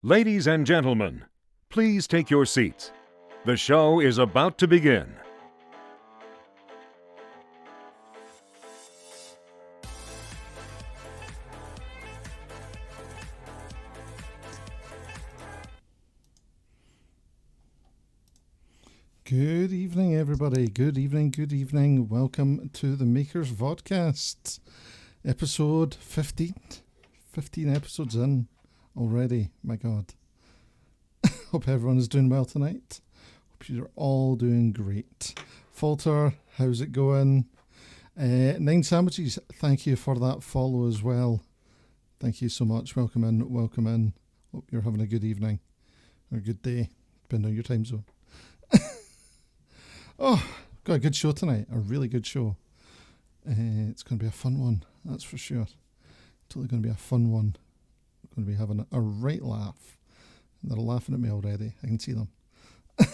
Ladies and gentlemen, please take your seats. The show is about to begin. Good evening, everybody. Good evening, good evening. Welcome to the Makers Vodcast, episode 15. 15 episodes in already, my God. Hope everyone is doing well tonight. Hope you're all doing great. Falter, how's it going? 9 Sandwiches, thank you for that follow as well. Thank you so much. Welcome in, welcome in. Hope you're having a good evening or a good day, depending on your time zone. Oh, got a good show tonight. A really good show. It's going to be a fun one, that's for sure. Totally going to be a fun one. Going to be having a right laugh. They're laughing at me already. I can see them. Let's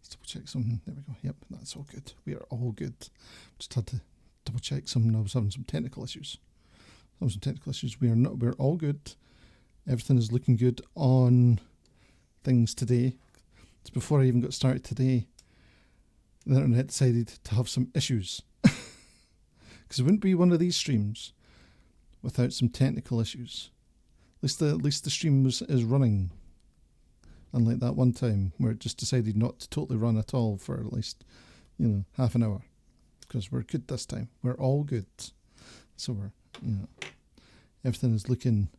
double check something. There we go. Yep, that's all good. We are all good. Just had to double check something. I was having some technical issues. We're all good. Everything is looking good on things today. It's before I even got started today. The internet decided to have some issues. Because it wouldn't be one of these streams without some technical issues. At least the stream is running. Unlike that one time where it just decided not to totally run at all for at least, half an hour. Because we're good this time. We're all good. So everything is looking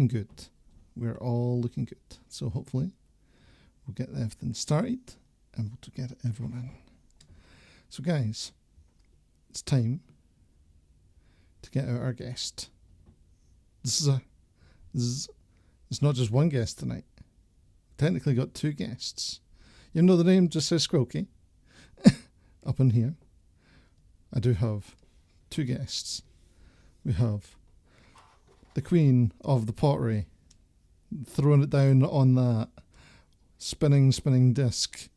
good. We're all looking good. So hopefully we'll get everything started and we'll get everyone in. So guys, it's time to get out our guest. It's not just one guest tonight. Technically got 2 guests. Even though the name just says Squilkie up in here, I do have 2 guests. We have the queen of the pottery, throwing it down on that spinning disc.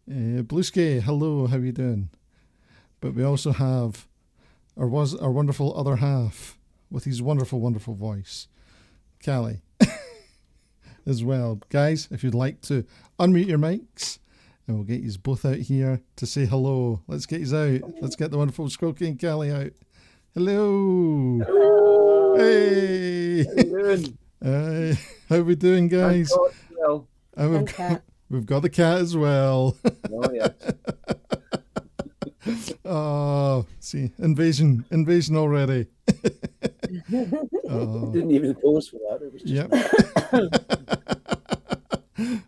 Bluesky, hello, how are you doing? But we also have our wonderful other half with his wonderful, wonderful voice, Callie, as well. Guys, if you'd like to unmute your mics, and we'll get you both out here to say hello. Let's get you out. Let's get the wonderful Squilkie and Callie out. Hello. Hello. Hey. How you doing? How we doing, guys? And We've got the cat as well. Oh, yeah. Oh, see, invasion already. Didn't even pause for that. It was just... Yep.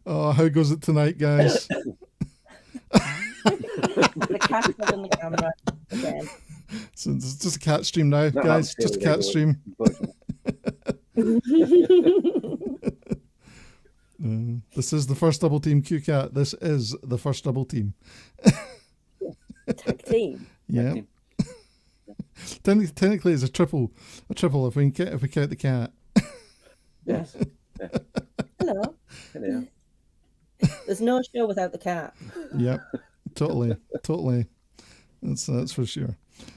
Oh, how goes it tonight, guys? The cat's not on the camera again. So it's just a cat stream now, guys. Just a cat stream. This is the first double team Q Cat. This is the first double team. Tag team. Yeah. Technically, it's a triple if we count the cat. Yes. Yeah. Hello. There's no show without the cat. Yep. Totally. That's for sure.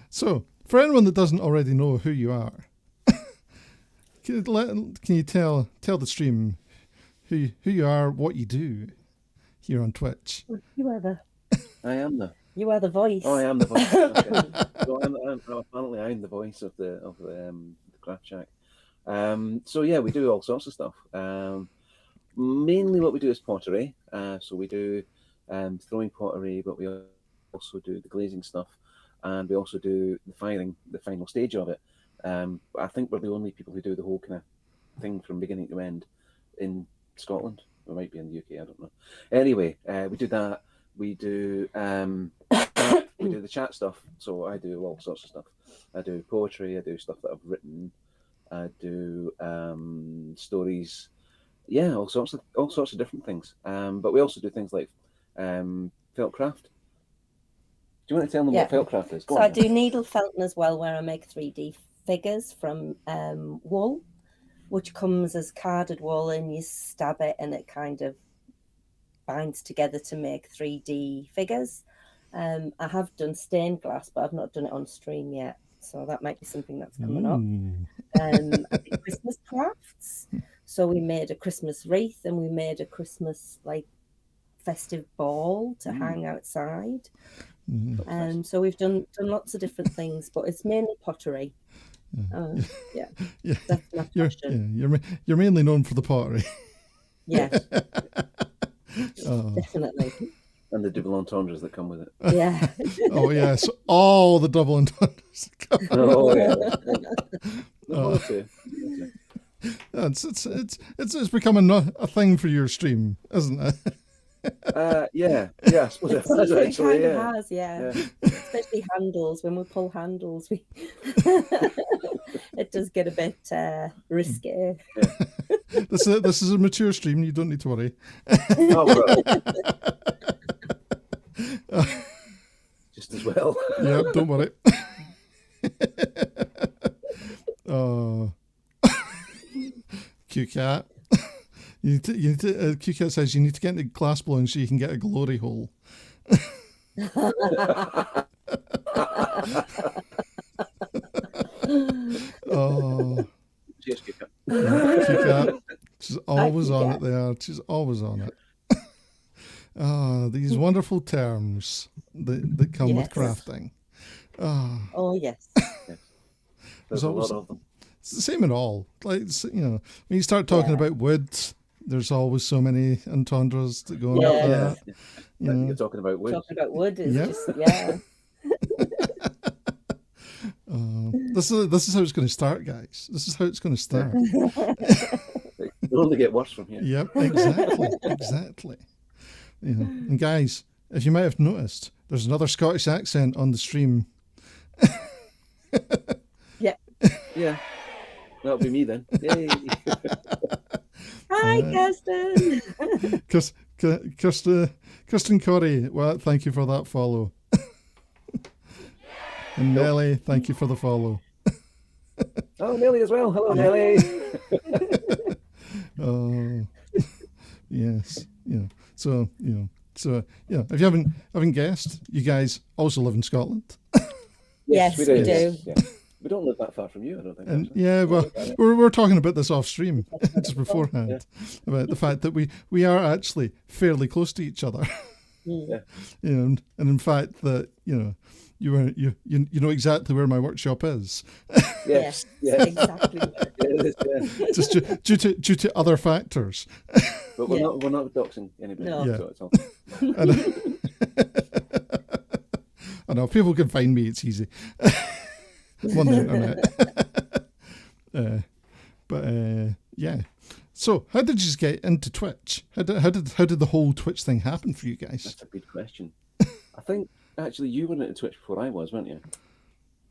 So, for anyone that doesn't already know who you are, can you tell the stream who you are, what you do here on Twitch? You are the voice. Oh, I am the voice. Okay. So apparently I'm the voice of the Craft Shack. So yeah, we do all sorts of stuff. Mainly what we do is pottery. So we do throwing pottery, but we also do the glazing stuff, and we also do the final stage of it. I think we're the only people who do the whole kind of thing from beginning to end in Scotland. We might be in the UK, I don't know. Anyway, we do that. We do we do the chat stuff. So I do all sorts of stuff. I do poetry. I do stuff that I've written. I do stories. Yeah, all sorts of different things. But we also do things like feltcraft. Do you want to tell them what feltcraft is? I do needle felting as well, where I make 3D figures from wool, which comes as carded wool, and you stab it and it kind of binds together to make 3D figures. I have done stained glass, but I've not done it on stream yet, so that might be something that's coming up. I did Christmas crafts, so we made a Christmas wreath and we made a Christmas festive ball to hang outside. So we've done lots of different things, but it's mainly pottery. That's my passion. You're mainly known for the pottery. Yes. Definitely. And the double entendres that come with it. Yeah. Oh yes, all the double entendres. Oh yeah. It's becoming a thing for your stream, isn't it? Yeah. I suppose it has, actually. It kind of has, yeah. Especially handles. When we pull handles, it does get a bit risky. Yeah. This is a mature stream. You don't need to worry. Oh, just as well. Yeah, don't worry. QCat. QCat says you need to get into glass blowing so you can get a glory hole. Cheers, QCat. QCat. She's always on it there. She's always on it. These wonderful terms that come with crafting. Oh, yes. There's a lot of them. It's the same in all. When you start talking about wood, there's always so many entendres that go on that. Yeah. You're talking about wood. Talking about wood is just, This is how it's going to start, guys. This is how it's going to start. It'll only get worse from here. Yep, exactly. And guys, if you might have noticed, there's another Scottish accent on the stream. Yeah. That'll be me then. Yay. Hi, Kirsten. Kirsten Corey, well, thank you for that follow. And Nelly, thank you for the follow. Oh, Nelly as well. Hello, Nelly. Oh, yes. So if you haven't guessed, you guys also live in Scotland. Yes, we do. Yeah. We don't live that far from you, I don't think. And well, we're talking about this off stream just beforehand about the fact that we are actually fairly close to each other. Yeah. And in fact that you know exactly where my workshop is. Yes. Exactly. Just due to other factors. But we're not doxing anybody. No. So it's all. I know people can find me. It's easy. On the internet. Yeah. So, how did you get into Twitch? How did the whole Twitch thing happen for you guys? That's a good question. I think actually you went into Twitch before I was, weren't you?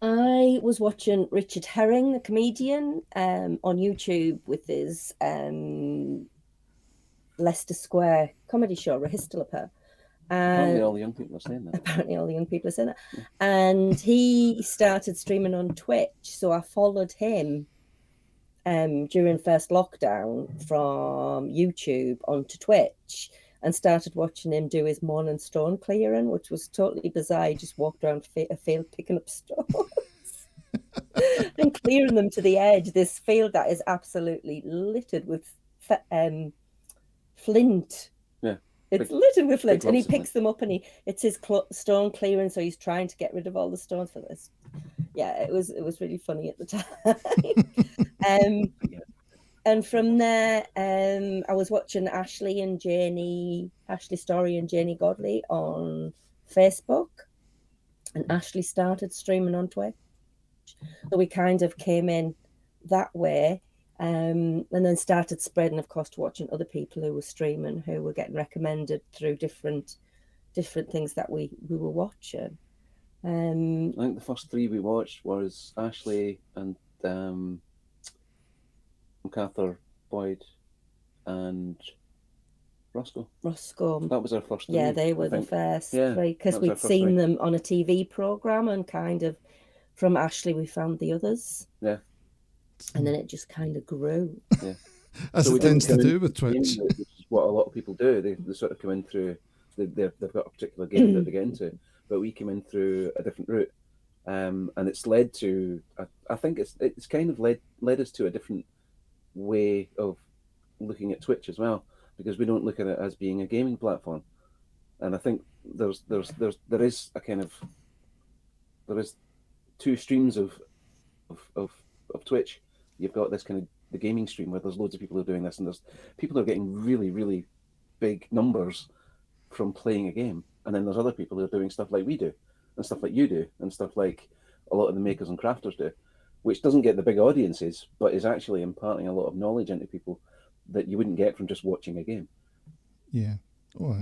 I was watching Richard Herring, the comedian, on YouTube with his Leicester Square comedy show, Rahistalaper. Apparently all the young people are saying that. Yeah. And he started streaming on Twitch, so I followed him during first lockdown from YouTube onto Twitch and started watching him do his morning stone clearing, which was totally bizarre. He just walked around a field picking up stones and clearing them to the edge. This field that is absolutely littered with flint. Yeah. It's littered with flint, and he picks them up, and it's his stone clearing, so he's trying to get rid of all the stones for this. Yeah, it was really funny at the time. And from there, I was watching Ashley Story and Janie Godley on Facebook, and Ashley started streaming on Twitch. So we kind of came in that way, and then started spreading, of course, to watching other people who were streaming, who were getting recommended through different things that we were watching. I think the first 3 we watched was Ashley and Cather Boyd and Roscoe. That was our first 3. Yeah, they were the first 3, because we'd seen them on a TV programme, and kind of from Ashley we found the others. Yeah. And then it just kind of grew. Yeah. As it tends to do with Twitch. Which is what a lot of people do. They sort of come in through, they've got a particular game that they get into, but we came in through a different route. And it's led to, I think it's kind of led us to a different way of looking at Twitch as well, because we don't look at it as being a gaming platform. And I think there is 2 streams of Twitch. You've got this kind of the gaming stream where there's loads of people who are doing this, and there's people who are getting really, really big numbers from playing a game. And then there's other people who are doing stuff like we do, and stuff like you do, and stuff like a lot of the makers and crafters do, which doesn't get the big audiences, but is actually imparting a lot of knowledge into people that you wouldn't get from just watching a game. Yeah. Oh,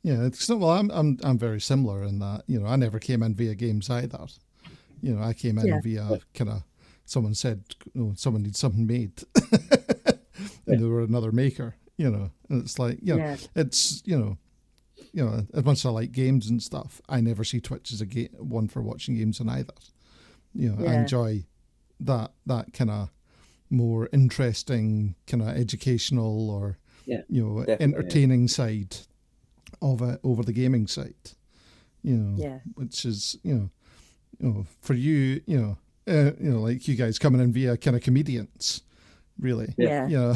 yeah. It's not, well, I'm very similar in that, you know, I never came in via games either. You know, I came in via kind of, someone said, oh, someone needs something made, and they were another maker, you know, and it's like, you know, it's, you know, as much as I like games and stuff, I never see Twitch as one for watching games in either. You know, I enjoy that kind of more interesting, kind of educational or, you know, entertaining side of it over the gaming side, you know, which is, you know, for you, you know, like you guys coming in via kind of comedians, really, you know,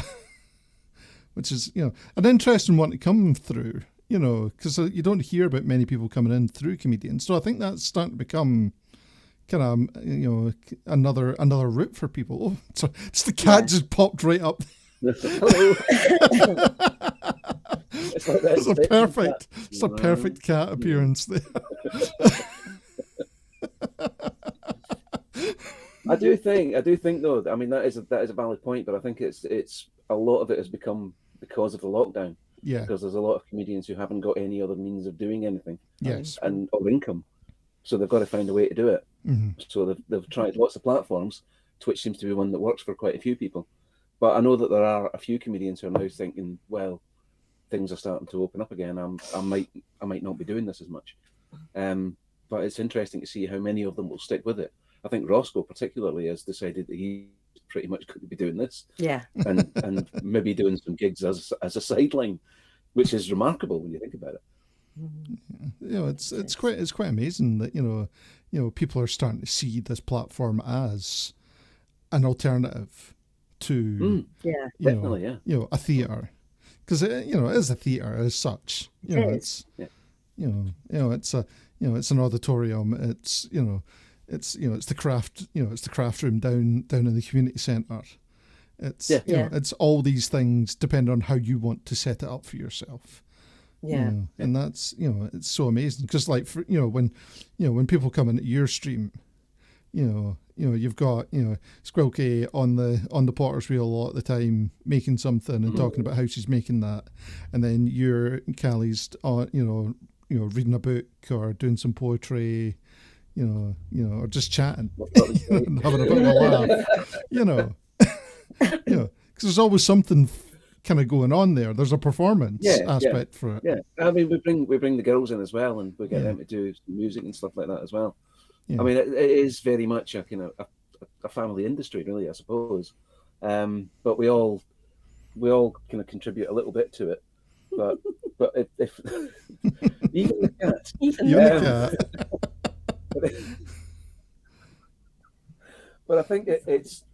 which is, you know, an interesting one to come through, you know, because you don't hear about many people coming in through comedians. So I think that's starting to become kind of, you know, another route for people. Oh, so it's the cat just popped right up. Hello. It's a perfect cat appearance there. I do think though, I mean, that is a valid point, but I think it's a lot of it has become because of the lockdown. Yeah. Because there's a lot of comedians who haven't got any other means of doing anything. Yes. Or income. So they've got to find a way to do it. Mm-hmm. So they've tried lots of platforms. Twitch seems to be one that works for quite a few people. But I know that there are a few comedians who are now thinking, well, things are starting to open up again. I might not be doing this as much. But it's interesting to see how many of them will stick with it. I think Roscoe particularly has decided that he's pretty much going to be doing this. Yeah. and maybe doing some gigs as a sideline, which is remarkable when you think about it. You know, it's quite amazing that, you know, people are starting to see this platform as an alternative to you know, a theatre, because you know, it is a theatre as such. You know, it's it's an auditorium. It's it's the craft room down in the community centre. It's you know, it's all these things depend on how you want to set it up for yourself. Yeah, you know, and that's, you know, it's so amazing because, like, for, when people come into your stream, you know you've got, you know, Squilkie on the potter's wheel a lot of the time making something and talking about how she's making that, and then you're Cally's you know reading a book or doing some poetry, you know, or just chatting and having a bit of a laugh, you know, because there's always something kind of going on there. There's a performance aspect for it. Yeah, I mean, we bring the girls in as well, and we get them to do music and stuff like that as well. Yeah. I mean, it is very much a kind of a family industry, really, I suppose. But we all kind of contribute a little bit to it. But if even the cat, but I think it's.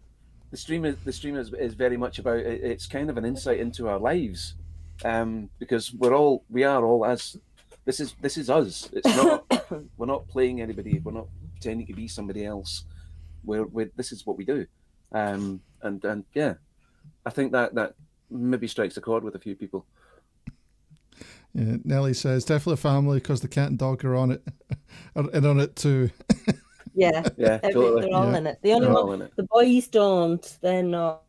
The stream is very much about it's kind of an insight into our lives, because we are all as this is us. It's not we're not playing anybody. We're not pretending to be somebody else. This is what we do, and yeah, I think that maybe strikes a chord with a few people. Yeah, Nellie says definitely a family because the cat and dog are on it, are in on it too. Yeah, Yeah, totally. they're all Yeah. in it. The only They're all one, in it. the boys don't. They're not.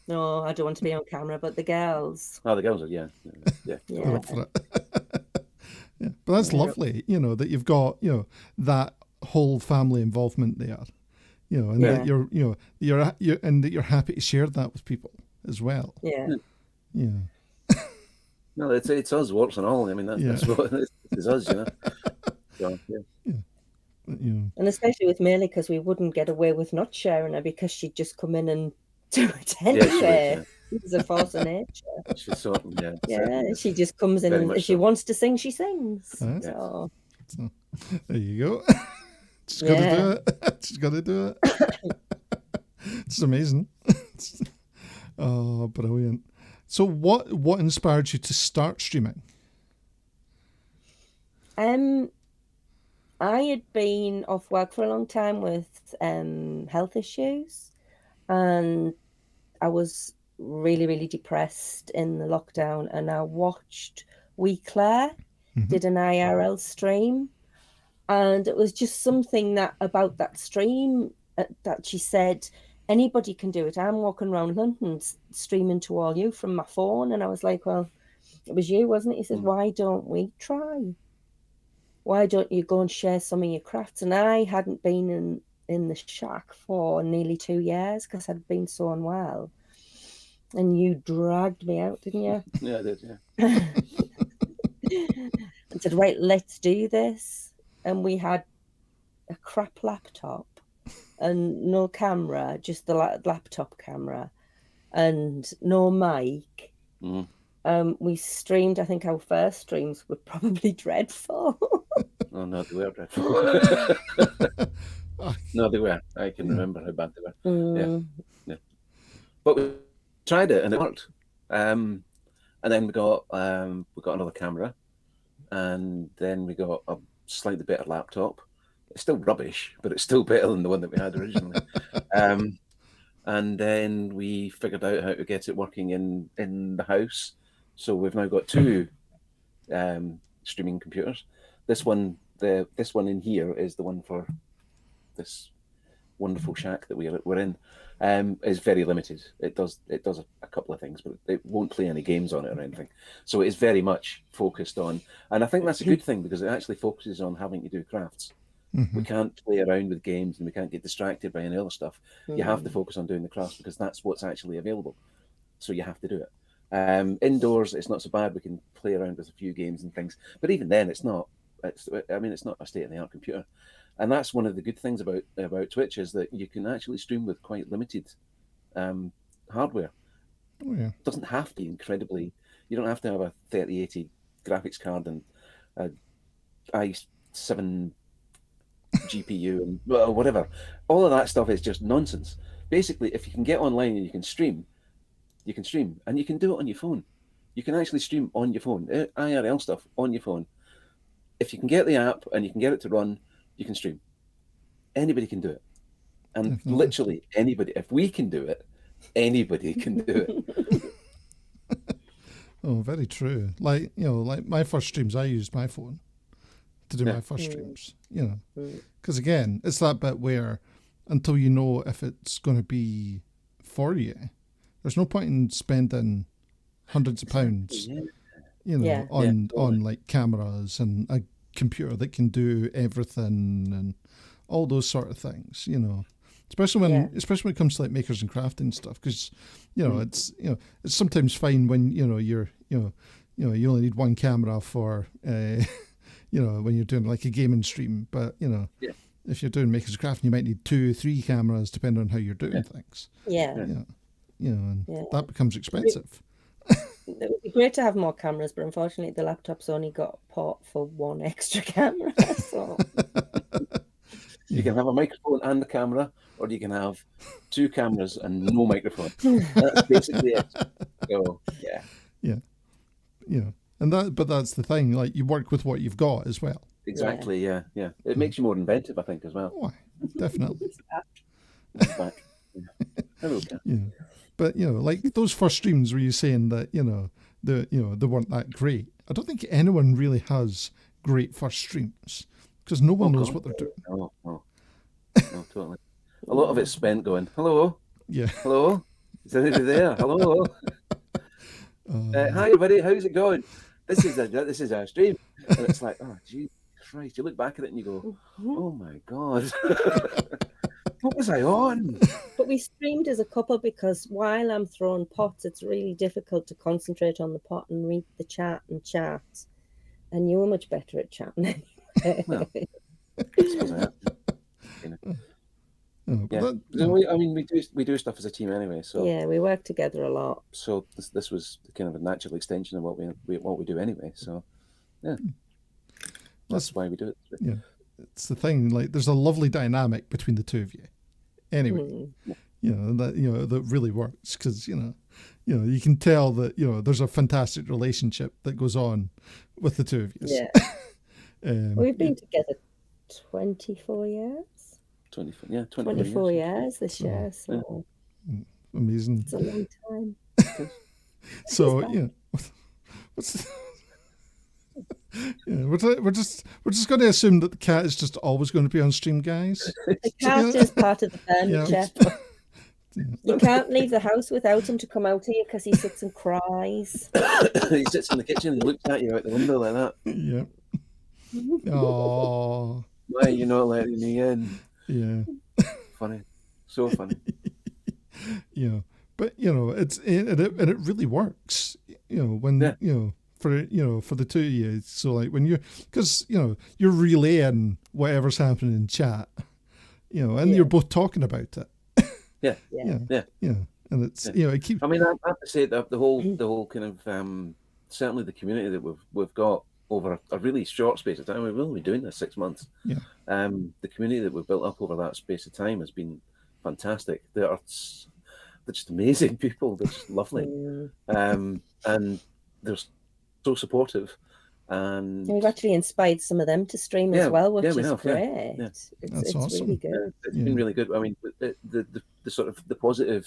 No, I don't want to be on camera, but the girls, Oh, the girls are, yeah. They're yeah, up for it. Yeah, but that's Yeah. lovely, that you've got, that whole family involvement there, and Yeah. that you're and that you're happy to share that with people as well. yeah. Yeah. No, it's us, warts and all. I mean, that's what this is us, So, yeah. But, And especially with Millie, because we wouldn't get away with not sharing her because she'd just come in and do it anyway. It's a force of nature. She's sort of, Yeah, she just comes in Very and much if she so. wants to sing, she sings. Right. So, So there you go. Just got to do it. Just got to do it. It's amazing. Oh, brilliant. So what inspired you to start streaming? I had been off work for a long time with health issues, and I was really, really depressed in the lockdown. And I watched Claire did an IRL stream, and it was just something that about that stream that she said anybody can do it. I'm walking around London streaming to all you from my phone, and I was like, well, it was you, wasn't it? He says, why don't we try? Why don't you go and share some of your crafts? And I hadn't been in the shack for nearly 2 years because I'd been so unwell. And you dragged me out, didn't you? Yeah, I did, yeah. And said, right, let's do this. And we had a crap laptop and no camera, just the laptop camera and no mic. We streamed, I think our first streams were probably dreadful. Oh, no, they were dreadful. No, they were. I can remember how bad they were. Yeah. But we tried it and it worked. And then we got another camera, and then we got a slightly better laptop. It's still rubbish, but it's still better than the one that we had originally. And then we figured out how to get it working in the house. So we've now got two streaming computers. This one in here is the one for this wonderful shack that we're in. Is very limited. It does a couple of things, but it won't play any games on it or anything. So it is very much focused on, and I think that's a good thing because it actually focuses on having to do crafts. We can't play around with games and we can't get distracted by any other stuff. You have to focus on doing the crafts because that's what's actually available. So you have to do it. Indoors, it's not so bad. We can play around with a few games and things, but even then, it's not a state-of-the-art computer. And that's one of the good things about Twitch is that you can actually stream with quite limited hardware. Oh, yeah. It doesn't have to be incredibly. You don't have to have a 3080 graphics card and a i7 GPU and whatever. All of that stuff is just nonsense. Basically, if you can get online and you can stream, and you can do it on your phone. You can actually stream on your phone, IRL stuff on your phone. If you can get the app and you can get it to run, you can stream. Anybody can do it. And Definitely. literally anybody, if we can do it, anybody can do it. Oh, very true. Like my first streams, I used my phone to do my first streams, because again, it's that bit where until you know if it's going to be for you, there's no point in spending hundreds of pounds, on like cameras and a computer that can do everything and all those sort of things, especially when it comes to like makers and crafting stuff, because it's sometimes fine when you only need one camera for when you're doing like a gaming stream, but if you're doing makers and crafting, you might need 2-3 cameras depending on how you're doing things. And that becomes expensive. It would be great to have more cameras, but unfortunately the laptop's only got a port for one extra camera. So You can have a microphone and a camera, or you can have 2 cameras and no microphone. That's basically it. So But that's the thing. Like you work with what you've got as well. exactly, yeah. It makes you more inventive, I think, as well. Why? Definitely. Back. Hello, Kat. But like those first streams where you're saying that they weren't that great. I don't think anyone really has great first streams because no one knows what they're doing. No, totally. A lot of it's spent going, hello, Yeah. hello, is anybody there? Hello. Hi, everybody. How's it going? This is our stream, and it's like, oh, gee, Christ! You look back at it and you go, oh my God, what was I on? But we streamed as a couple because while I'm throwing pots, it's really difficult to concentrate on the pot and read the chat and chat. And you were much better at chatting anyway. Well, I suppose I am. We do stuff as a team anyway. So yeah, we work together a lot. So this was kind of a natural extension of what we do anyway. So yeah, that's why we do it. Yeah, it's the thing. Like, there's a lovely dynamic between the two of you. Anyway, that really works because you can tell that there's a fantastic relationship that goes on with the two of you. Yeah, we've been together 24 years. 24 years this year. So amazing. It's a long time. So we're just going to assume that the cat is just always going to be on stream, guys. The cat is part of the furniture. You can't leave the house without him to come out here because he sits and cries. He sits in the kitchen and looks at you out the window like that. Yeah. Oh. Why are you not letting me in? Yeah. Funny. So funny. But it really works. When for the two of you. So like when because you're relaying whatever's happening in chat, and you're both talking about it. Yeah. And it's it keeps. I mean, I have to say that the whole kind of certainly the community that we've got over a really short space of time. We've only been doing this 6 months. Yeah. The community that we've built up over that space of time has been fantastic. They're just amazing people. They're just lovely, and they're so supportive. And we've actually inspired some of them to stream as well, which is great. Yeah. It's awesome. really good. It's been really good. I mean, the sort of the positive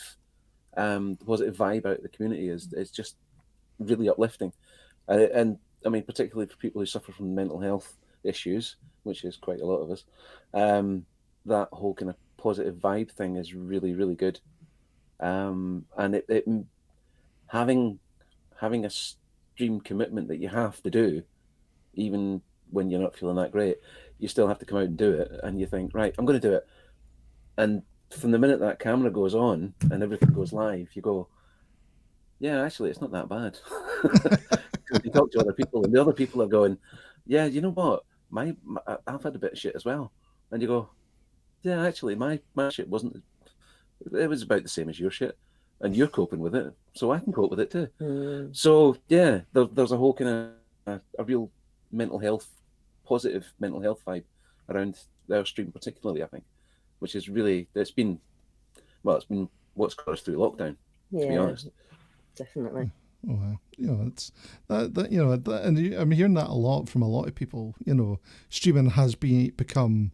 vibe out of the community is just really uplifting, and I mean, particularly for people who suffer from mental health issues, which is quite a lot of us. That whole kind of positive vibe thing is really, really good, and it having a stream commitment that you have to do, even when you're not feeling that great, you still have to come out and do it. And you think, right, I'm going to do it. And from the minute that camera goes on and everything goes live, you go, yeah, actually, it's not that bad. You talk to other people, and the other people are going, yeah, you know what? I've had a bit of shit as well. And you go, yeah, actually, my shit wasn't. It was about the same as your shit, and you're coping with it, so I can cope with it too. So yeah, there's a whole kind of a real positive mental health vibe around our stream, particularly, I think, which is really it's been what's got us through lockdown. To be honest, definitely. Oh, it's that and I'm hearing that a lot from a lot of people. Streaming has become,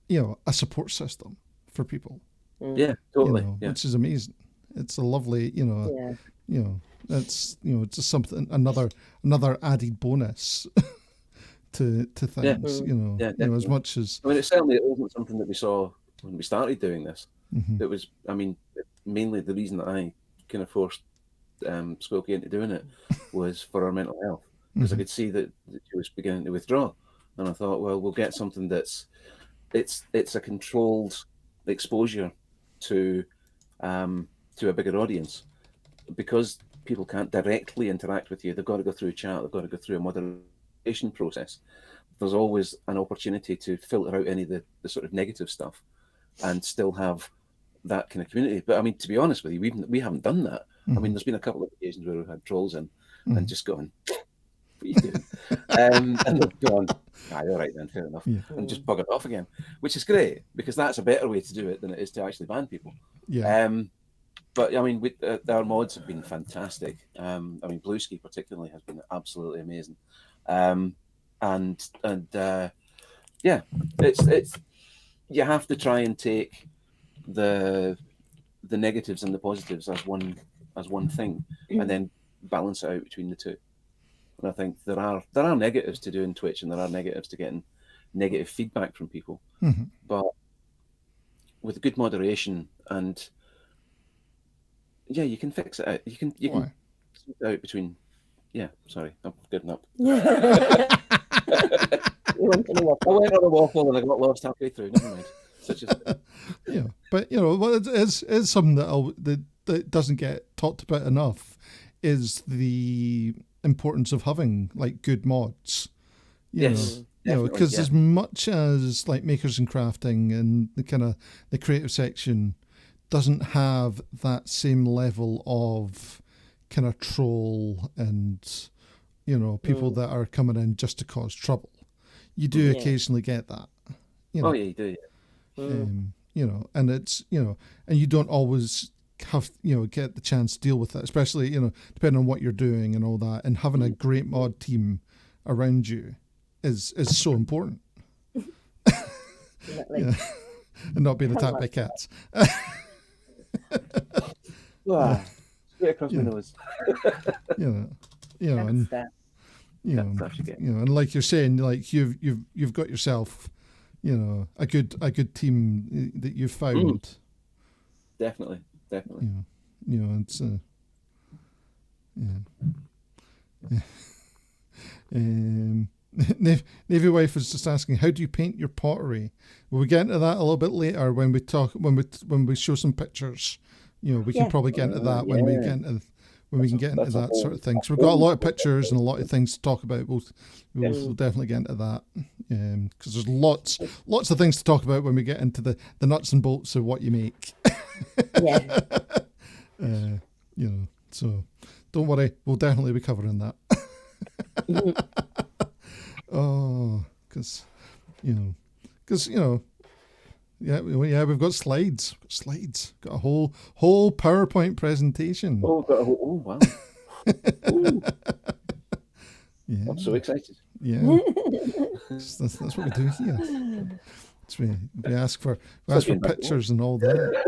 a support system for people. Yeah, totally. Which is amazing. It's a lovely, it's it's just something another added bonus to things. As much as I mean, it wasn't something that we saw when we started doing this. It was, I mean, mainly the reason that I kind of forced Squilkie into doing it was for our mental health, because I could see that she was beginning to withdraw, and I thought, well, we'll get something it's a controlled exposure to a bigger audience, because people can't directly interact with you. They've got to go through a chat. They've got to go through a moderation process. There's always an opportunity to filter out any of the sort of negative stuff and still have that kind of community. But I mean, to be honest with you, we haven't done that. I mean, there's been a couple of occasions where we've had trolls in and just gone, what are you doing? And they've gone, all right then, fair enough. And just buggered off again, which is great, because that's a better way to do it than it is to actually ban people. But I mean, our mods have been fantastic. I mean, Blueski particularly has been absolutely amazing. It's you have to try and take the the negatives and the positives as one thing, and then balance it out between the two. And I think there are negatives to doing Twitch, and there are negatives to getting negative feedback from people. Mm-hmm. But with good moderation and you can fix it out. You can sort it out between. Yeah, sorry, I'm good up. You went on a waffle. I went on a waffle and I got lost halfway through. Never mind. Such as Yeah, but it's something that doesn't get talked about enough is the importance of having like good mods. Yes. Because as much as like makers and crafting and the creative section doesn't have that same level of kind of troll and people that are coming in just to cause trouble. You do occasionally get that. Oh yeah, you do. Yeah. And it's and you don't always have get the chance to deal with it, especially depending on what you're doing and all that. And having a great mod team around you is so important. And not being attacked by cats. Straight across my nose. And like you're saying, like you've got yourself, a good team that you've found. Definitely. It's Navy Wife was just asking, how do you paint your pottery? Will we get into that a little bit later when we show some pictures? We can probably get into that when we get into that sort of thing. So we've got a lot of pictures and a lot of things to talk about. We'll definitely get into that because there's lots of things to talk about when we get into the nuts and bolts of what you make. So don't worry, we'll definitely be covering that. Because we've got slides. Got a whole PowerPoint presentation. Wow. Yeah. I'm so excited. Yeah. That's what we do here. We ask for pictures and all that.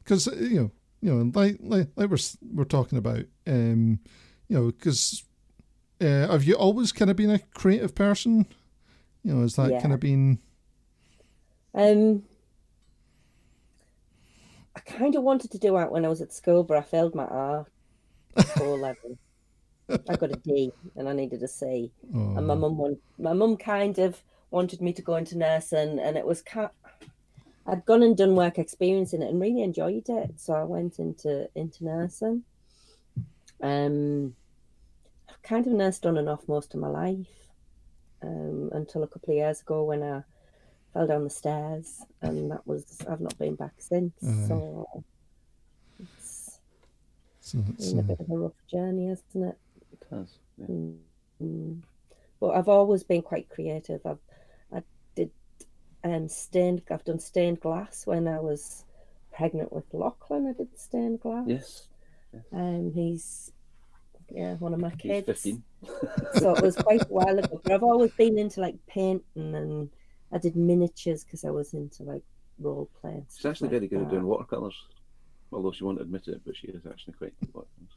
Because like we're talking about, because have you always kind of been a creative person? Has that kind of been? I kind of wanted to do art when I was at school, but I failed my art O level. I got a D and I needed a C. Oh. And my mum kind of wanted me to go into nursing, and it was I'd gone and done work experience in it and really enjoyed it, so I went into nursing. I've kind of nursed on and off most of my life until a couple of years ago when I fell down the stairs, and I've not been back since. So it's been a bit of a rough journey, isn't it? It has. Yeah. But I've always been quite creative. I've done stained glass when I was pregnant with Lachlan. I did stained glass. Yes. He's one of my kids. He's 15. So it was quite a while ago. But I've always been into like painting, and I did miniatures because I was into like role playing. She's actually very good at doing watercolors, although she won't admit it. But she is actually quite good at watercolors.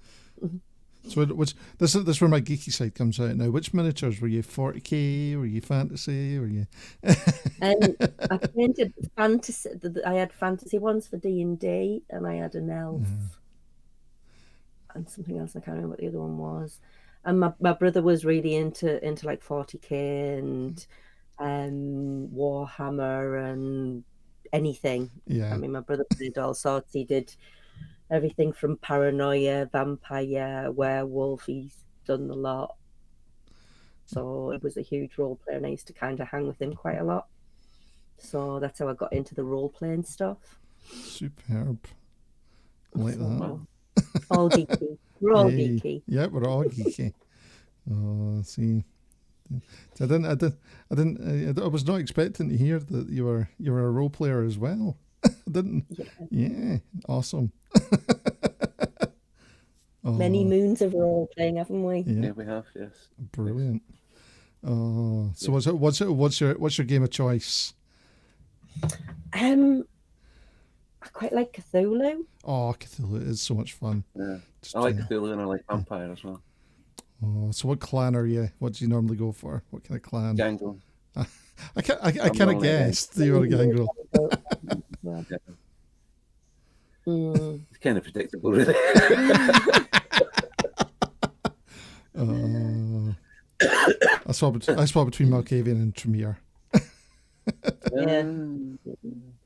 So this is where my geeky side comes out now. Which miniatures were you? 40k? Were you fantasy? Were you? I painted fantasy. I had fantasy ones for D&D, and I had an elf and something else. I can't remember what the other one was. And my brother was really into like 40k and Warhammer and anything. Yeah. I mean, my brother did all sorts. He did everything from paranoia, vampire, werewolf. He's done a lot. So it was a huge role player, and I used to kind of hang with him quite a lot. So that's how I got into the role playing stuff. Superb. I like that. All geeky. We're all geeky. Yeah, we're all geeky. Oh, see. I was not expecting to hear that you were a role player as well. I didn't. Yeah, awesome. Many moons of role playing, haven't we? Yeah, we have. Yes. Brilliant. Oh, so what's your game of choice? I quite like Cthulhu. Oh, Cthulhu is so much fun. Yeah. Just I like trying to- Cthulhu and I like Vampire as well. Oh, so what clan are you? What do you normally go for? What kind of clan? Gangrel. I kind of normally a guessed that you were a gangrel. Well, Yeah. mm, It's kind of predictable, really. I swap between Malkavian and Tremere.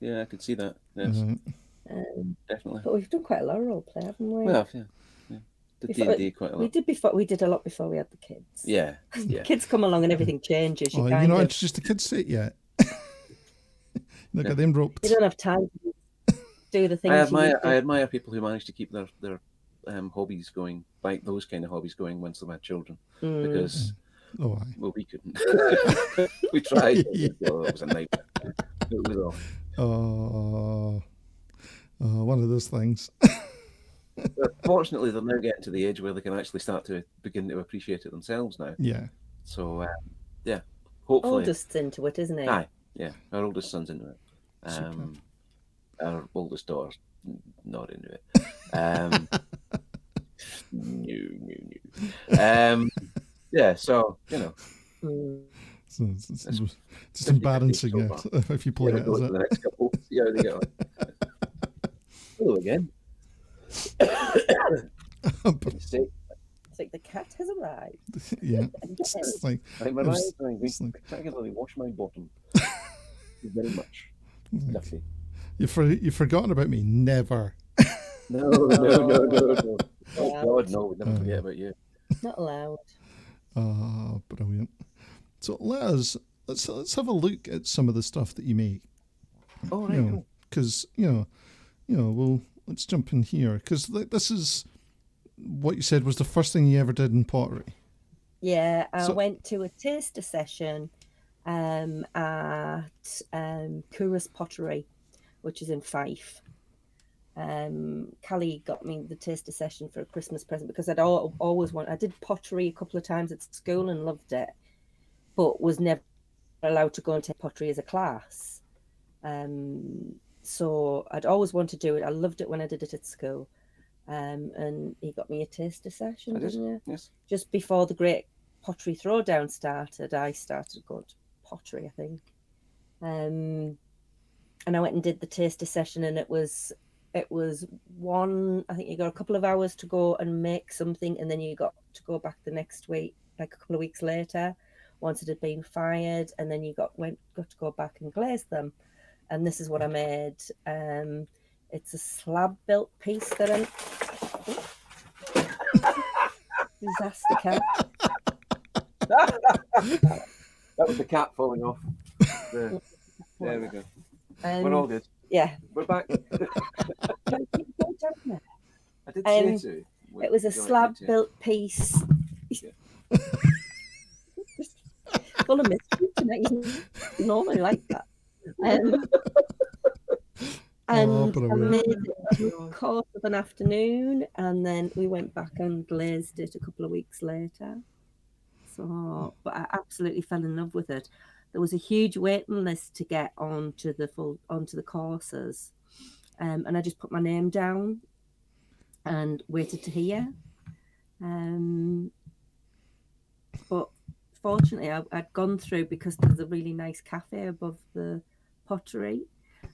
Yeah, I could see that. Yes, definitely. but we've done quite a lot of role play, haven't we? Well, yeah. Did D&D quite a lot. We did a lot before we had the kids. Yeah. Kids come along and everything changes. Oh, you're not introduced the kids to it yet. You got them roped. You don't have time to do the things. I admire people who manage to keep their hobbies going, like those kind of hobbies going once they've had children, because Oh, aye. well, we couldn't. We tried. Yeah. Well, it was a nightmare. It was awful. One of those things. But fortunately, they're now getting to the age where they can actually start to begin to appreciate it themselves now. Yeah. So, yeah, hopefully. Oldest's into it, isn't he? Aye, yeah, our oldest son's into it. Super. Our oldest daughter's not into it. No. Yeah, so, you know. So it's just embarrassing so far. if you play it, Go is to it? the next couple, see how they get on. Hello again. It's like the cat has arrived. Yeah. It's like, I'm it was- arriving. it's like- Regularly wash my bottom. Thank you very much. Nothing. you've forgotten about me. Never. No. Oh God, no, we'd never forget about you. Not allowed. Brilliant. So let's have a look at some of the stuff that you make. Oh, right, cool. Because let's jump in here because this is what you said was the first thing you ever did in pottery. Yeah, I went to a taster session at Kura's Pottery, which is in Fife. Callie got me the taster session for a Christmas present because I'd always I did pottery a couple of times at school and loved it, but was never allowed to go and take pottery as a class. So I'd always wanted to do it. I loved it when I did it at school. And he got me a taster session, didn't you? Yes. Just before the Great Pottery Throwdown started, I started going to pottery, I think. And I went and did the taster session, and it was one. I think you got a couple of hours to go and make something, and then you got to go back the next week, like a couple of weeks later, once it had been fired, and then you got to go back and glaze them. And this is what I made. It's a slab built piece that I'm. Disaster cat. That was the cat falling off. There we go. We're all good. Yeah. We're back. Don't go down there. I did say to. It was a slab built piece. Full of mystery tonight. You normally like that. And I made it in the course of an afternoon, and then we went back and glazed it a couple of weeks later. So, but I absolutely fell in love with it. There was a huge waiting list to get onto the courses, and I just put my name down and waited to hear. But fortunately, I'd gone through because there's a really nice cafe above the pottery.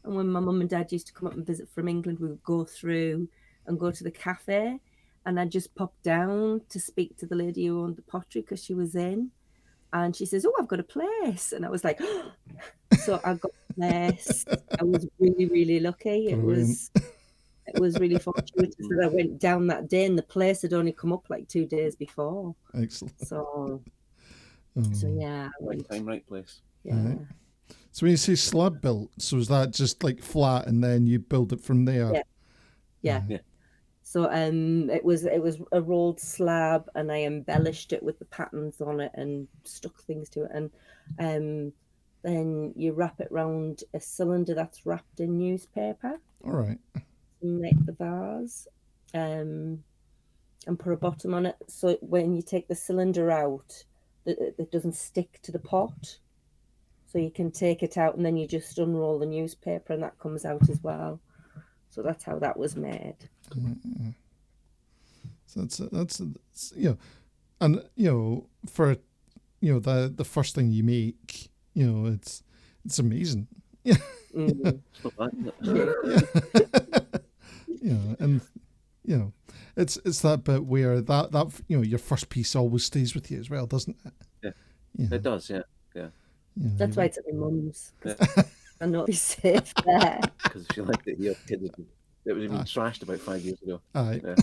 And when my mum and dad used to come up and visit from England, we would go through and go to the cafe. And I just popped down to speak to the lady who owned the pottery because she was in. And she says, "Oh, I've got a place." And I was like, oh. So I got a place. I was really, really lucky. It was really fortunate that I went down that day, and the place had only come up like 2 days before. Excellent. So yeah. Right time, right place. Yeah. Right. So when you say slab built, so is that just like flat and then you build it from there? Yeah. So it was a rolled slab, and I embellished it with the patterns on it and stuck things to it, and then you wrap it round a cylinder that's wrapped in newspaper. All right. To make the vase, and put a bottom on it, so when you take the cylinder out, it doesn't stick to the pot. So you can take it out and then you just unroll the newspaper and that comes out as well. So that's how that was made. So that's and for the first thing you make, it's amazing. Yeah. Mm. And it's that bit where that your first piece always stays with you as well, doesn't it? Yeah. It does, yeah. That's why it's at my mum's. I know it'll be safe there. Because if you liked it here, it would have been trashed about 5 years ago. Aye. Yeah.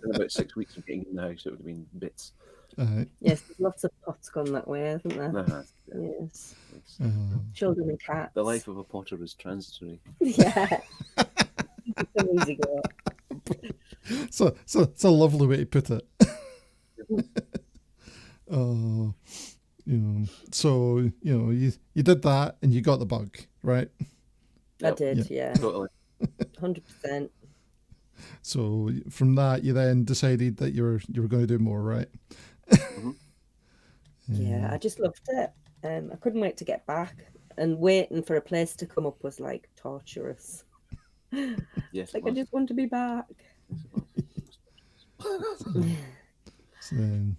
In about 6 weeks of getting in the house, it would have been bits. Yes, there's lots of pots gone that way, hasn't there? Yes. Children and cats. The life of a potter is transitory. Yeah. It's an easy go. So it's a lovely way to put it. So you did that and you got the bug, right? I did, yeah. Totally. 100%. So from that, you then decided that you were going to do more, right? Mm-hmm. Yeah, I just loved it. I couldn't wait to get back, and waiting for a place to come up was like torturous. Yes, I just want to be back.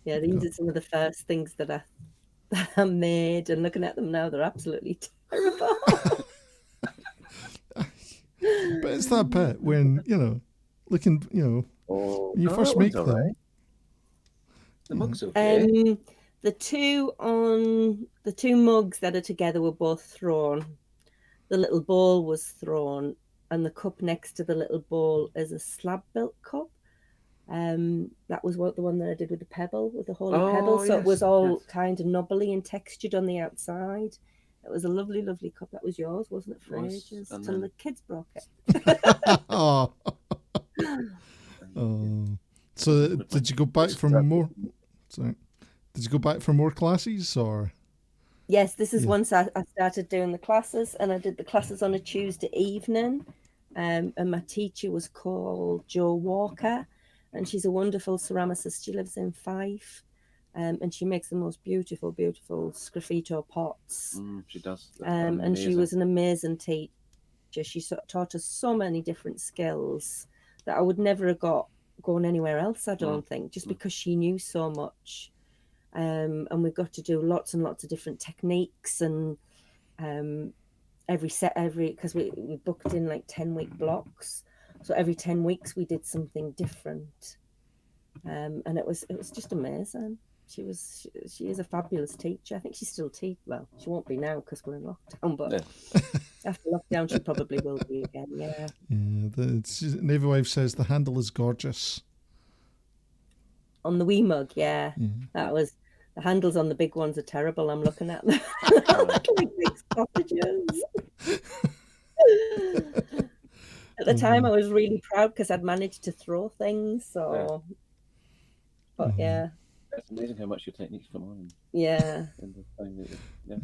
Yeah, these are some of the first things that I made, and looking at them now, they're absolutely terrible. But it's that bit when looking, when you first make them. Right. The mug's okay. The two mugs that are together were both thrown. The little bowl was thrown, and the cup next to the little bowl is a slab-built cup. That was the one that I did with the pebble, with the holy pebble. So it was all kind of knobbly and textured on the outside. It was a lovely, lovely cup. That was yours, wasn't it, for ages? Until the kids broke it. Oh. So did you go back for more? Sorry. Did you go back for more classes, or? Yes, this is once I started doing the classes, and I did the classes on a Tuesday evening. And my teacher was called Jo Walker, and she's a wonderful ceramicist. She lives in Fife, and she makes the most beautiful, beautiful sgraffito pots. She does. And she was an amazing teacher. She taught us so many different skills that I would never have got going anywhere else, I don't think, just because she knew so much. And we got to do lots and lots of different techniques, and because we booked in like 10-week blocks, so every 10 weeks we did something different, and it was just amazing. She is a fabulous teacher. I think she's still well, she won't be now because we're in lockdown, but after lockdown she probably will be again. Yeah. Navy Wife says the handle is gorgeous. On the wee mug, yeah. That was the handles on the big ones are terrible. I'm looking at them like big sausages. At the time, I was really proud because I'd managed to throw things. So, but yeah, it's amazing how much your techniques come on. Yeah. In the time that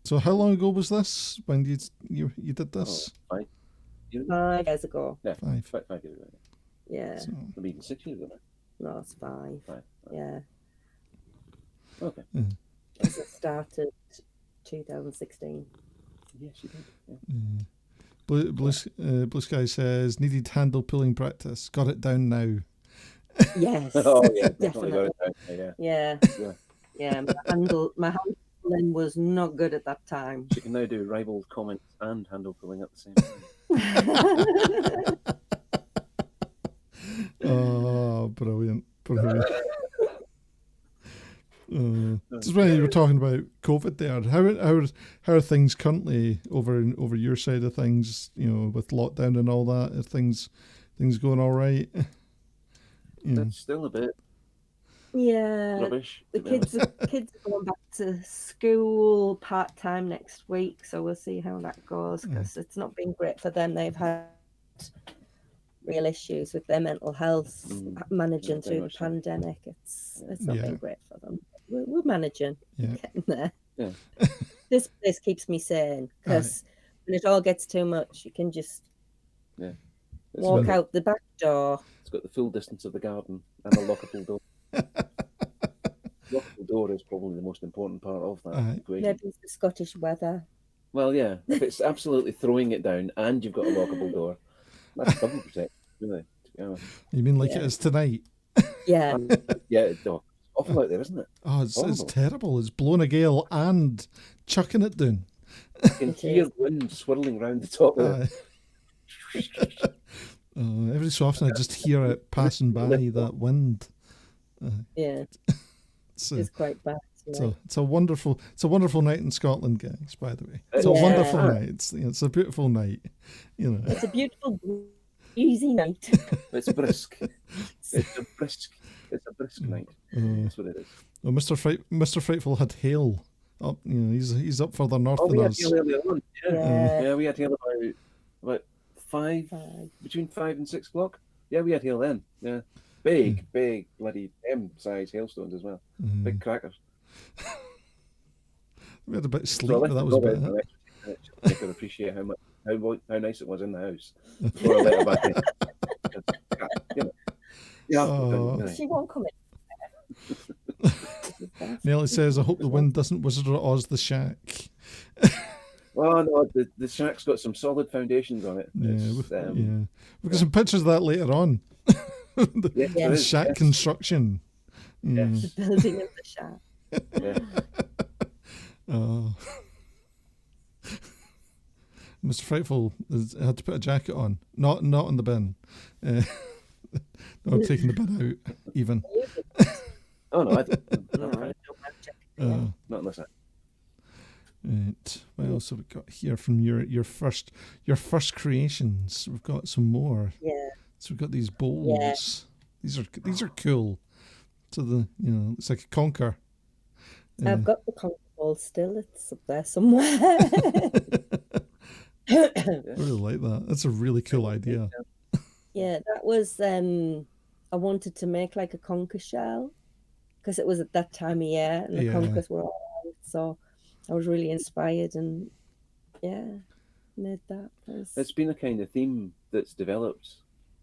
So, how long ago was this when you did this? 5 years. 5 years ago. Yeah, 5 years ago. Yeah. So, Maybe even 6 years ago. No, it's 5. Right. Yeah. Okay. I started 2016. Yes, you did. Yeah. Blue Sky says needed handle pulling practice. Got it down now. Yes. Oh yeah, definitely. Got it down. Yeah. My handle pulling was not good at that time. She can now do ribald comments and handle pulling at the same time. Oh, brilliant. Just when you were talking about COVID there, how are things currently over your side of things, with lockdown and all that? Are things going all right? It's still a bit rubbish. The kids are going back to school part-time next week, so we'll see how that goes, because it's not been great for them. They've had real issues with their mental health managing through the pandemic. It's not been great for them. We're managing, getting there. Yeah. This place keeps me sane, because when it all gets too much, you can just walk out the back door. It's got the full distance of the garden and a lockable door. lockable door is probably the most important part of that Aye. equation. Maybe it's the Scottish weather. Well, yeah, if it's absolutely throwing it down and you've got a lockable door, that's double protection, really, to be honest. You mean like Yeah. it is tonight? Yeah. Yeah, it's awful out there, isn't it? Oh, it's Horrible. terrible. It's blowing a gale and chucking it down. You can hear wind swirling round the top of it. Every so often I just hear it passing by, that wind. Yeah. So, It's quite bad. it's a wonderful night in Scotland, guys. By the way, it's a wonderful night. It's a beautiful night. You know, it's a beautiful, easy night. It's brisk. It's a brisk night. That's what it is. Well, Mr. Frightful had hail up. You know, he's up further north than We had us. hail earlier on. Yeah. We had hail about between 5 and 6 o'clock. Yeah, we had hail then. Yeah, big bloody M-size hailstones as well. Big crackers. We had a bit of sleep, but that was about it. I could appreciate how nice it was in the house before I let her back in. She won't come in. Nelly says, "I hope the wind doesn't Wizard of Oz the shack." Oh no, the shack's got some solid foundations on it. We've got some pictures of that later on. The shack construction. The building of the shack. Yeah. Mr. Frightful had to put a jacket on, not in the bin. I'm taking the bin out, even. Oh no, I don't. Not unless I. Right. What else have we got here from your first creations? We've got some more. Yeah. So we've got these bowls. Yeah. These are cool. So it's like a conker. I've got the conker bowl still. It's up there somewhere. I really like that. That's a really cool idea. Yeah, that was I wanted to make like a conker shell because it was at that time of year and the conkers were all out, so I was really inspired and made that. It's been a kind of theme that's developed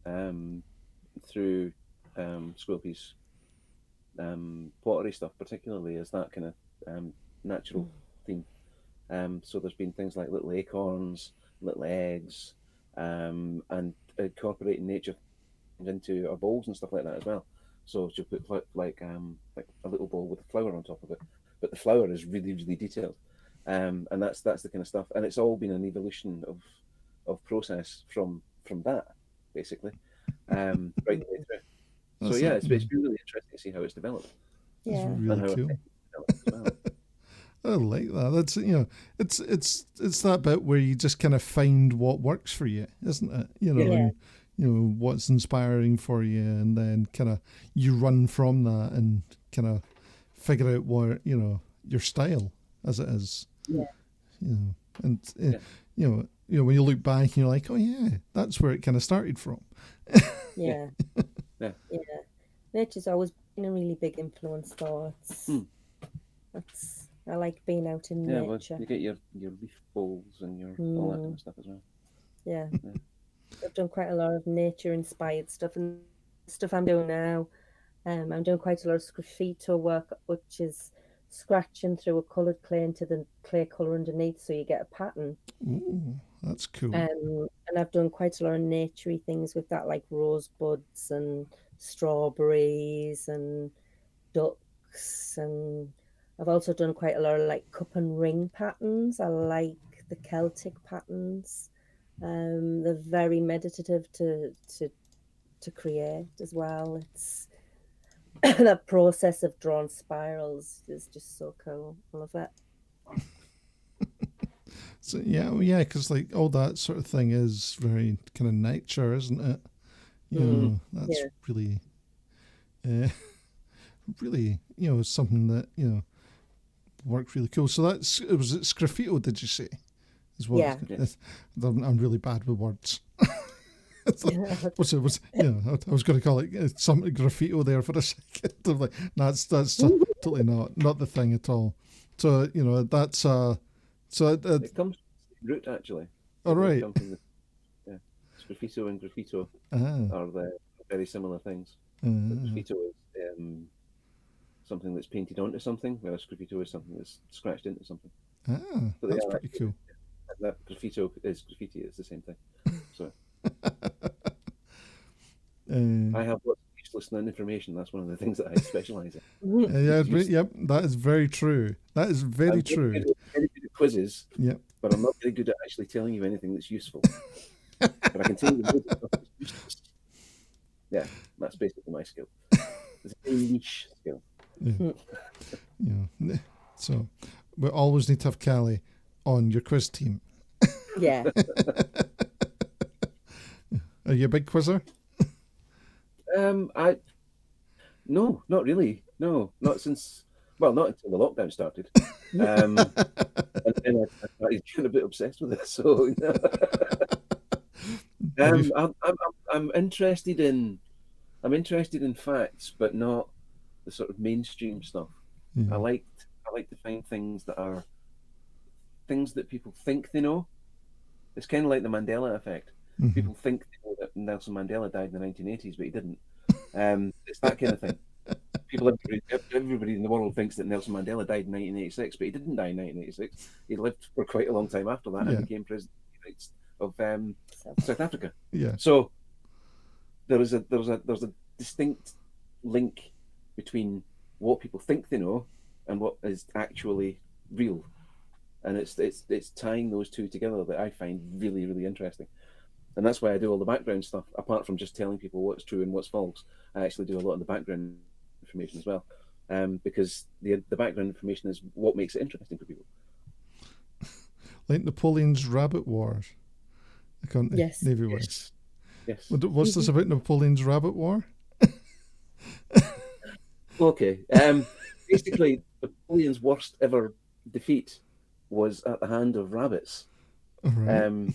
through Squilkie's pottery stuff, particularly as that kind of natural theme. So there's been things like little acorns, little eggs, and incorporating nature into our bowls and stuff like that as well. So she'll put like a little bowl with a flower on top of it, but the flower is really, really detailed, and that's the kind of stuff. And it's all been an evolution of process from that, basically, right the way through. So it's been really interesting to see how it's developed. Yeah, it's really cool. I like that. That's it's that bit where you just kind of find what works for you, isn't it? And, what's inspiring for you, and then kind of you run from that and kind of figure out what your style as it is. Yeah. When you look back and you're like, oh yeah, that's where it kind of started from. Yeah. Nature's always been a really big influence, though. I like being out in nature. Well, you get your leaf bowls and your all that kind of stuff as well. Yeah. I've done quite a lot of nature-inspired stuff, and stuff I'm doing now. I'm doing quite a lot of graffito work, which is scratching through a coloured clay into the clay colour underneath, so you get a pattern. Ooh, that's cool. And I've done quite a lot of naturey things with that, like rosebuds and strawberries and ducks, and I've also done quite a lot of like cup and ring patterns. I like the Celtic patterns. They're very meditative to create as well. It's that process of drawn spirals is just so cool. I love it. So because like all that sort of thing is very kind of nature, isn't it? That's really, really, something that worked really cool. So it's graffito, did you say? As well. Yeah. I'm really bad with words. I was going to call it something graffito there for a second. I'm like, no, that's totally not the thing at all. So that's it comes from the root actually. All right. Graffito and graffito are very similar things. Graffito is something that's painted onto something, whereas graffito is something that's scratched into something. Ah, So that's pretty cool. That graffiti is the same thing. So I have lots of useless information. That's one of the things that I specialise in. Yep, that is very true. That is very true. I'm very good at quizzes, Yep. but I'm not very good at actually telling you anything that's useful. But I can tell you loads of stuff that's useless. Yeah, that's basically my skill. It's a very niche skill. Yeah. So we always need to have Callie on your quiz team. Yeah. Are you a big quizzer? No, not really. No, not since. Well, not until the lockdown started. And then I started getting a bit obsessed with it. So, I'm interested in facts, but not the sort of mainstream stuff. Yeah. I like to find things that people think they know. It's kind of like the Mandela effect. Mm-hmm. People think they know that Nelson Mandela died in the 1980s, but he didn't. It's that kind of thing. Everybody in the world thinks that Nelson Mandela died in 1986, but he didn't die in 1986. He lived for quite a long time after that and became president of South Africa. Yeah. So there was a distinct link between what people think they know and what is actually real, and it's tying those two together that I find really, really interesting. And that's why I do all the background stuff. Apart from just telling people what's true and what's false, I actually do a lot of the background information as well, because the background information is what makes it interesting for people. Like Napoleon's Rabbit Wars. Yes. Navy Wars. Yes. What's this about Napoleon's Rabbit War? Okay. Basically, Napoleon's worst ever defeat was at the hand of rabbits. Right.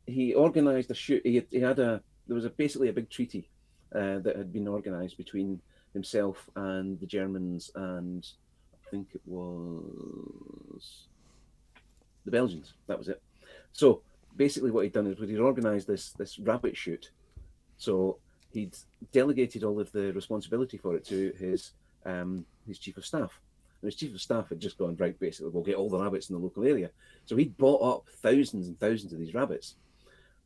He organised a shoot. There was basically a big treaty that had been organised between himself and the Germans, and I think it was the Belgians. That was it. So basically, what he'd done is he'd organised this rabbit shoot. So he'd delegated all of the responsibility for it to his chief of staff. And his chief of staff had just gone, right, basically, we'll get all the rabbits in the local area. So he'd bought up thousands and thousands of these rabbits,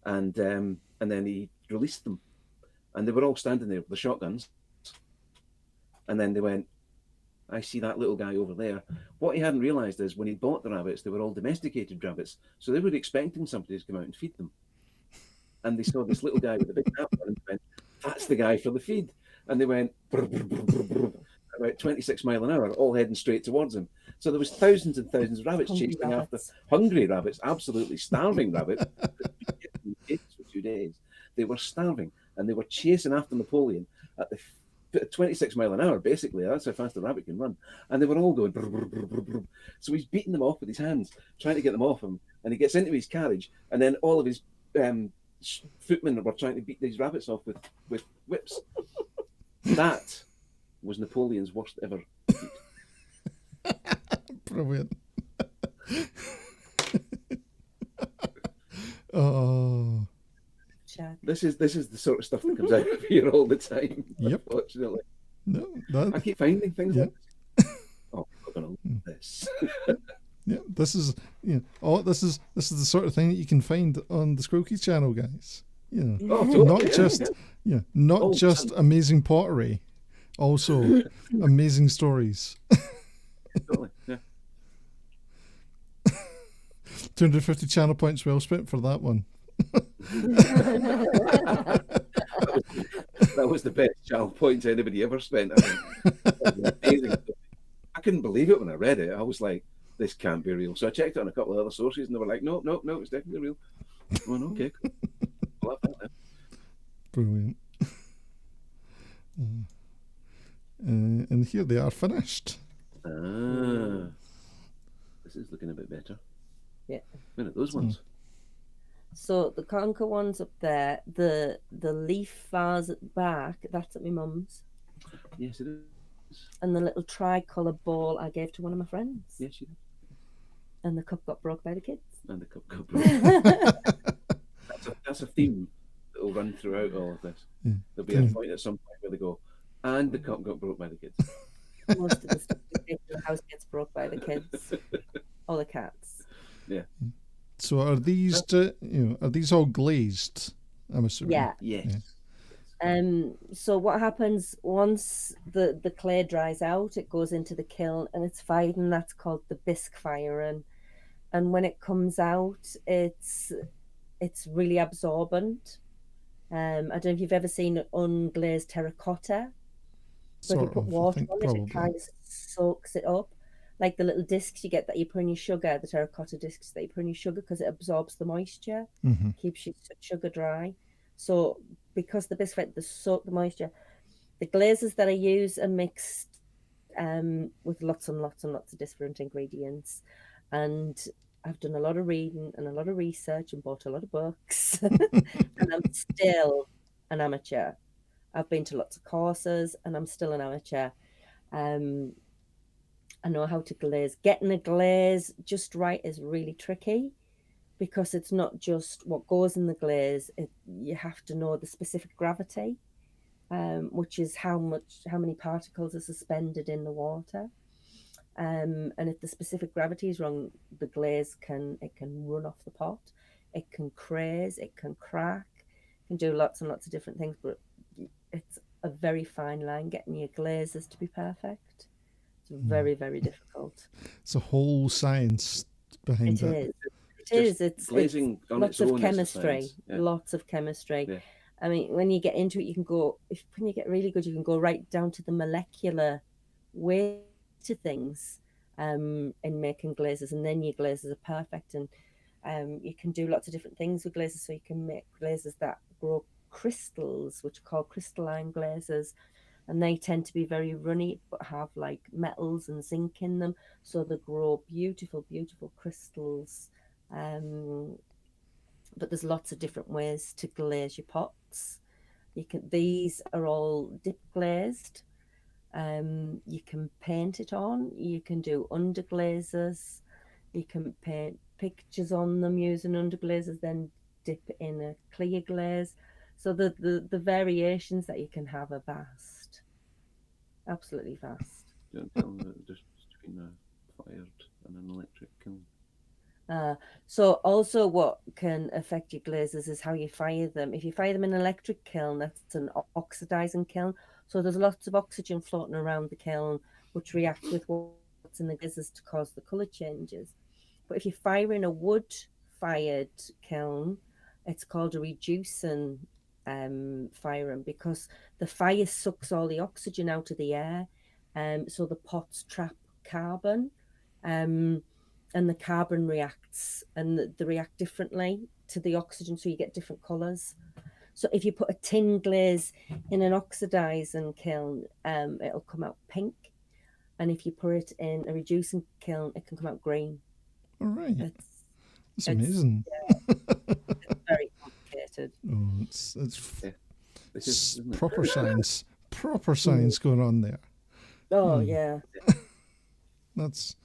and then he released them, and they were all standing there with the shotguns. And then they went, I see that little guy over there. What he hadn't realised is when he bought the rabbits, they were all domesticated rabbits, so they were expecting somebody to come out and feed them. And they saw this little guy with a big hat on and went, that's the guy for the feed. And they went brr, brr, brr, brr, brr, about 26 miles an hour, all heading straight towards him. So there was thousands and thousands of rabbits chasing after hungry rabbits, absolutely starving rabbits. For 2 days, they were starving, and they were chasing after Napoleon at the 26 miles an hour. Basically, that's how fast a rabbit can run. And they were all going brr, brr, brr, brr, brr. So he's beating them off with his hands, trying to get them off him. And he gets into his carriage, and then all of his footmen were trying to beat these rabbits off with whips. That was Napoleon's worst ever defeat. Brilliant. Oh. This is the sort of stuff that comes out of here all the time. Yep. Unfortunately. No, I keep finding things like this. Oh, I'm gonna love this. Yeah, this is this is the sort of thing that you can find on the Squilkie channel, guys. Totally, not just amazing pottery, also amazing stories. Totally, yeah. 250 channel points well spent for that one. That was the best channel points anybody ever spent. I think. Amazing. I couldn't believe it when I read it. I was like, this can't be real. So I checked it on a couple of other sources, and they were like, no, it's definitely real. I went, okay, cool. I'll have that then. Brilliant. And here they are finished. This is looking a bit better. Yeah. Look at those ones. So the conker one's up there. The leaf vase at the back, that's at my mum's. Yes, it is. And the little tricolour ball I gave to one of my friends. Yes, you did. And the cup got broke by the kids. And the cup got broke. That's a theme that will run throughout all of this. Yeah. There'll be a point at some point where they go, And the cup got broke by the kids. Most of the stuff we take to the house gets broke by the kids or the cats. Yeah. So are these, are these all glazed? I'm assuming. Yeah. Yes. So what happens once the clay dries out, it goes into the kiln and it's fired, and that's called the bisque firing. And when it comes out, it's really absorbent. I don't know if you've ever seen unglazed terracotta. So if you Sort put of, I water think on it, probably. it kind of soaks it up. Like the little discs you get that you put in your sugar, the terracotta discs that you put in your sugar, because it absorbs the moisture, keeps your sugar dry. So because the biscuit, they soak the moisture, the glazes that I use are mixed with lots and lots and lots of different ingredients. And I've done a lot of reading and a lot of research and bought a lot of books. And I'm still an amateur. I've been to lots of courses and I'm still an amateur. I know how to glaze. Getting a glaze just right is really tricky because it's not just what goes in the glaze. You have to know the specific gravity, which is how many particles are suspended in the water. And if the specific gravity is wrong, the glaze can run off the pot. It can craze. It can crack. It can do lots and lots of different things. But it's a very fine line getting your glazes to be perfect. It's very, very difficult. It's a whole science behind it. It is. It's glazing on lots its of own chemistry. Yeah. Lots of chemistry. Yeah. I mean, when you get into it, you can go. When you get really good, you can go right down to the molecular way to things in making glazes, and then your glazes are perfect. And you can do lots of different things with glazes. So you can make glazes that grow crystals, which are called crystalline glazes. And they tend to be very runny, but have like metals and zinc in them. So they grow beautiful, beautiful crystals. But there's lots of different ways to glaze your pots. These are all dip glazed. You can paint it on. You can do underglazes. You can paint pictures on them using underglazes, then dip in a clear glaze. So the variations that you can have are vast. Absolutely vast. Don't tell them the difference between a fired and an electric kiln. So also what can affect your glazes is how you fire them. If you fire them in an electric kiln, that's an oxidizing kiln. So there's lots of oxygen floating around the kiln, which reacts with what's in the glazes to cause the color changes. But if you fire in a wood-fired kiln, it's called a reducing firing because the fire sucks all the oxygen out of the air, so the pots trap carbon. And the carbon reacts, and they react differently to the oxygen, so you get different colours. So if you put a tin glaze in an oxidizing kiln, it'll come out pink, and if you put it in a reducing kiln, it can come out green. All right, it's amazing. It's very complicated. Oh, it's proper science, going on there. Oh yeah. That's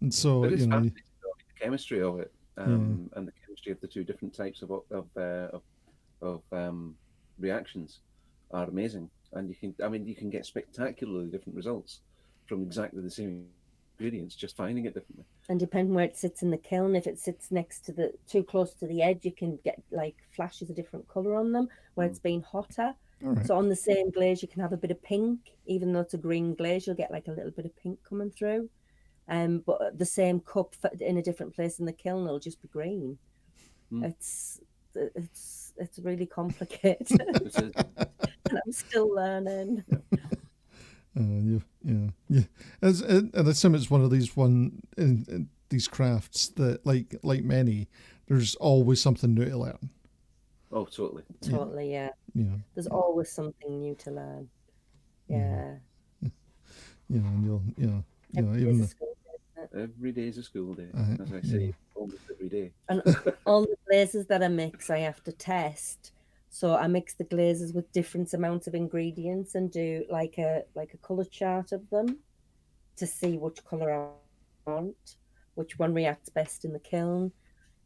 And so It is fascinating, the chemistry of it, and the chemistry of the two different types of reactions are amazing. And you can get spectacularly different results from exactly the same ingredients, just finding it differently. And depending where it sits in the kiln, if it sits next to too close to the edge, you can get like flashes of different colour on them where it's been hotter. Right. So on the same glaze, you can have a bit of pink, even though it's a green glaze, you'll get like a little bit of pink coming through. But the same cup in a different place in the kiln will just be green. It's really complicated. And I'm still learning. And I assume it's one of these these crafts that, like many, there's always something new to learn. Oh, totally. Totally, yeah. There's always something new to learn. Yeah. And every day is a school day, as I say, almost every day. And all the glazes that I mix, I have to test. So I mix the glazes with different amounts of ingredients and do like a colour chart of them to see which colour I want, which one reacts best in the kiln.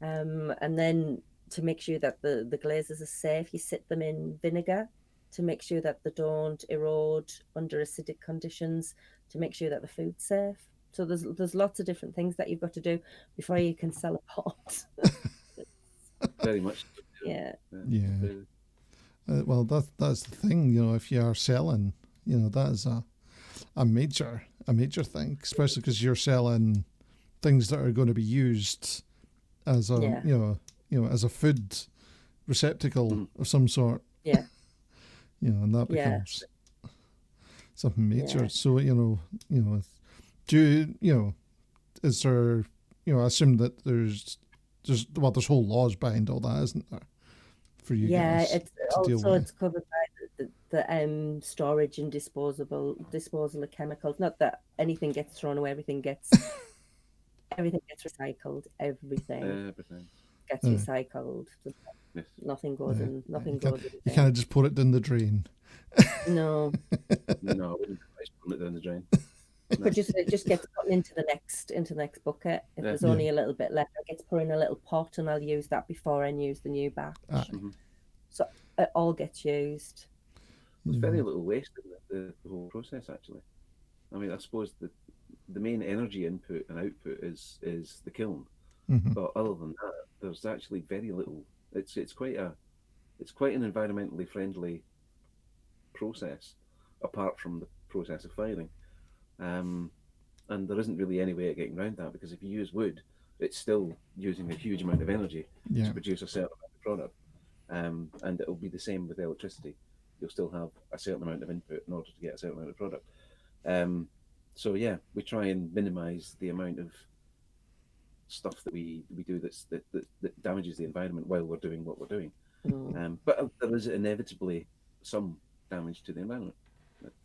And then to make sure that the glazes are safe, you sit them in vinegar to make sure that they don't erode under acidic conditions, to make sure that the food's safe. So there's lots of different things that you've got to do before you can sell a pot. Very much. Yeah. Yeah. Well, that's the thing, if you are selling, that is a major thing, especially because you're selling things that are going to be used as a as a food receptacle of some sort. Yeah. And that becomes something major. Yeah. So do you is there I assume that there's whole laws behind all that, isn't there? For you guys it's to deal also with. it's covered by the storage and disposal of chemicals. Not that anything gets thrown away, everything gets recycled. Everything gets recycled. Yes. Nothing goes in. Nothing goes in. You can't just put it down the drain. No. No, I wouldn't put it down the drain. But it just gets put into the next bucket. If there's only a little bit left, it gets put in a little pot, and I'll use that before I use the new batch. So it all gets used. There's very little waste in the whole process, actually. I mean, I suppose the main energy input and output is the kiln, but other than that, there's actually very little. It's quite an environmentally friendly process, apart from the process of firing. And there isn't really any way of getting around that, because if you use wood, it's still using a huge amount of energy to produce a certain amount of product. And it'll be the same with electricity. You'll still have a certain amount of input in order to get a certain amount of product. So we try and minimize the amount of stuff that we do that damages the environment while we're doing what we're doing. But there is inevitably some damage to the environment.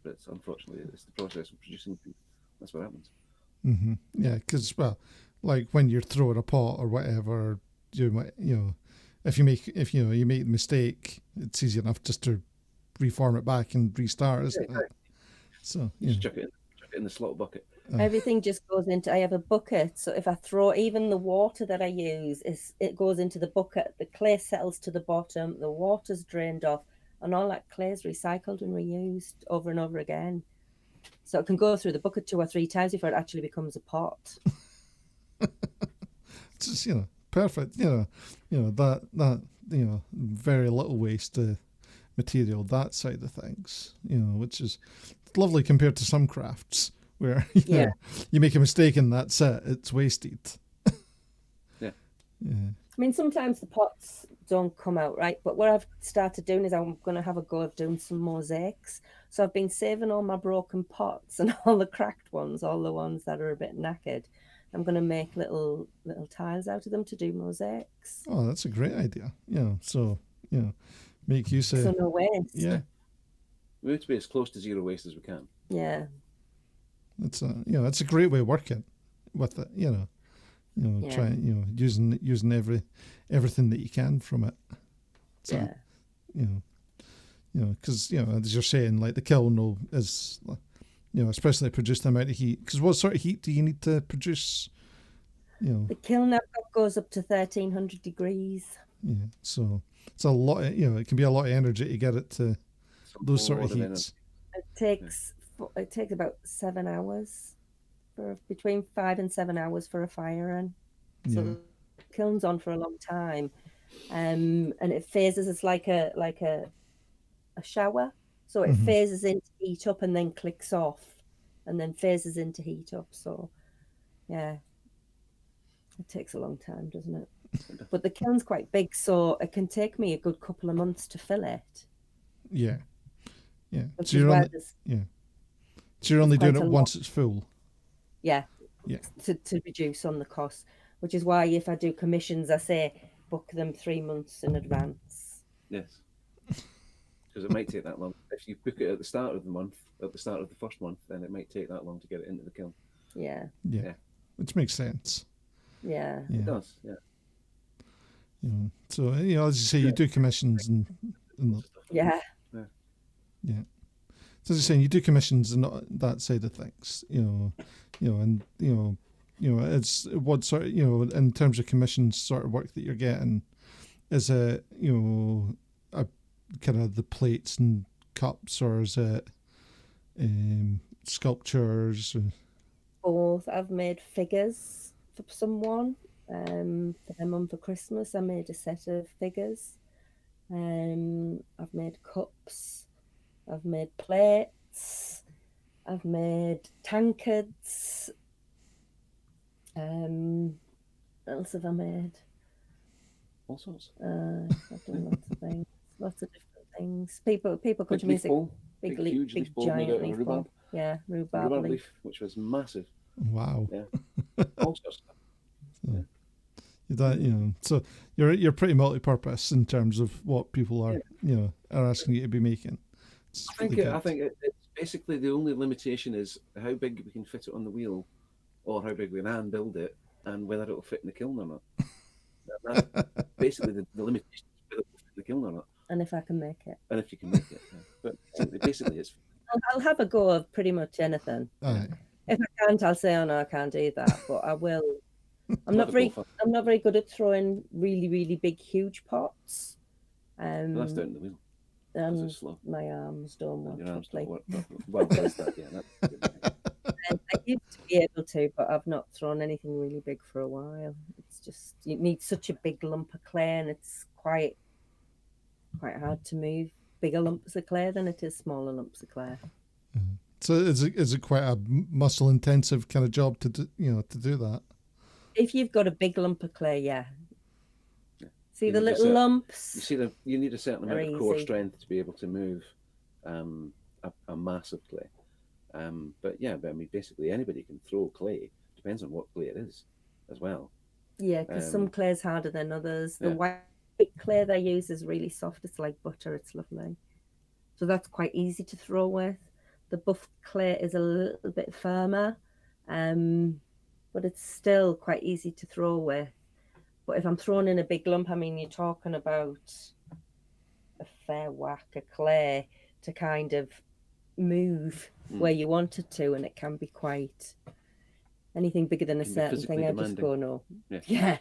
But unfortunately, it's the process of producing food. That's what happens. Yeah, because like when you're throwing a pot or whatever, if you make a mistake, it's easy enough just to reform it back and restart, isn't it? So just chuck it in the slot bucket. Everything just goes into. I have a bucket, so if I throw even the water that I use, it goes into the bucket. The clay settles to the bottom. The water's drained off. And all that clay is recycled and reused over and over again. So it can go through the bucket 2 or 3 times before it actually becomes a pot. Just, perfect. That very little waste material, that side of things, which is lovely compared to some crafts where you make a mistake and that's it. It's wasted. Yeah. I mean, sometimes the pots don't come out right, but what I've started doing is I'm going to have a go of doing some mosaics. So I've been saving all my broken pots and all the cracked ones, all the ones that are a bit knackered. I'm going to make little tiles out of them to do mosaics. Oh, that's a great idea. So make use of. So no waste. Yeah. We have to be as close to zero waste as we can. Yeah. It's a great way of working with it. Try using everything that you can from it. So, because as you're saying, like the kiln is, especially produce the amount of heat. Because what sort of heat do you need to produce? The kiln I've got goes up to 1300 degrees. Yeah, so it's a lot. It can be a lot of energy to get it to those sort of heats. It takes about 7 hours. For between 5 and 7 hours for a fire in. So the kiln's on for a long time. And it phases. It's like a shower. So it phases into heat up and then clicks off and then phases into heat up. So it takes a long time, doesn't it? But the kiln's quite big, so it can take me a good couple of months to fill it. Yeah. So you're only doing it once it's full. Yeah. To reduce on the cost, which is why if I do commissions, I say book them 3 months in advance. Yes, because it might take that long. If you book it at the start of the month, at the start of the first month, then it might take that long to get it into the kiln. Yeah, which makes sense. Yeah, it does. Yeah. So as you say, you do commissions and yeah. So as you're saying, you do commissions and that side of things, it's what sort of, in terms of commissions sort of work that you're getting, is it, a kind of the plates and cups or is it sculptures? Both. I've made figures for someone. For their mum for Christmas, I made a set of figures. I've made cups. I've made plates. I've made tankards. What else have I made? All sorts. I've done lots of things, lots of different things. People come to me and say, big huge big leaf bowl made out giant of leaf rhubarb. ball. Yeah, rhubarb leaf. Which was massive. Wow. Yeah, all sorts of stuff. So, so you're pretty multi-purpose in terms of what people are are asking you to be making. I think it's basically the only limitation is how big we can fit it on the wheel, or how big we can hand build it, and whether it'll fit in the kiln or not. That's basically the limitation is whether it'll fit in the kiln or not. And if I can make it. And if you can make it. Yeah. But basically it's... I'll have a go of pretty much anything. Aye. If I can't, I'll say, oh no, I can't do that. But I will. I'm not very good at throwing really, really big, huge pots. That's down the wheel. It's slow. My arms don't work. Your arms don't work. Well, that's that, yeah. I used to be able to, but I've not thrown anything really big for a while. It's just, you need such a big lump of clay, and it's quite hard to move bigger lumps of clay than it is smaller lumps of clay. Mm-hmm. So is it quite a muscle intensive kind of job to do that? If you've got a big lump of clay, yeah. See the little lumps? You need a certain amount of core strength to be able to move a mass of clay. But I mean, basically anybody can throw clay. Depends on what clay it is, as well. Yeah, because some clay is harder than others. The white clay they use is really soft. It's like butter. It's lovely. So that's quite easy to throw with. The buff clay is a little bit firmer, but it's still quite easy to throw with. But if I'm throwing in a big lump, I mean, you're talking about a fair whack of clay to kind of move where you want it to, and it can be quite... Anything bigger than a certain thing, I just go, no. Yeah.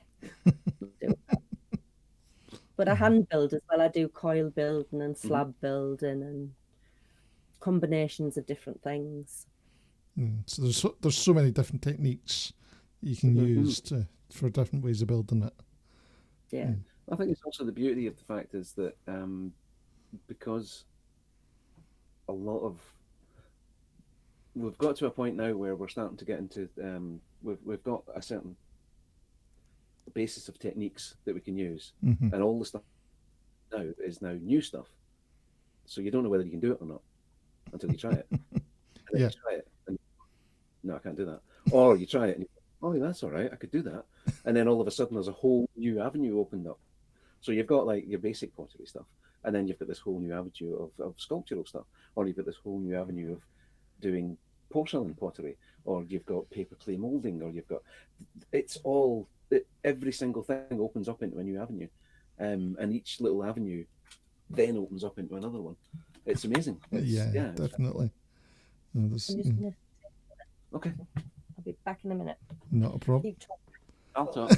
But I hand build as well. I do coil building and slab building and combinations of different things. So there's so many different techniques you can use for different ways of building it. Yeah. I think it's also the beauty of the fact is that because a lot of... We've got to a point now where we're starting to get into... we've got a certain basis of techniques that we can use. And all the stuff now is now new stuff. So you don't know whether you can do it or not until you try it. And then you try it and no, I can't do that. Or you try it and you go, oh, that's all right, I could do that. And then all of a sudden there's a whole new avenue opened up. So you've got like your basic pottery stuff, and then you've got this whole new avenue of sculptural stuff, or you've got this whole new avenue of doing porcelain pottery, or you've got paper clay molding, or you've got... every single thing opens up into a new avenue, and each little avenue then opens up into another one. It's amazing. Yeah, definitely. Okay. I'll be back in a minute. Not a problem. Keep talking. I'll talk.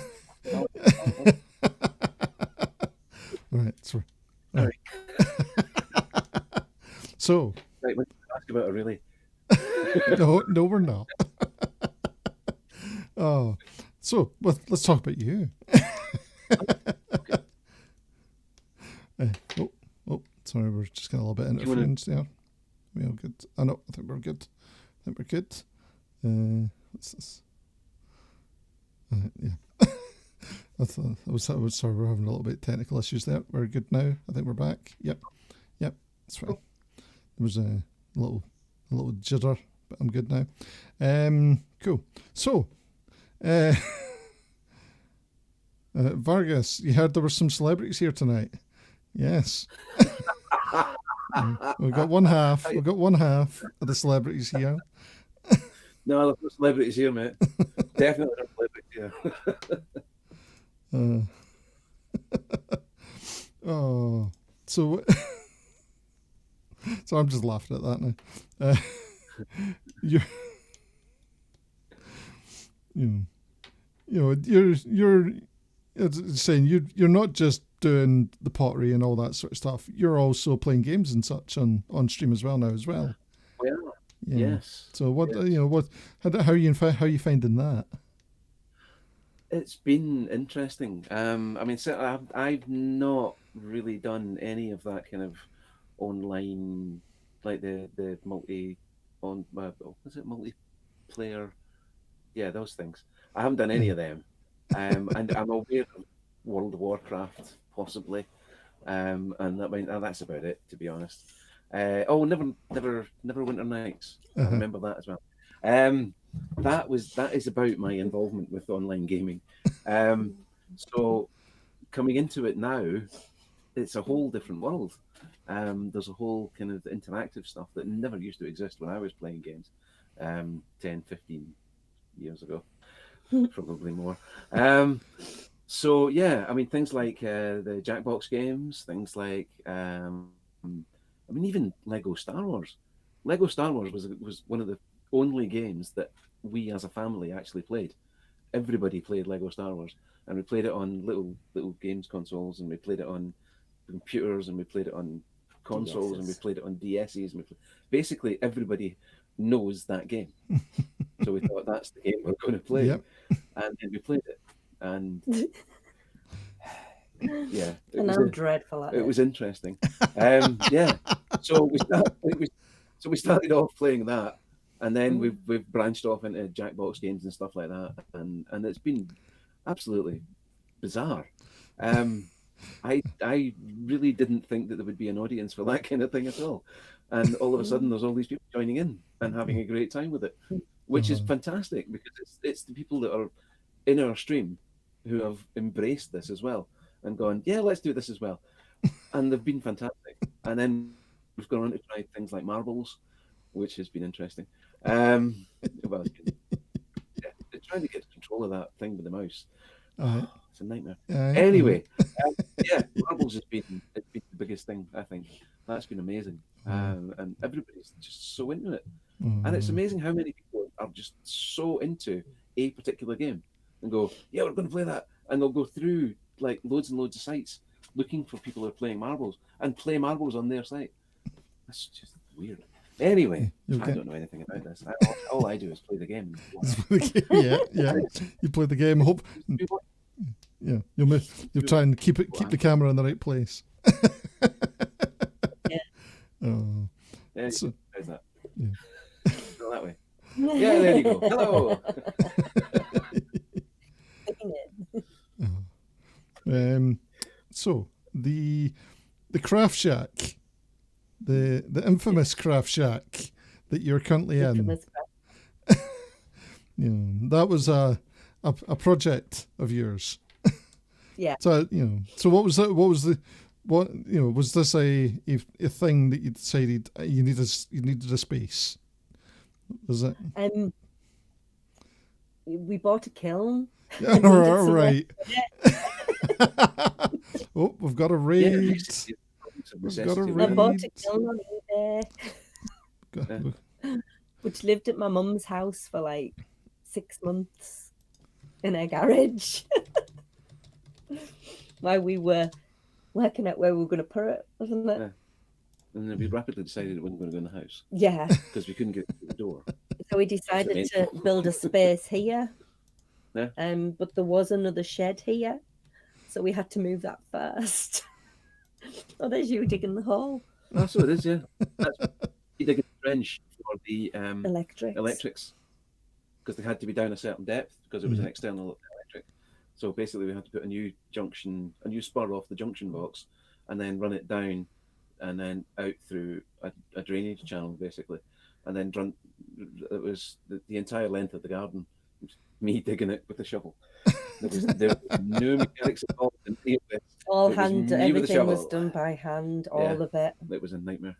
Right. Sorry. All right. So. Right, let's ask about it really. No, we're not. Oh, so let's talk about you. Sorry, we're just getting a little bit of interference there. We all good? Oh no, I think we're good. What's this? Yeah. I was sorry, we're having a little bit of technical issues there. We're good now. I think we're back. Yep, that's right. There was a little jitter, but I'm good now. Cool. So, Vargas, you heard there were some celebrities here tonight. Yes. We've got one half of the celebrities here. No, there's no celebrities here, mate. Definitely no celebrities here. So I'm just laughing at that now. You're saying you're not just doing the pottery and all that sort of stuff, you're also playing games and such on stream as well now as well. Well, Yeah. yes. So what yes. how are you finding that? It's been interesting. I mean, so I've not really done any of that kind of online, like the multi on was it multiplayer? Yeah, those things. I haven't done any of them. And I'm aware of World of Warcraft possibly, and that's about it, to be honest. Never Winter Nights. I remember that as well. That is about my involvement with online gaming. So coming into it now, it's a whole different world. There's a whole kind of interactive stuff that never used to exist when I was playing games 10, 15 years ago, probably more. So yeah, I mean, things like the Jackbox games, things like I mean, even Lego Star Wars. Lego Star Wars was one of the only games that we as a family actually played. Everybody played Lego Star Wars, and we played it on little games consoles, and we played it on computers, and we played it on consoles, and we played it on DSs, and basically everybody knows that game. So we thought that's the game we're going to play, and then we played it, and yeah, and I'm dreadful at it. It was interesting. Yeah, so we started off playing that, and then we've branched off into Jackbox games and stuff like that, and it's been absolutely bizarre. I really didn't think that there would be an audience for that kind of thing at all, and all of a sudden there's all these people joining in and having a great time with it, which is fantastic, because it's the people that are in our stream who have embraced this as well and gone, yeah, let's do this as well, and they've been fantastic. And then we've gone on to try things like marbles, which has been interesting. Well, trying to get control of that thing with the mouse. It's a nightmare. Anyway, marbles has been the biggest thing, I think. That's been amazing. And everybody's just so into it. And it's amazing how many people are just so into a particular game and go, yeah, we're going to play that. And they'll go through like loads and loads of sites looking for people who are playing marbles and play marbles on their site. That's just weird. Anyway, I don't know anything about this. All I do is play the game. Yeah. You play the game. Hope. Yeah, you'll try and keep the camera in the right place. Yeah. So, how's that? Yeah. Go that way. Yeah, there you go. Hello. So the Craft Shack, the infamous Craft Shack that you're currently in. That was a project of yours. Yeah. So what was that? Was this a thing that you decided you needed a space? Was it? We bought a kiln. All right. Oh, we've got a raid. I bought a kiln on eBay, which lived at my mum's house for like 6 months in her garage. While we were working out where we were going to put it, wasn't it? Yeah. And then we rapidly decided it wasn't going to go in the house. Yeah. Because we couldn't get through the door. So we decided to build a space here. Yeah. But there was another shed here. So we had to move that first. Oh, there's you digging the hole. That's what it is, yeah. You dig a trench for the electrics. Because they had to be down a certain depth because it was an external electric. So basically we had to put a new spur off the junction box and then run it down and then out through a drainage channel, basically. And then it was the entire length of the garden, me digging it with a shovel. There was no mechanics involved in any of this. All hand, everything was done by hand, all of it. It was a nightmare.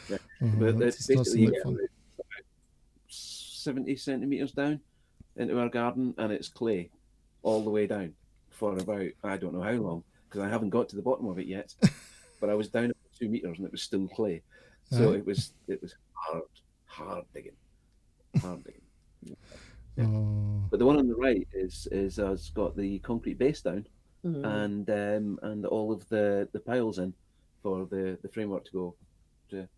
Yeah. Oh, but it's basically you get about 70 centimetres down into our garden, and it's clay all the way down for about, I don't know how long, because I haven't got to the bottom of it yet. But I was down about 2 meters and it was still clay. So it was hard digging. Yeah. Oh. But the one on the right is has got the concrete base down, and all of the piles in for the framework to go to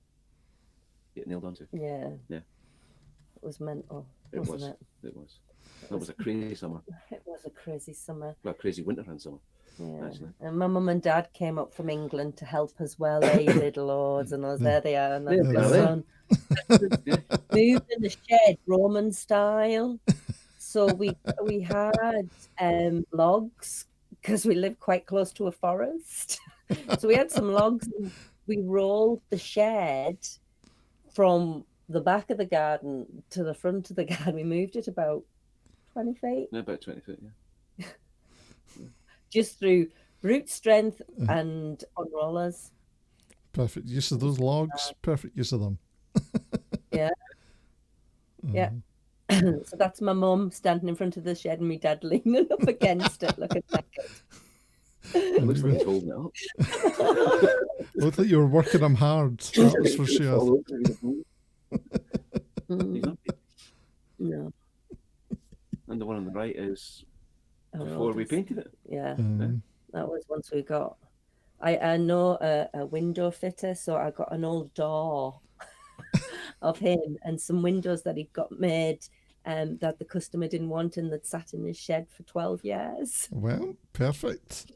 get nailed onto. Yeah. Yeah. It was mental, It wasn't was. it? It was. That was a crazy summer. It was a crazy summer. Well, crazy winter and summer. Yeah. Actually. And my mum and dad came up from England to help as well. They did loads and us. There they are. And There the they are. sun. Moved in the shed, Roman style. So we had logs because we live quite close to a forest. So we had some logs and we rolled the shed from the back of the garden to the front of the garden. We moved it about 20 feet. Yeah, about 20 feet, yeah. Just through brute strength and on rollers. Perfect use of those logs. Perfect use of them. Yeah. Yeah. So that's my mum standing in front of the shed and my dad leaning up against it, looking naked. It looks like it's holding it up. Looked like you were working them hard. That was for sure. No. And the one on the right is Oh, before we painted it. Yeah. That was once we got. I know a window fitter, so I got an old door of him and some windows that he'd got made that the customer didn't want and that sat in his shed for 12 years. Well, perfect.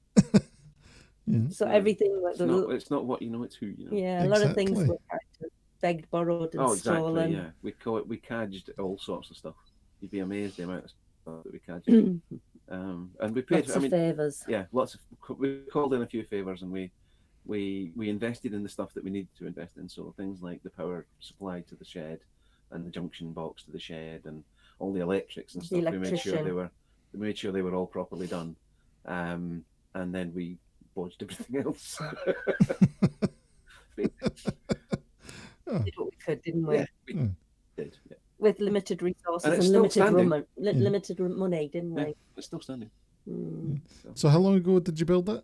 So everything like it's not what you know, it's who you know. Yeah, a lot of things were kind of begged, borrowed, and stolen. Yeah. We cadged all sorts of stuff. You'd be amazed the amount of stuff that we cadged. And we paid lots of favours. Yeah, lots of. We called in a few favours, and we invested in the stuff that we needed to invest in. So things like the power supply to the shed, and the junction box to the shed, and all the electrics and stuff. We made sure they were all properly done, and then we bodged everything else. Did what we could, didn't we? Yeah, we did. Yeah. With limited resources and limited money, didn't we? Yeah, it's still standing. So how long ago did you build that?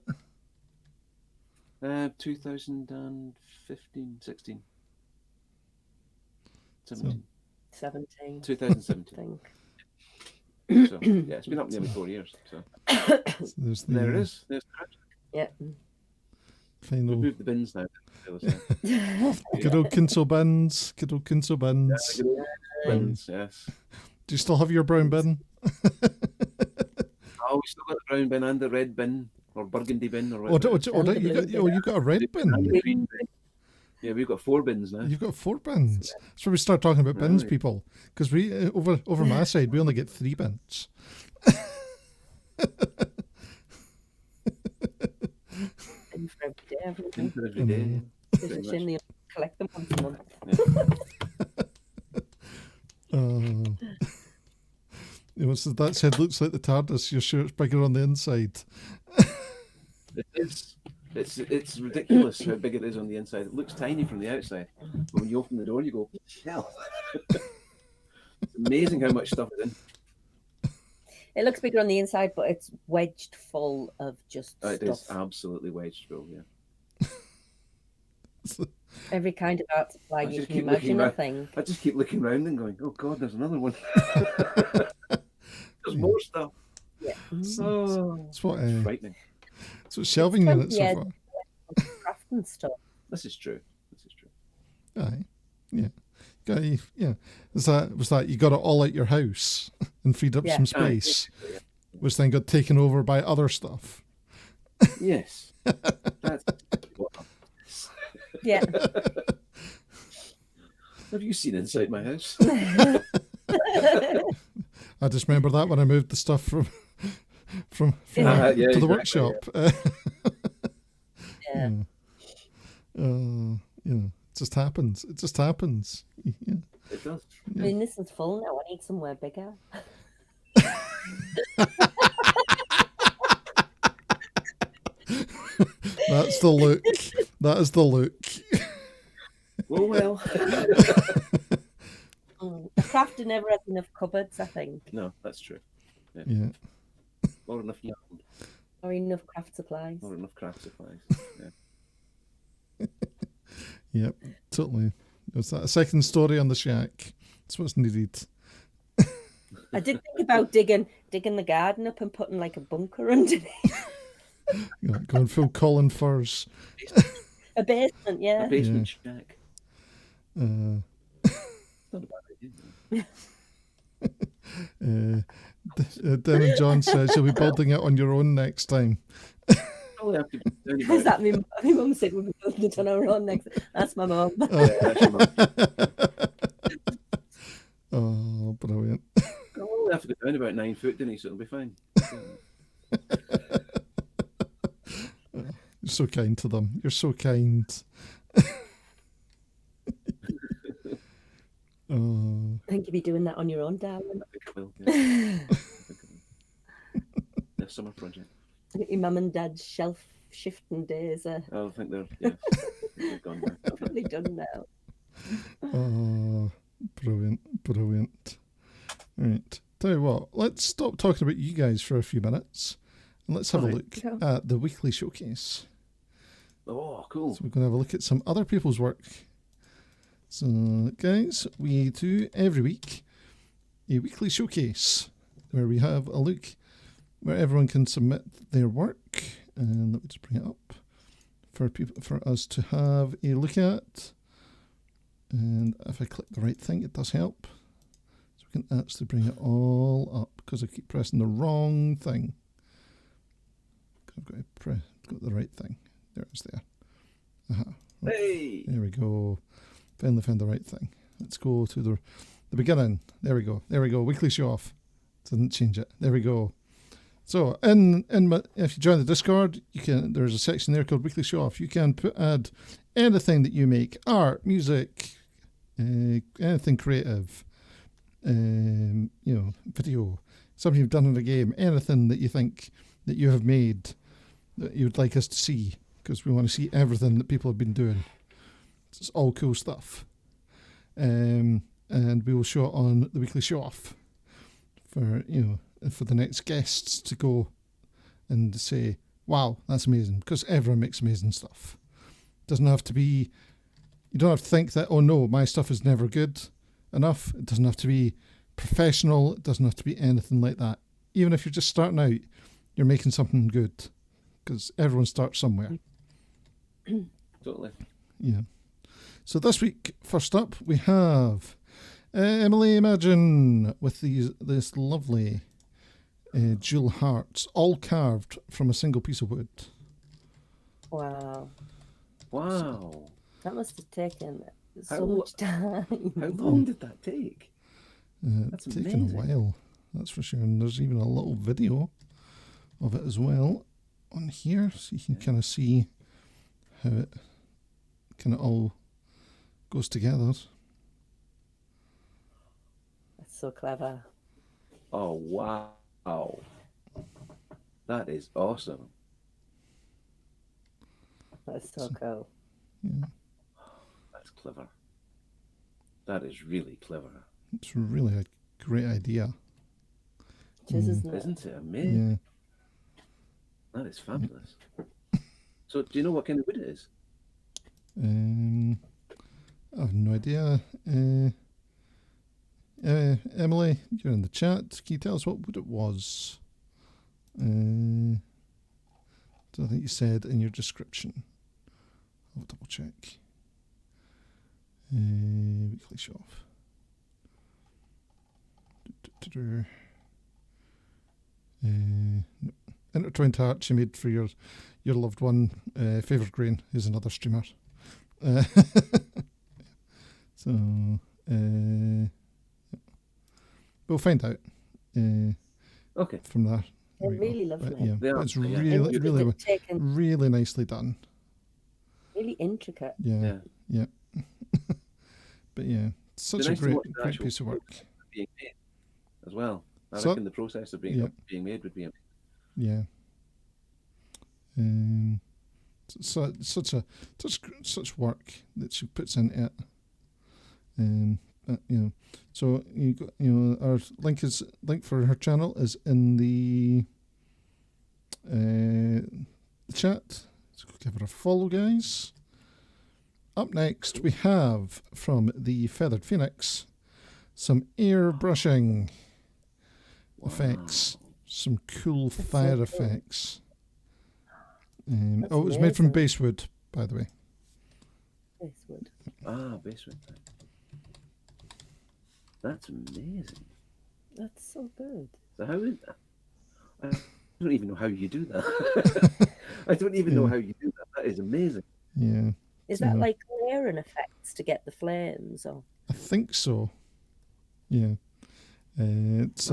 2015, 16, 17. 17. 2017. So, yeah, it's been up nearly 4 years. So there it is. There's the crash. Yeah. Final. We've moved the bins now. Good old Kinsel bins. Good old Kinsel bins. Yeah, good old bins, yes. Do you still have your brown bin? Oh, we still got the brown bin and the red bin or burgundy bin or whatever. You've got a red bin. And the green bin. Yeah, we've got 4 bins now. You've got 4 bins. That's where we start talking about bins, people. Because we over my side, we only get 3 bins. In for every day, In for every day. They collect them once a month. So that said looks like the TARDIS. You're sure it's bigger on the inside? It is. It's ridiculous how big it is on the inside. It looks tiny from the outside, but when you open the door, you go, hell. It's amazing how much stuff is in. It looks bigger on the inside, but it's wedged full of just stuff. It is absolutely wedged full, yeah. Every kind of art supply you can imagine, I think. I just keep looking around and going, oh God, there's another one. There's more stuff. Yeah. It's frightening. So shelving units so far. Crafting stuff. This is true. Aye. Yeah. Was that you got it all out your house and freed up some space? Yeah. Which then got taken over by other stuff. Yes. That's what happens. Yeah. Have you seen inside my house? I just remember that when I moved the stuff from to the workshop. It just happens. It just happens. Yeah. It does. I mean, this is full now. I need somewhere bigger. That's the look. That is the look. Well. A crafter never has enough cupboards, I think. No, that's true. Yeah. Or enough yarn. Or enough craft supplies. Or enough craft supplies. Yeah. Yep, totally. It's that second story on the shack. That's what's needed. I did think about digging the garden up and putting like a bunker underneath. Going full Colin Furs. A basement, A yeah. basement shack. Uh, Not a bad idea. Dan and John says you'll be building it on your own next time. Probably have to be down Is about- that my mum said we'll be building it on our own next? That's my mum. Yeah, that's your mum. Oh, brilliant. I'll only have to go down about 9 foot, didn't he? So it'll be fine. You're so kind to them. You're so kind. Oh, I think you'll be doing that on your own, darling. I think I will. Yeah. I think I will. Yeah, summer project. I think your mum and dad's shelf shifting days are I think they're gone now. probably done now. oh, brilliant, brilliant. All right. Tell you what, let's stop talking about you guys for a few minutes and let's have a Alright. look at the weekly showcase. Oh, cool. So we're going to have a look at some other people's work. So, guys, we do every week a weekly showcase where we have a look where everyone can submit their work. And let me just bring it up for us to have a look at. And if I click the right thing, it does help. So we can actually bring it all up because I keep pressing the wrong thing. I've got to got the right thing. There it is there. Aha. Hey! There we go. Finally found the right thing. Let's go to the beginning. There we go. There we go. Weekly show off. Didn't change it. There we go. So if you join the Discord, there's a section there called Weekly Show Off. You can add anything that you make, art, music, anything creative, video, something you've done in a game, anything that you think that you have made that you would like us to see, because we want to see everything that people have been doing. It's all cool stuff. And we will show it on the Weekly Show Off for the next guests to go and say, wow, that's amazing, because everyone makes amazing stuff. Doesn't have to be, you don't have to think that, oh no, my stuff is never good enough. It doesn't have to be professional. It doesn't have to be anything like that. Even if you're just starting out, you're making something good, because everyone starts somewhere. Totally. Yeah. So this week, first up, we have Emily Imagine with this lovely jewel hearts, all carved from a single piece of wood. Wow. Wow. That must have taken so How- much time. How long did that take? It's That's taken amazing. a while, that's for sure. And there's even a little video of it as well on here, so you can kind of see how it kind of all goes together. That's so clever. Oh, wow. That is awesome. That's so cool. Yeah, That's clever. That is really clever. it's really a great idea. It is, isn't it? Isn't it amazing? Yeah. That is fabulous. So, do you know what kind of wood it is? I have no idea. Emily, you're in the chat. Can you tell us what wood it was? I think you said in your description. I'll double check. Weekly show off. Intertwined heart she made for your loved one. Favourite grain is another streamer. So we'll find out Okay. from that. They're There we go. really But, lovely. yeah, They are, it's yeah. really, And really, they've taken really nicely done. really intricate. Yeah, Yeah. but yeah, such It's a nice to great, watch the great actual piece of work. Being made as well. I So- reckon the process of being yeah. made would be amazing. Yeah. Such work that she puts into it. So our link for her channel is in the chat. So give her a follow, guys. Up next, we have from the Feathered Phoenix some airbrushing effects, some cool fire cool. effects. That's it was made from amazing. basswood, by the way. Basswood. Basswood. That's amazing. That's so good. So how is that? I don't even know how you do that. I don't even know how you do that. That is amazing. Yeah. Is that like layering effects to get the flames? Or I think so. Yeah. It's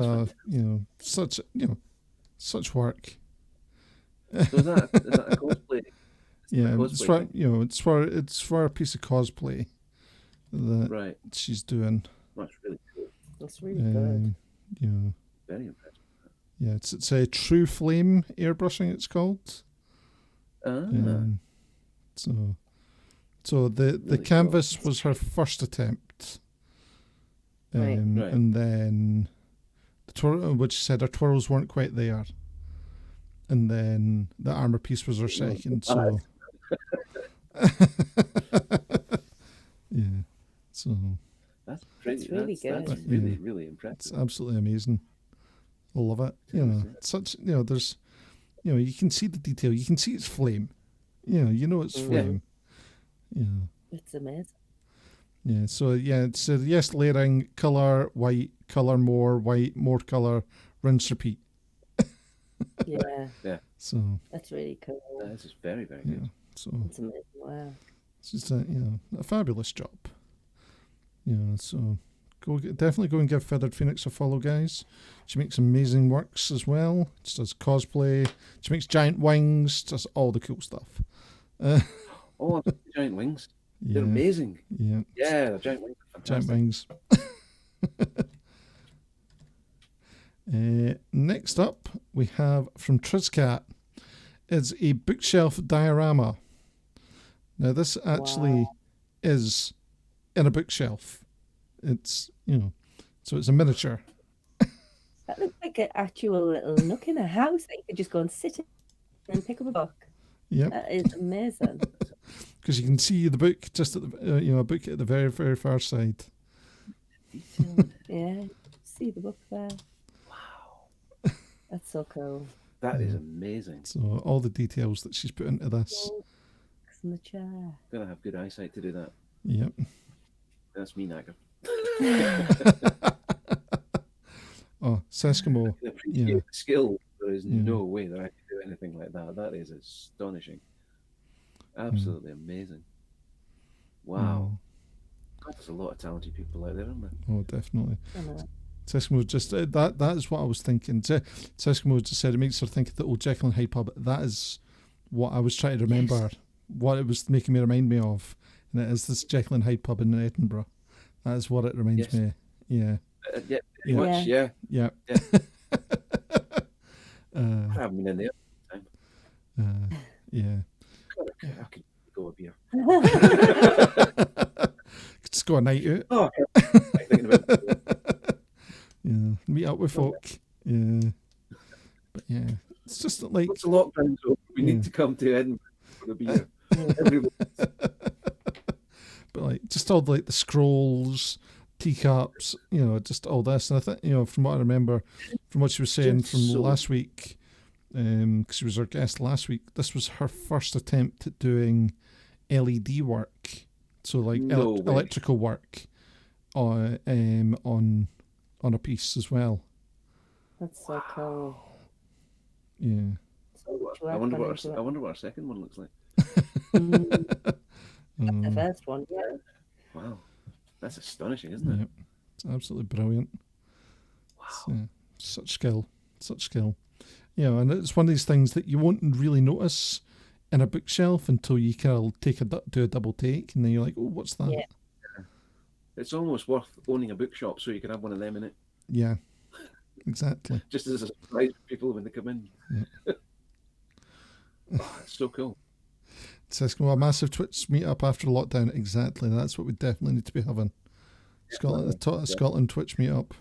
such work. So is that a cosplay? It's for a piece of cosplay that she's doing. That's really cool. That's really good. Yeah. Very impressive. Yeah, it's a True Flame airbrushing. It's called. So the Really canvas was her first attempt, and then which said her twirls weren't quite there, and then the armor piece was her second. So yeah, so that's pretty. That's really good. That's really impressive. It's absolutely amazing. I love it. There's, you can see the detail. You can see it's flame. It's flame. Yeah. It's amazing. Yeah. So it's yes, layering, color, white, color more, white, more color, rinse, repeat. Yeah. So that's really cool. This is very, very good. So it's amazing. Wow. It's just a fabulous job. So definitely go and give Feathered Phoenix a follow, guys. She makes amazing works as well. She does cosplay. She makes giant wings. Does all the cool stuff. Giant wings. They're amazing. Yeah. Yeah, the giant wings are fantastic. Giant wings. Next up, we have from Trizcat is a bookshelf diorama. Now, this actually is in a bookshelf. It's, so it's a miniature. That looks like an actual little nook in a house that you could just go and sit in and pick up a book. Yep. That is amazing. Because you can see the book just at the, a book at the very, very far side. Yeah, see the book there. Wow. That's so cool. That is amazing. So all the details that she's put into this. In the chair. Gotta have good eyesight to do that. Yep. That's me, Nagger. Oh, Seskimo. I appreciate the skill. There is no way that I could do anything like that. That is astonishing. Absolutely amazing. Wow. God, there's a lot of talented people out there, aren't there? Oh, definitely. Seskimo just that is what I was thinking. Seskimo just said it makes her think of the old Jekyll and Hyde pub. That is what I was trying to remember. What it was making me remind me of, and it is this Jekyll and Hyde pub in Edinburgh. That is what it reminds me. Yeah. Pretty much. Yeah. Yeah. I haven't been in there all the time. Yeah. God, I could go a beer. Just go a night out. Oh, okay. Thinking about that. Yeah. Meet up with folk. Yeah. But yeah, it's just like it's a lockdown, so we need to come to Edinburgh for a beer. But like just all the scrolls, teacups, just all this. And I think, from what I remember, from what she was saying last week, because she was our guest last week, this was her first attempt at doing LED work, so like electrical work on a piece as well. That's so cool. Yeah. I wonder what our second one looks like. The first one, yeah. Wow, that's astonishing, isn't it? Yep. It's absolutely brilliant. Wow, such skill. And it's one of these things that you won't really notice in a bookshelf until you kind of do a double take, and then you're like, oh, what's that? Yeah. It's almost worth owning a bookshop so you can have one of them in it. Yeah, exactly. Just as a surprise for people when they come in. Yeah. It's so cool. Cisco, a massive Twitch meetup after lockdown. Exactly, that's what we definitely need to be having. Scotland Twitch meetup.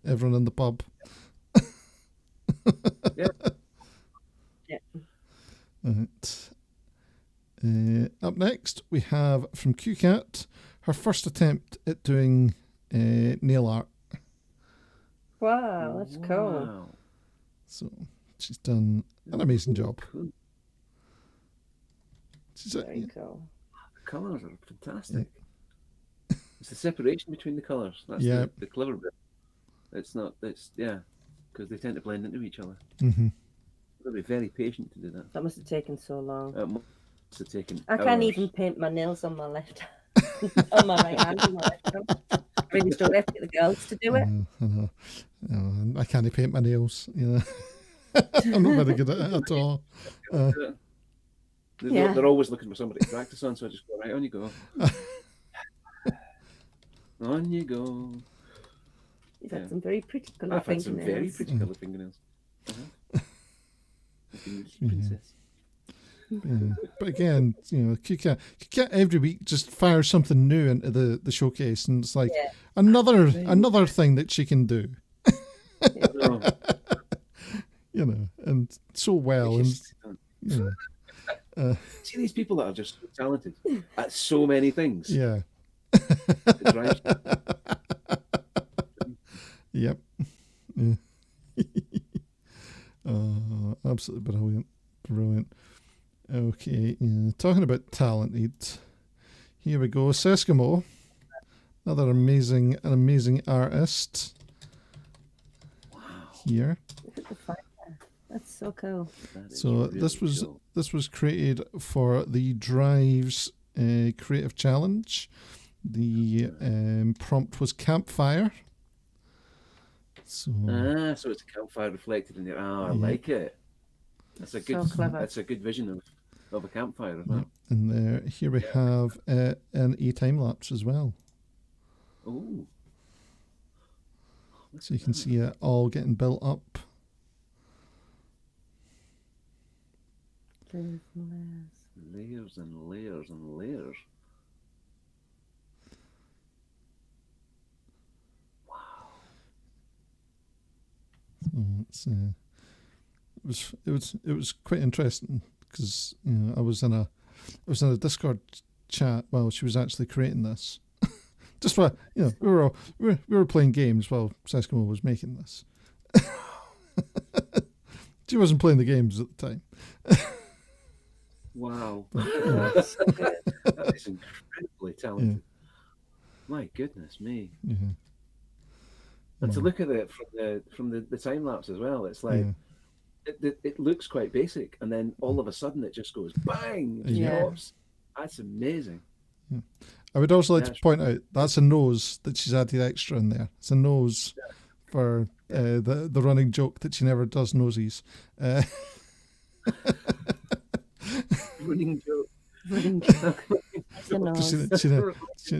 Everyone in the pub. Yeah. Right. Up next, we have from QCat her first attempt at doing nail art. Wow, that's cool. So she's done an amazing job. Cool. Very cool. The colours are fantastic. It's the separation between the colours. That's the clever bit. It's not. It's because they tend to blend into each other. Mm-hmm. You've got to be very patient to do that. That must have taken so long. Must have taken I can't even paint my nails on my left on my right hand. On my left hand. I really still left it to the girls to do it. I can't paint my nails. I'm not very good at it at all. They're always looking for somebody to practice on, so I just go, right, on you go. On you go. You've had some very pretty coloured fingernails. I've had some very pretty coloured fingernails. Princess. But again, you can't every week just fire something new into the showcase, and it's like another thing that she can do. And so well, see these people that are just so talented at so many things. Yeah. It drives me. Yep. Yeah. Absolutely brilliant. Okay, talking about talented, here we go. Seskimo, another amazing artist. Wow. Here. Look at the fire. That's so cool. So really this was created for the Drives Creative Challenge. The prompt was campfire. So it's a campfire reflected in there. I like it. That's a good. Clever. That's a good vision of a campfire as well. And here we have an time lapse as well. Oh. So you can see it all getting built up. Layers and layers and layers. Wow. It was quite interesting because I was in a Discord chat while she was actually creating this. Just for we were playing games while Seskimo was making this. She wasn't playing the games at the time. Wow. That is incredibly talented. My goodness me. Mm-hmm. And to look at it from the time lapse as well, it's like it looks quite basic, and then all of a sudden it just goes bang. Pops. That's amazing. Yeah. I would also like to point out that's a nose that she's added extra in there. It's a nose for the running joke that she never does nosies. Running joke.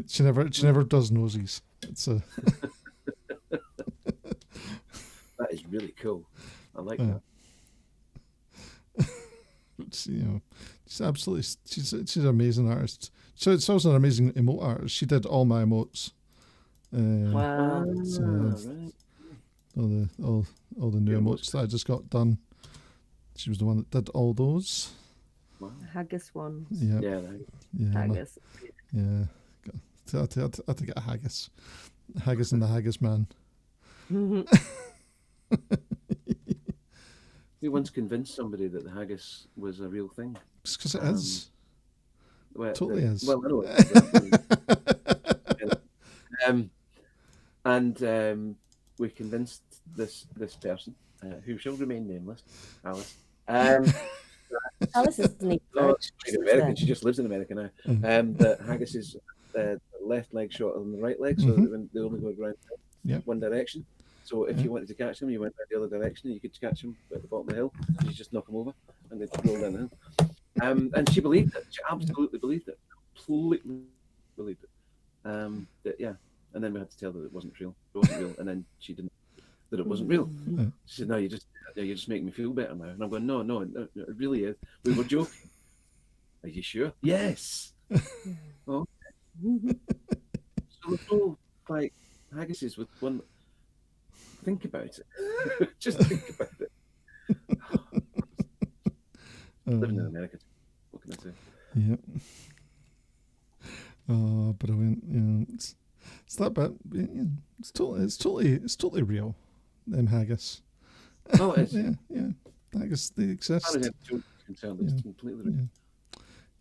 She never does nosies. It's a that is really cool. I like that. She's absolutely she's an amazing artist. So it's also an amazing emote artist. She did all my emotes. Wow. Right. All the new emotes that I just got done. She was the one that did all those. Wow. Haggis ones. Yeah. Haggis. Yeah. I had to get a haggis. Haggis and the Haggis Man. We once convinced somebody that the haggis was a real thing. Just because it is. Well, totally is. Well, I know it. We convinced this person, who shall remain nameless, Alice. Alice isn't even she's American. She just lives in America now. That haggis is the left leg shorter than the right leg, so that they only go around one direction. So if you wanted to catch them, you went the other direction, and you could catch them at the bottom of the hill. You just knock them over, and they'd roll down the hill. And she believed it. She absolutely believed it. Completely believed it. And then we had to tell her that it wasn't real. It wasn't real, and then she didn't. That it wasn't real. She said, "No, you just make me feel better now." And I'm going, "No, it really is. We were joking." Are you sure? Yes. Okay. So the whole haggises with one. Think about it. Just think about it. Living in America. What can I say? Yep. Oh, brilliant! It's that bit. It's totally real. Them haggis. Oh, it is. Yeah. Haggis, they exist. As far as I'm concerned, it's completely real.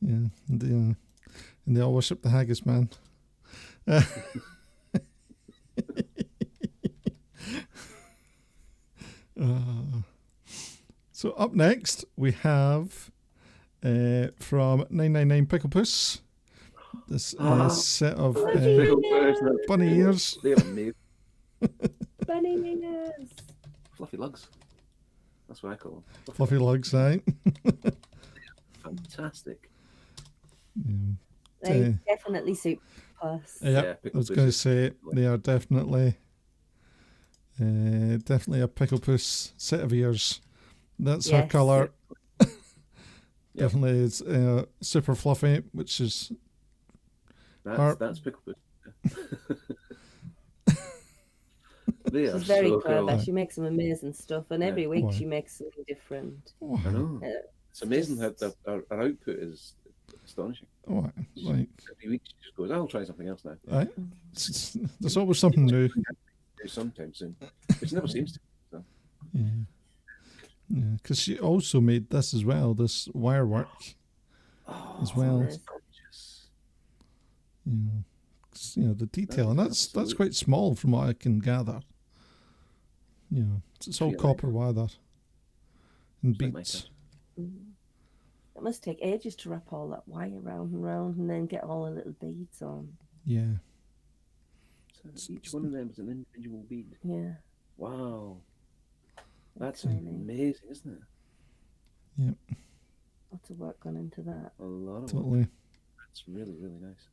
Yeah, and they all worship the haggis man. So up next we have from 999 Pickle Puss this set of bunny ears. They're amazing. Bunny ears. Fluffy lugs. That's what I call them. Fluffy lugs, right? Fantastic. They definitely suit Puss. Yeah, I was going to say they are definitely a Pickle Puss set of ears. That's her colour. Definitely is super fluffy, which is that's Pickle Puss. She's very clever. Cool. She makes some amazing stuff, and every week she makes something different. I know. It's amazing how her output is astonishing. Like every week she just goes, "I'll try something else now." Right. There's always something new. Sometimes soon, which never seems to. So. Yeah, because she also made this as well. This wire work as well. That's gorgeous. The detail, and that's quite small from what I can gather. It's all copper wire and beads. It must take ages to wrap all that wire round and round, and then get all the little beads on. Yeah. So each one of them is an individual bead. Yeah. Wow. That's amazing, isn't it? Yep. Lots of work gone into that. A lot of totally. Work. That's really, really nice.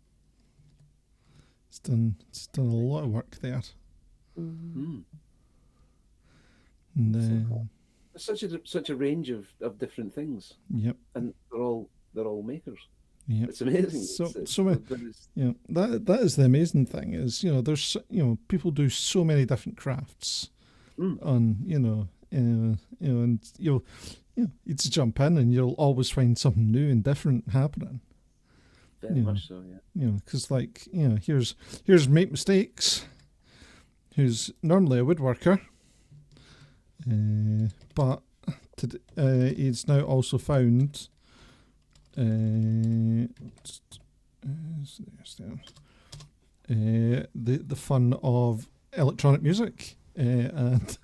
It's done a lot of work there. Mm-hmm. And cool. Such a range of different things. Yep. And they're all makers. Yeah, it's amazing. That is the amazing thing is there's people do so many different crafts on and you'll just jump in and you'll always find something new and different happening. Very much so, yeah. Because here's Make Mistakes, who's normally a woodworker, but he's now also found. The fun of electronic music and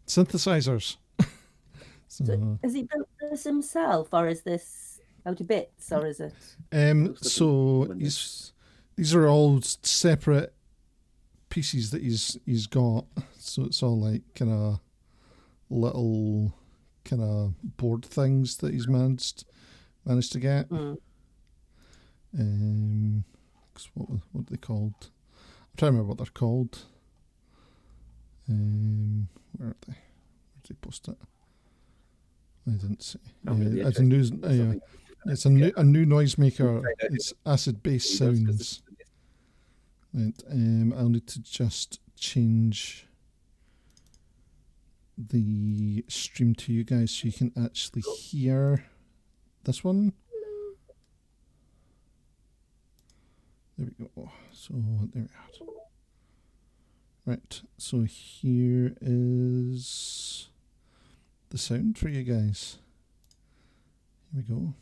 synthesizers. So has he built this himself, or is this out of bits, or is it? So these are all separate pieces that he's got. So it's all like kind of little kind of board things that he's managed to get. What are they called? I'm trying to remember what they're called. Where are they? Where did they post it? I didn't see. It's a new noisemaker. It's acid-based sounds. And I'll need to just change the stream to you guys so you can actually hear this one. There we go. So there we are. Right. So here is the sound for you guys. Here we go.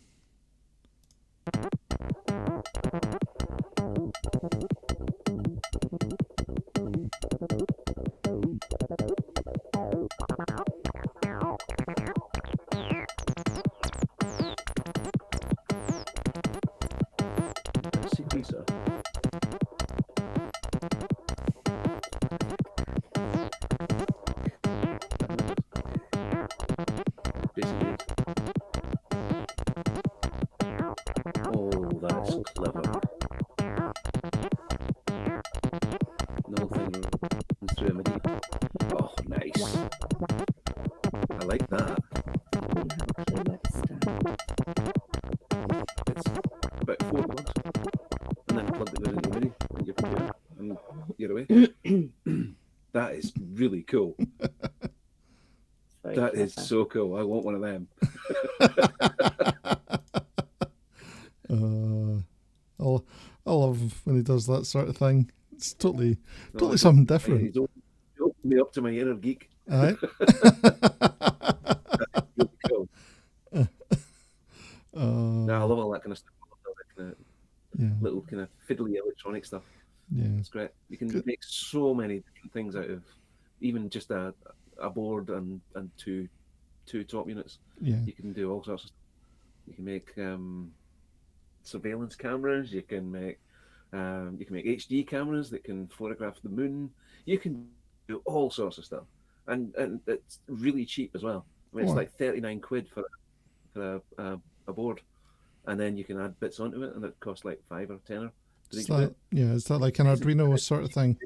That is really cool. That is so cool. I want one of them. I love when he does that sort of thing. It's totally something different. He's opened me up to my inner geek. Aye. Really cool. I love all that kind of stuff, all that kind of Yeah. little kind of fiddly electronic stuff. Yeah. It's great. You can Good. make so many different things out of even just a board and two top units. Yeah. You can do all sorts of stuff. You can make surveillance cameras. You can make HD cameras that can photograph the moon. You can do all sorts of stuff, and it's really cheap as well. I mean, it's Oh. like 39 quid for a board, and then you can add bits onto it, and it costs like 5 or 10 to Is each bit. that like an Arduino sort of thing?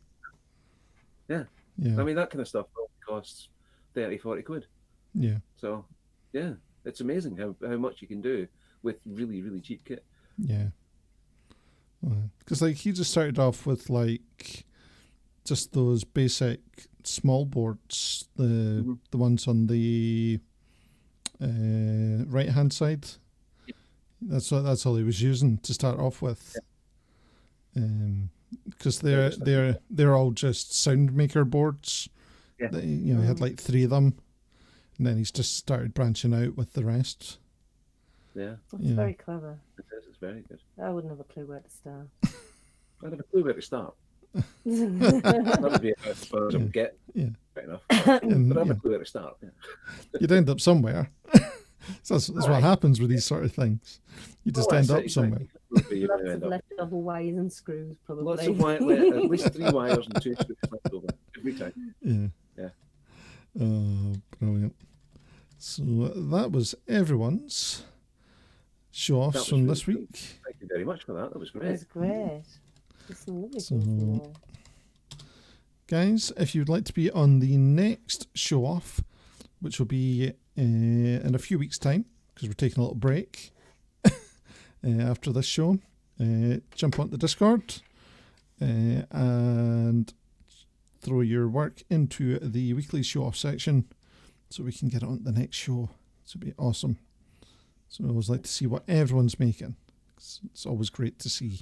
Yeah. Yeah. I mean, that kind of stuff costs 30, 40 quid. Yeah. So, yeah, it's amazing how much you can do with really, really cheap kit. Yeah. Because like he just started off with like just those basic small boards, the ones on the right hand side. That's all he was using to start off with. Because they're all just sound maker boards. Yeah. He had like 3 of them, and then he's just started branching out with the rest. Yeah. That's Yeah. very clever. It is. It's very good. I wouldn't have a clue where to start. I don't have a clue where to start. That would be a first get. Yeah. Fair enough. And, But I have yeah, a clue where to start. Yeah. you'd end up somewhere. So that's what happens with these sort of things. You just end up somewhere. You're Lots gonna of end up. leftover wires and screws, probably. Lots of wire, at least 3 wires and 2 screws left over every time. Yeah. Yeah. Oh, brilliant. So that was everyone's show-offs That was from really this cool. week. Thank you very much for that. That was It great. was great. There's some lovely So- things in there. Guys, if you'd like to be on the next show-off, which will be in a few weeks' time, because we're taking a little break after this show, jump onto the Discord and throw your work into the weekly show-off section so we can get on to the next show. So it'd be awesome. So I always like to see what everyone's making. It's always great to see.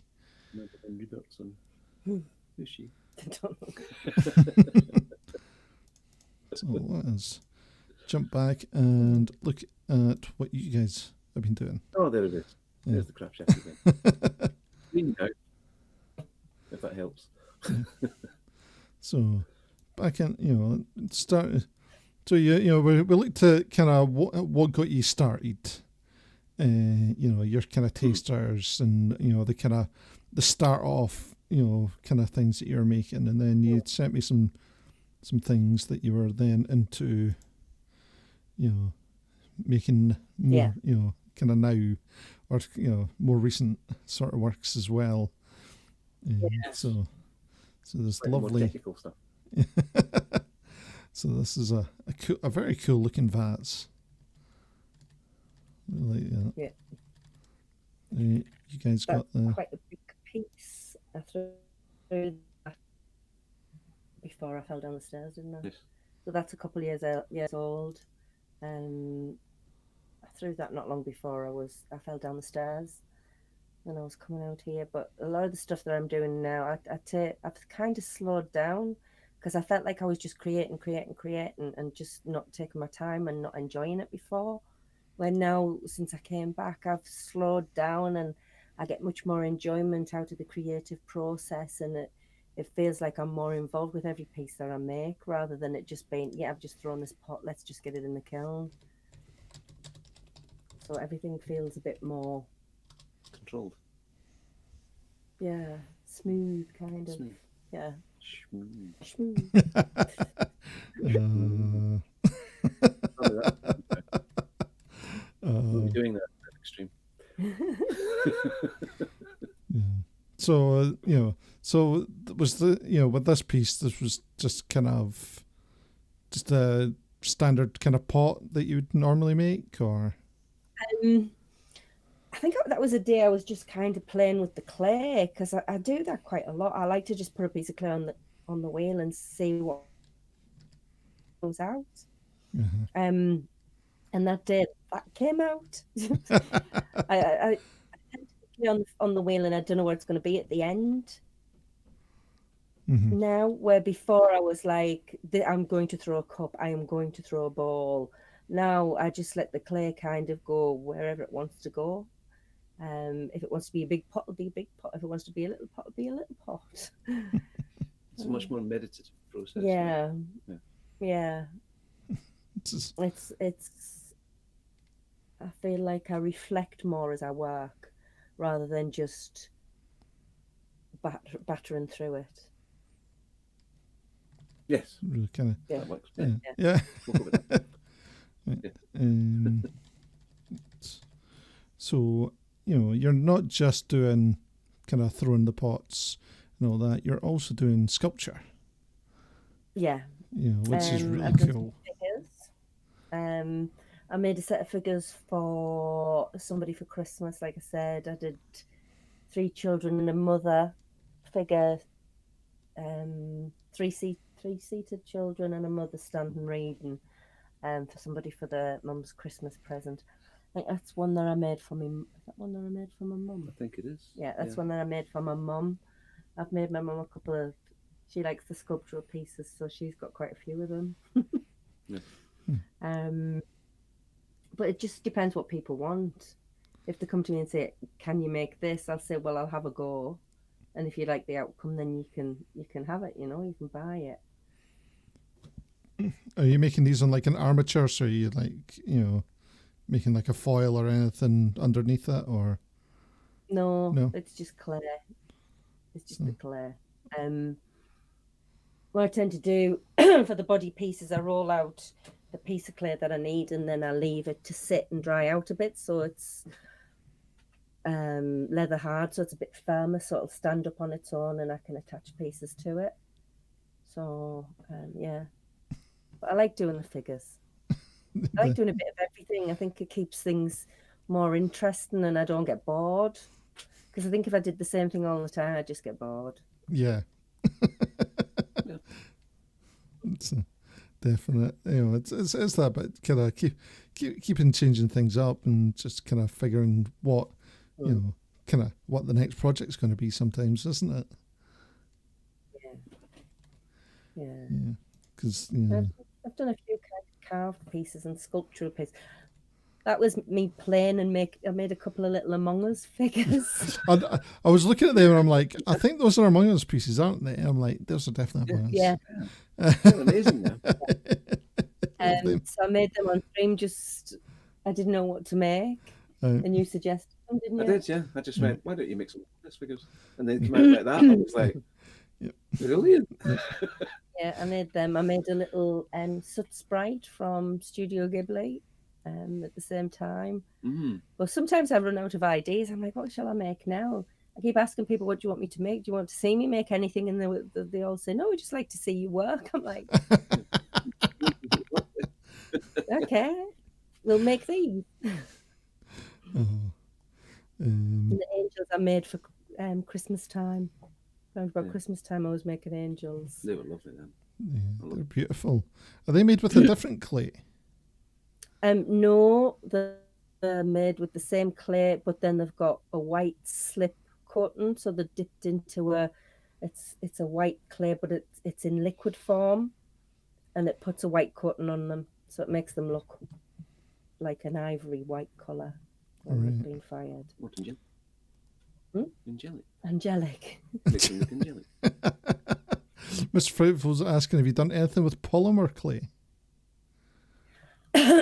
Who's she? I don't know. So let us jump back and look at what you guys have been doing. Oh, there it is. Yeah. There's the crap shack again. Clean out, if that helps. So back in, start. So we look to kind of what got you started. Your kind of tasters and the kind of the start off, kind of things that you're making, and then you sent me some things that you were then into, making more, kind of now, or more recent sort of works as well. So there's Like more lovely. technical stuff. So this is a very cool looking vase. I like that. Yeah. You guys got That's the quite a big piece. I threw that before I fell down the stairs, didn't I? Yes. So that's a couple of years old. I threw that not long before I fell down the stairs when I was coming out here. But a lot of the stuff that I'm doing now, I've kind of slowed down because I felt like I was just creating and just not taking my time and not enjoying it before. When now, since I came back, I've slowed down and I get much more enjoyment out of the creative process, and it feels like I'm more involved with every piece that I make rather than it just being, I've just thrown this pot, let's just get it in the kiln. So everything feels a bit more, Controlled. smooth kind of. Smooth. Yeah. Smooth. Smooth. We'll be doing that at the extreme. yeah. So so was the with this piece, this was just kind of just a standard kind of pot that you would normally make, or I think that was a day I was just kind of playing with the clay because I do that quite a lot. I like to just put a piece of clay on the wheel and see what goes out. And that day that came out. I on the wheel and I don't know where it's going to be at the end. Now, where before I was like, I'm going to throw a cup, I am going to throw a ball. Now I just let the clay kind of go wherever it wants to go. If it wants to be a big pot, it'll be a big pot. If it wants to be a little pot, it'll be a little pot. It's a much more meditative process. Yeah, Yeah. yeah. It's just, It's. I feel like I reflect more as I work, rather than just battering through it. Yes, really kind of, Yeah. that works. yeah. Yeah. Yeah. We'll go with that. So, you're not just doing kind of throwing the pots and all that, you're also doing sculpture, Yeah. which is really I've done some cool. figures. I made a set of figures for somebody for Christmas. Like I said, I did 3 children and a mother figure, three-seated children and a mother standing reading, for somebody for their mum's Christmas present. I think that's one that I made for me. Is that one that I made for my mum? I think it is. Yeah, that's one that I made for my mum. I've made my mum a couple of. She likes the sculptural pieces, so she's got quite a few of them. Yeah. But it just depends what people want. If they come to me and say, "Can you make this?" I'll say, "Well, I'll have a go." And if you like the outcome, then you can have it. You can buy it. Are you making these on like an armature, so you like, making like a foil or anything underneath it, or? No, it's just clay. It's just the clay. What I tend to do for the body pieces, I roll out the piece of clay that I need, and then I leave it to sit and dry out a bit, so it's leather hard, so it's a bit firmer, so it'll stand up on its own, and I can attach pieces to it. So yeah, but I like doing the figures. I like doing a bit of everything. I think it keeps things more interesting, and I don't get bored. Because I think if I did the same thing all the time, I'd just get bored. Yeah. It's a definite. It's that, but kind of keeping changing things up and just kind of figuring what kind of what the next project's going to be. Sometimes, isn't it? Yeah. Because I've done a few kind of carved pieces and sculptural pieces. That was me playing and I made a couple of little Among Us figures. I was looking at them and I'm like, I think those are Among Us pieces, aren't they? I'm like, those are definitely Among Us. Yeah. They're amazing now. So I made them on stream. I didn't know what to make, and you suggested them, didn't you? I did, yeah. I just went, why don't you make some Christmas figures? And they came out like that. I was like, brilliant. Yeah, I made them. I made a little soot sprite from Studio Ghibli at the same time. Well, sometimes I run out of ideas. I'm like, what shall I make now? I keep asking people, what do you want me to make? Do you want to see me make anything? And they all say, no, we just like to see you work. I'm like, okay, we'll make these. And the angels I made for Christmas time. Around about Christmas time, I was making angels. They were lovely then. Yeah, they're beautiful. Are they made with a different clay? No, they're made with the same clay, but then they've got a white slip coating, so they're dipped into it's a white clay, but it's in liquid form, and it puts a white coating on them, so it makes them look like an ivory white colour when they've been fired. What, angelic? Angelic. Makes them look angelic. Mr. Fruitful's asking, have you done anything with polymer clay?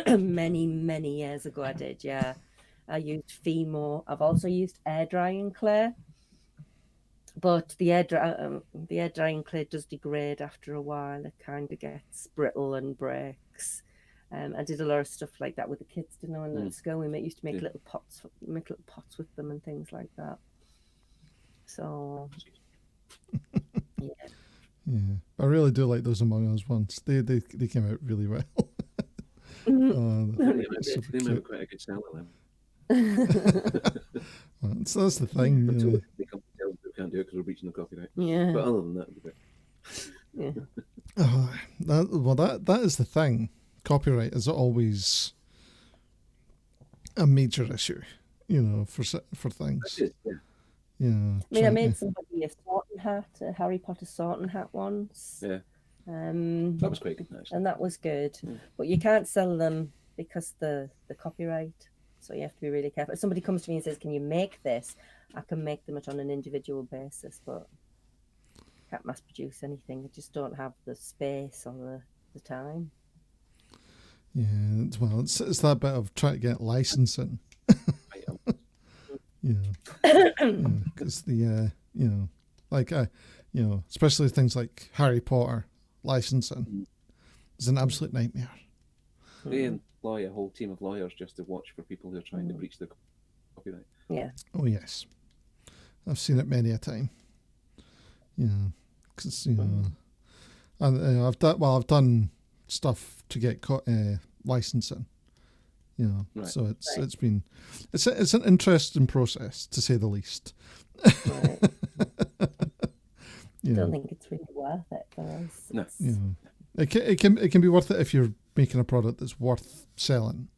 Many, many years ago I did, yeah. I used Fimo. I've also used air drying clay, but the air drying clay does degrade after a while. It kind of gets brittle and breaks. I did a lot of stuff like that with the kids, didn't I? When they were at school, we used to make little pots with them and things like that. So, yeah, I really do like those Among Us ones. They came out really well. They made quite a good seller then. So that's the thing. Until they come to tell us we can't do it because we're breaching the copyright. yeah. But other than that, it'd be great. That is the thing. Copyright is always a major issue, for things. That's it, yeah. I made somebody a sorting hat, a Harry Potter sorting hat once. Yeah. That was quite good, actually. And that was good. But you can't sell them because the copyright. So you have to be really careful. If somebody comes to me and says, "Can you make this?" I can make them on an individual basis, but can't mass produce anything. I just don't have the space or the time. Yeah, well, it's that bit of trying to get licensing. Because especially things like Harry Potter licensing is an absolute nightmare. They employ a whole team of lawyers just to watch for people who are trying to breach the copyright. Yeah. Oh yes, I've seen it many a time. Because and I've done stuff to get licensing. Right. So it's been an interesting process, to say the least. Right. I don't think it's really worth it for us. No. It can be worth it if you're making a product that's worth selling.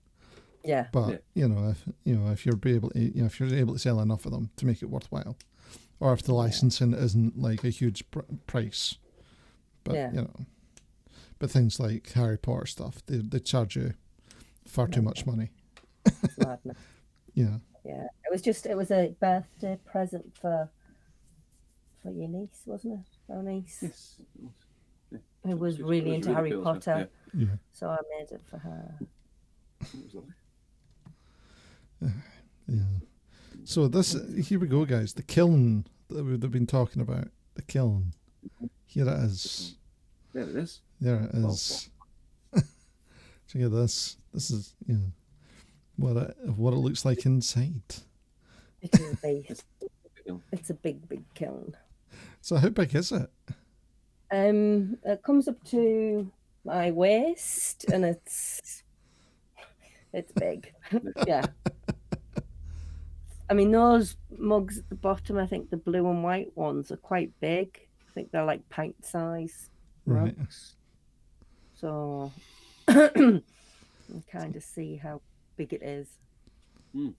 Yeah. But if you're able to sell enough of them to make it worthwhile, or if the licensing isn't like a huge price. But but things like Harry Potter stuff, they charge you far too much money. It's madness. Yeah. Yeah. It was a birthday present for your niece, wasn't it? Our niece. Yes. Who was really into Harry cool, Potter. Yeah. So I made it for her. It was lovely. Yeah. So here we go, guys. The kiln that we've been talking about. The kiln. Here it is. There it is. There it is. Check out this. This is what it looks like inside. It is big. It's a big kiln. So how big is it? It comes up to my waist, and it's big. Yeah. I mean, those mugs at the bottom, I think the blue and white ones are quite big. I think they're like pint size Right. mugs. So you can kind of see how big it is. It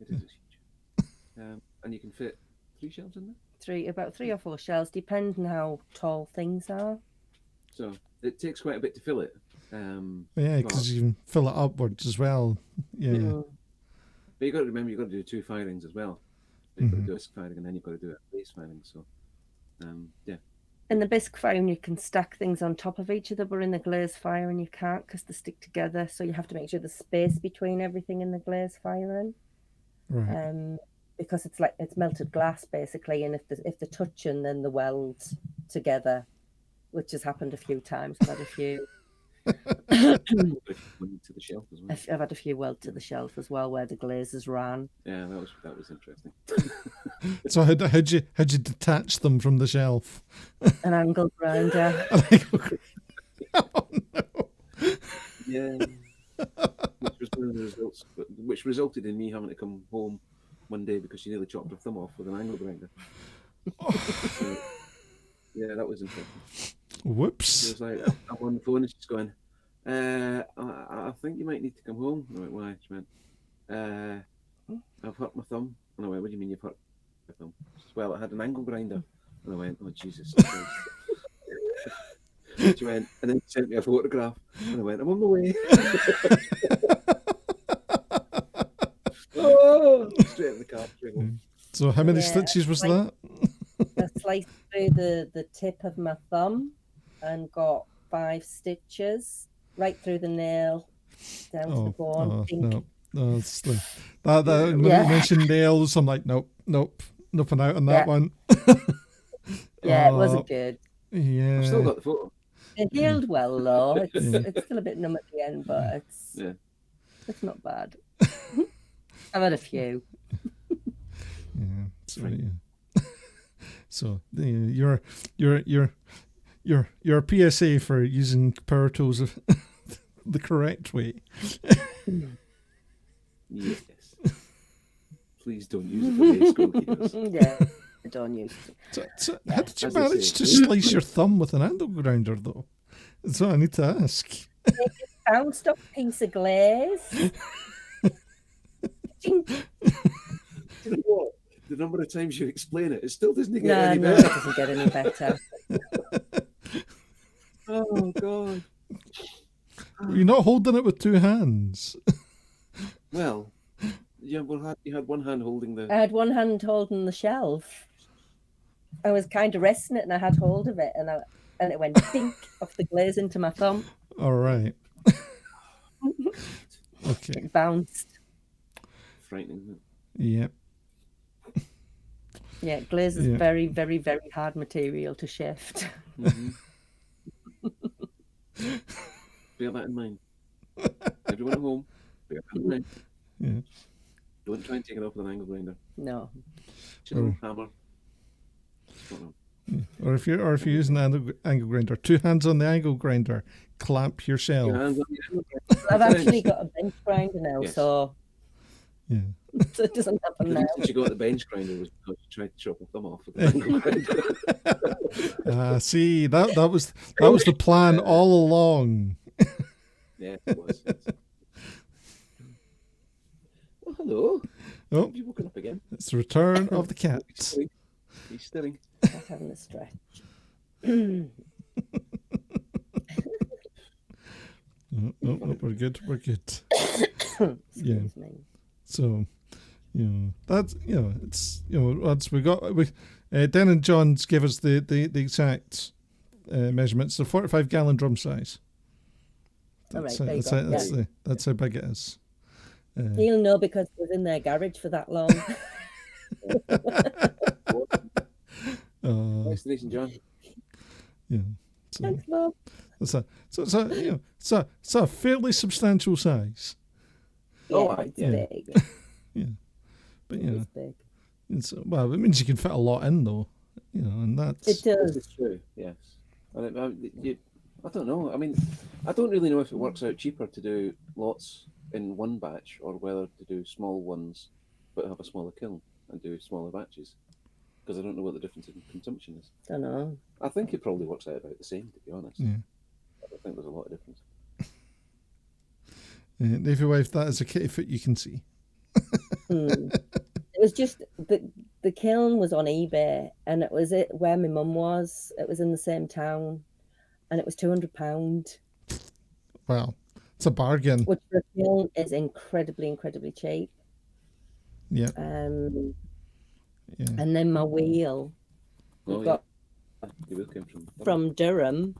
is huge. And you can fit 3 shelves in there? About 3 or 4 shelves, depending how tall things are. So it takes quite a bit to fill it. Because you can fill it upwards as well. Yeah. But you've got to remember, you've got to do 2 firings as well. You've got to do a firing, and then you've got to do a base firing. So, In the bisque firing, you can stack things on top of each other, but in the glaze firing, you can't because they stick together. So you have to make sure there's space between everything in the glaze firing. Right. Because it's melted glass basically, and if they're touching, then the weld together, which has happened a few times. I've had a few. to the shelf as well. I've had a few weld to the shelf as well, where the glazes ran. Yeah, that was interesting. So how'd you detach them from the shelf? An angle grinder. Oh no. Yeah. Which was one of the results, which resulted in me having to come home one day because she nearly chopped her thumb off with an angle grinder. So, yeah, that was interesting. Whoops. It was like, I'm on the phone and she's going, I think you might need to come home. And I went, why? She went, I've hurt my thumb. And I went, what do you mean you've hurt your thumb? She said, well, I had an angle grinder. And I went, oh, Jesus. She went, and then she sent me a photograph. And I went, I'm on my way. Oh, straight in the car. Straight home. So how many stitches was that? I sliced through the tip of my thumb and got 5 stitches right through the nail down to the bone. No, it's like that when you mentioned nails, I'm like, nope, nothing out on that one. Yeah, it wasn't good. Yeah, I've still got the photo. It healed well though. It's still a bit numb at the end, but it's not bad. I've had a few. Yeah, that's right. Yeah. So your PSA for using power tools the correct way. Yes. Please don't use it the way Squilkie does. Yeah, I don't use it. So how did you manage to slice your thumb with an angle grinder, though? That's what I need to ask. Bounced off a piece of glaze. What? The number of times you explain it, it still doesn't get any No, better. it doesn't get any better. Oh, God. You're not holding it with 2 hands. Well, you had one hand holding the. I had one hand holding the shelf. I was kind of resting it, and I had hold of it, and it went dink off the glaze into my thumb. All right. Okay. It bounced. Frightening, isn't it? Yep. Yeah, glaze is very, very, very hard material to shift. Mm-hmm. Bear that in mind. Everyone at home, bear that in mind. Yeah. Don't try and take it off with an angle grinder. No. Chisel, hammer. Or if you're using an angle grinder, 2 hands on the angle grinder, clamp yourself. Your hands on the angle grinder. I've actually got a bench grinder now, so so it doesn't happen The now. reason she got the bench grinder was because she tried to chop her thumb off with the angle grinder. See, that was the plan all along. Yeah, it was. Oh, hello. Oh, Have you woken up again? it's the return of the cat. He's stirring. Not having a stretch. Oh, we're good. We're good. Excuse me. So, that's it's that's we got. Dan and John's give us the exact measurements. The 45-gallon drum size. All right, That's how big it is. He'll know because he was in their garage for that long. Nice to John. Yeah. Thanks, Bob. It's a fairly substantial size. It's big. Yeah, but It's big. it's it means you can fit a lot in though. And that's It does. It's true. Yes. And I don't know. I mean, I don't really know if it works out cheaper to do lots in one batch or whether to do small ones but have a smaller kiln and do smaller batches. Because I don't know what the difference in consumption is. Don't know. I think it probably works out about the same, to be honest. Yeah. I don't think there's a lot of difference. Navy wife, that is a kitty foot you can see. It was just the kiln was on eBay, and it was where my mum was. It was in the same town, and it was £200, Wow, it's a bargain. which for a kiln is incredibly, incredibly cheap. Yeah. Yeah. And then my wheel, Oh, got the wheel came from Durham,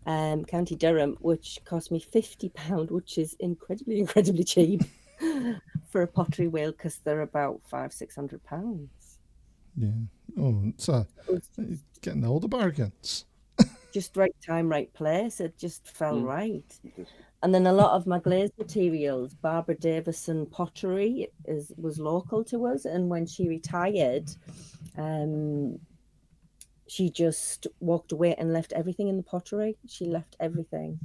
County Durham, which cost me £50, which is incredibly, incredibly cheap for a pottery wheel because they're about £500-600. Yeah. Oh, it's getting all the bargains. Just right time, right place. It just felt right. And then a lot of my glazed materials, Barbara Davison Pottery was local to us, and when she retired, she just walked away and left everything in the pottery. She left everything.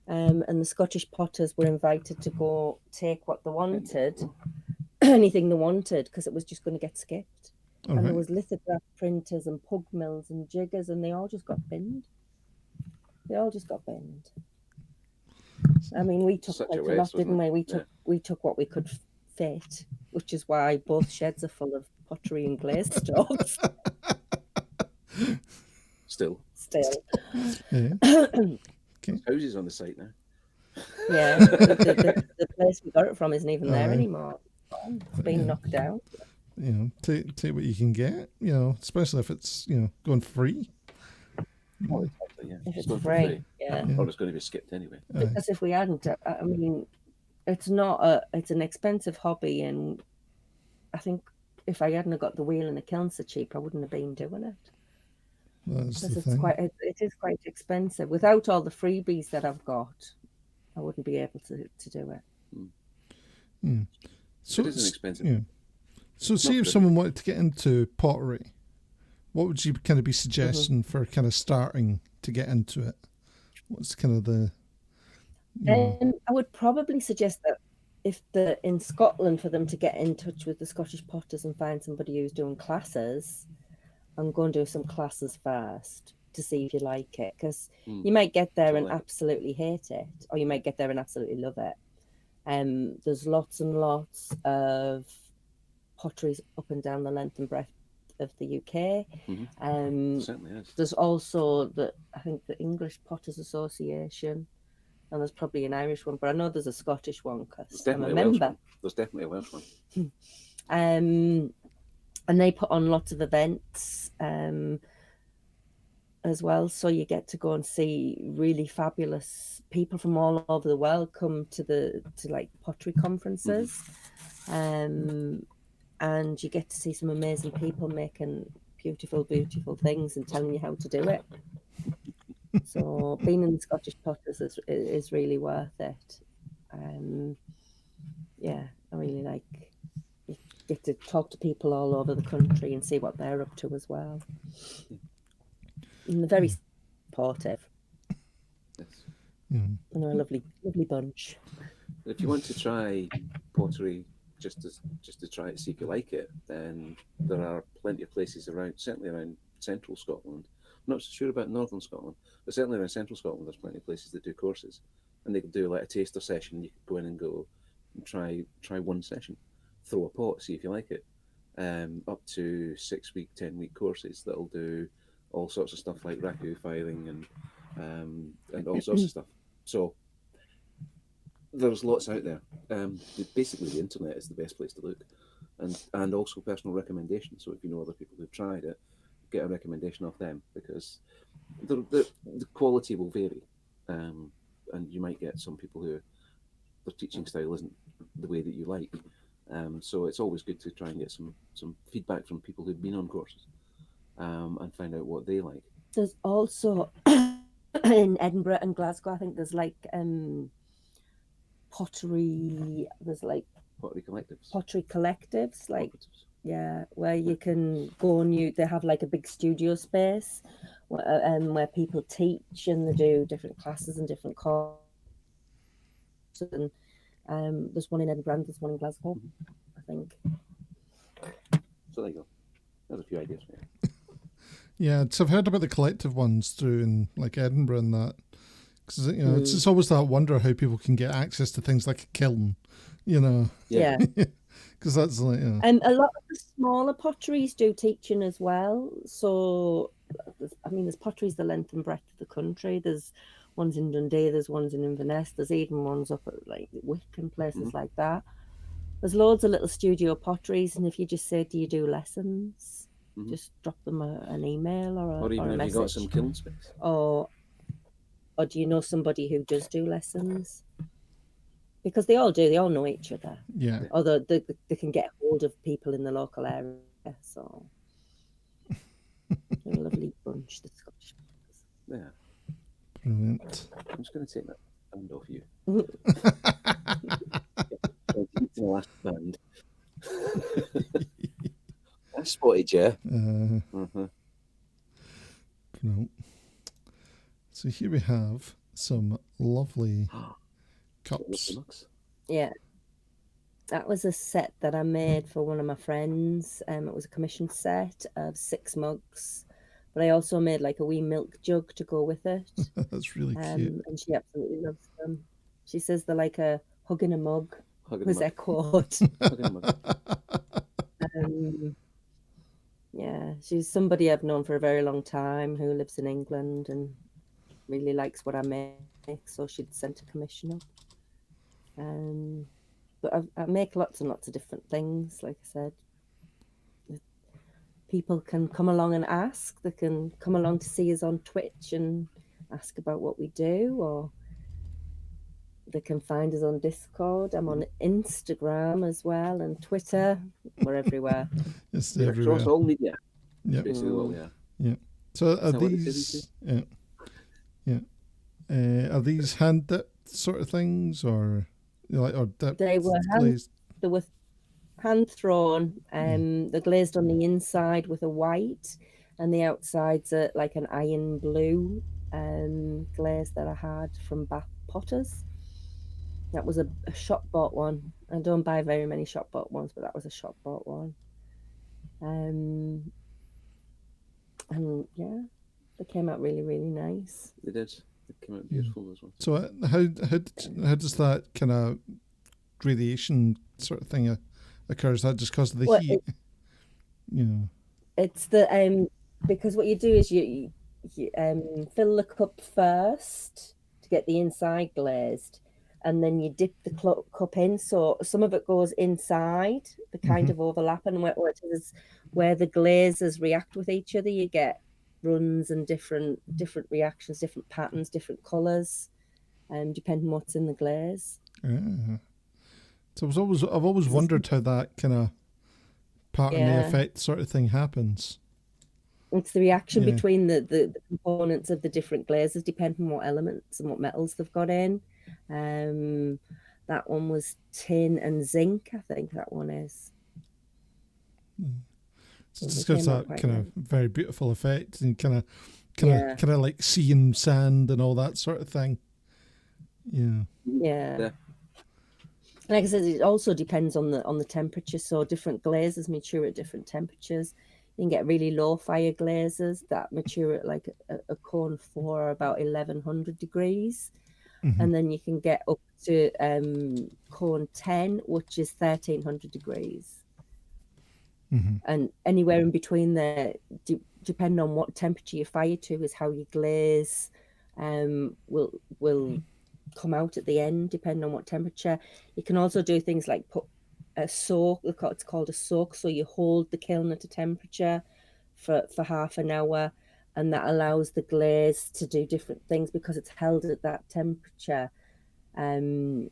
And the Scottish potters were invited to go take what they wanted, anything they wanted, because it was just going to get skipped. And there was lithograph printers and pug mills and jiggers, and they all just got binned. I mean, we took quite a lot, didn't we? We took what we could fit, which is why both sheds are full of pottery and glaze stuff. Still. Yeah. There's houses on the site now. Yeah, the place we got it from isn't even there anymore. It's been knocked down. Take what you can get. Especially if it's going free. Oh, exactly, yeah. If it's free, yeah. Or it's going to be skipped anyway. Because if we hadn't, I mean, it's an expensive hobby, and I think if I hadn't got the wheel and the kiln so cheap, I wouldn't have been doing it. That's the Because thing. it is quite expensive. Without all the freebies that I've got, I wouldn't be able to do it. So it is an expensive. Yeah. So see if someone wanted to get into pottery, what would you kind of be suggesting for kind of starting to get into it? What's kind of the... I would probably suggest that if they're in Scotland, for them to get in touch with the Scottish potters and find somebody who's doing classes, and go and do some classes first to see if you like it, because you might get there and absolutely hate it, or you might get there and absolutely love it. There's lots and lots of potteries up and down the length and breadth of the UK. Certainly is. There's also I think the English Potters Association. and there's probably an Irish one, but I know there's a Scottish one because I'm a definitely a Welsh member. one. There's definitely a Welsh one. And they put on lots of events as well, so you get to go and see really fabulous people from all over the world come to like pottery conferences, and you get to see some amazing people making beautiful things and telling you how to do it. So being in the Scottish Potters is really worth it. Yeah, I really like. You get to talk to people all over the country and see what they're up to as well. And they're very supportive. Yes. And they're a lovely bunch. If you want to try pottery just to try it, see if you like it, then there are plenty of places around, certainly around central Scotland. I'm not so sure about northern Scotland, but certainly around central Scotland, there's plenty of places that do courses, and they could do like a taster session. You could go in and try one session, throw a pot, see if you like it. Up to 6-week, 10-week courses that'll do all sorts of stuff like raku firing and all sorts of stuff. So there's lots out there. Basically, the internet is the best place to look, and also personal recommendations. So if you know other people who've tried it, get a recommendation off them, because the quality will vary, and you might get some people who their teaching style isn't the way that you like. So it's always good to try and get some feedback from people who've been on courses, and find out what they like. There's also in Edinburgh and Glasgow, I think there's like pottery. There's like Pottery collectives. Pottery collectives, like Cooperatives. yeah, where you can go and they have like a big studio space where people teach and they do different classes and different courses. And there's one in Edinburgh, there's one in Glasgow, I think. So there you go. There's a few ideas for you. Yeah, so I've heard about the collective ones through in like Edinburgh and that. Because it's always that wonder how people can get access to things like a kiln, Yeah. Because that's like, a lot of the smaller potteries do teaching as well. So, there's potteries the length and breadth of the country. There's ones in Dundee, there's ones in Inverness, there's even ones up at like Wick and places like that. There's loads of little studio potteries, and if you just say, do you do lessons? Just drop them an email or even a have message. you got some kiln space? Or do you know somebody who does do lessons? Because they all do. They all know each other. Yeah. Although they can get hold of people in the local area. So they're a lovely bunch, the Scottish. Yeah. Brilliant. I'm just going to take that band off you. The last band. I spotted you. No. So here we have some lovely cups. Yeah. That was a set that I made for one of my friends. It was a commission set of 6 mugs. But I also made like a wee milk jug to go with it. That's really cute. And she absolutely loves them. She says they're like a hug in a mug. Was their quote. Yeah, she's somebody I've known for a very long time who lives in England and really likes what I make, so she'd sent a commission up. But I make lots and lots of different things, like I said. People can come along and ask. They can come along to see us on Twitch and ask about what we do, or they can find us on Discord. I'm on Instagram as well, and Twitter. We're everywhere. It's We're everywhere. across all media. Yeah. Basically what we are. Yeah. So are these... are these hand dipped sort of things, or dipped? They were hand thrown. They're glazed on the inside with a white, and the outside's like an iron blue glaze that I had from Bath Potters. That was a shop bought one. I don't buy very many shop bought ones, but that was a shop bought one. And yeah, they came out really, really nice. They did. They came out beautiful, those ones. So how does that kind of gradation sort of thing occur? Is that just because of the heat? It's the because what you do is you fill the cup first to get the inside glazed, and then you dip the cup in. So some of it goes inside, the kind of overlap, and where the glazes react with each other, you get runs and different reactions, different patterns, different colours, depending what's in the glaze. So I've always wondered how that kind of pattern effect sort of thing happens. It's the reaction between the components of the different glazes, depending on what elements and what metals they've got in. That one was tin and zinc, I think that one is. So it just gives that kind of very beautiful effect, and kind of like sea and sand and all that sort of thing. Yeah. Like I said, it also depends on the temperature. So different glazes mature at different temperatures. You can get really low fire glazes that mature at like a cone 4 or about 1100 degrees. And then you can get up to cone 10, which is 1300 degrees. And anywhere in between there, depending on what temperature you fire to, is how your glaze will come out at the end, depending on what temperature. You can also do things like put a soak. It's called a soak. So you hold the kiln at a temperature for half an hour, and that allows the glaze to do different things because it's held at that temperature. It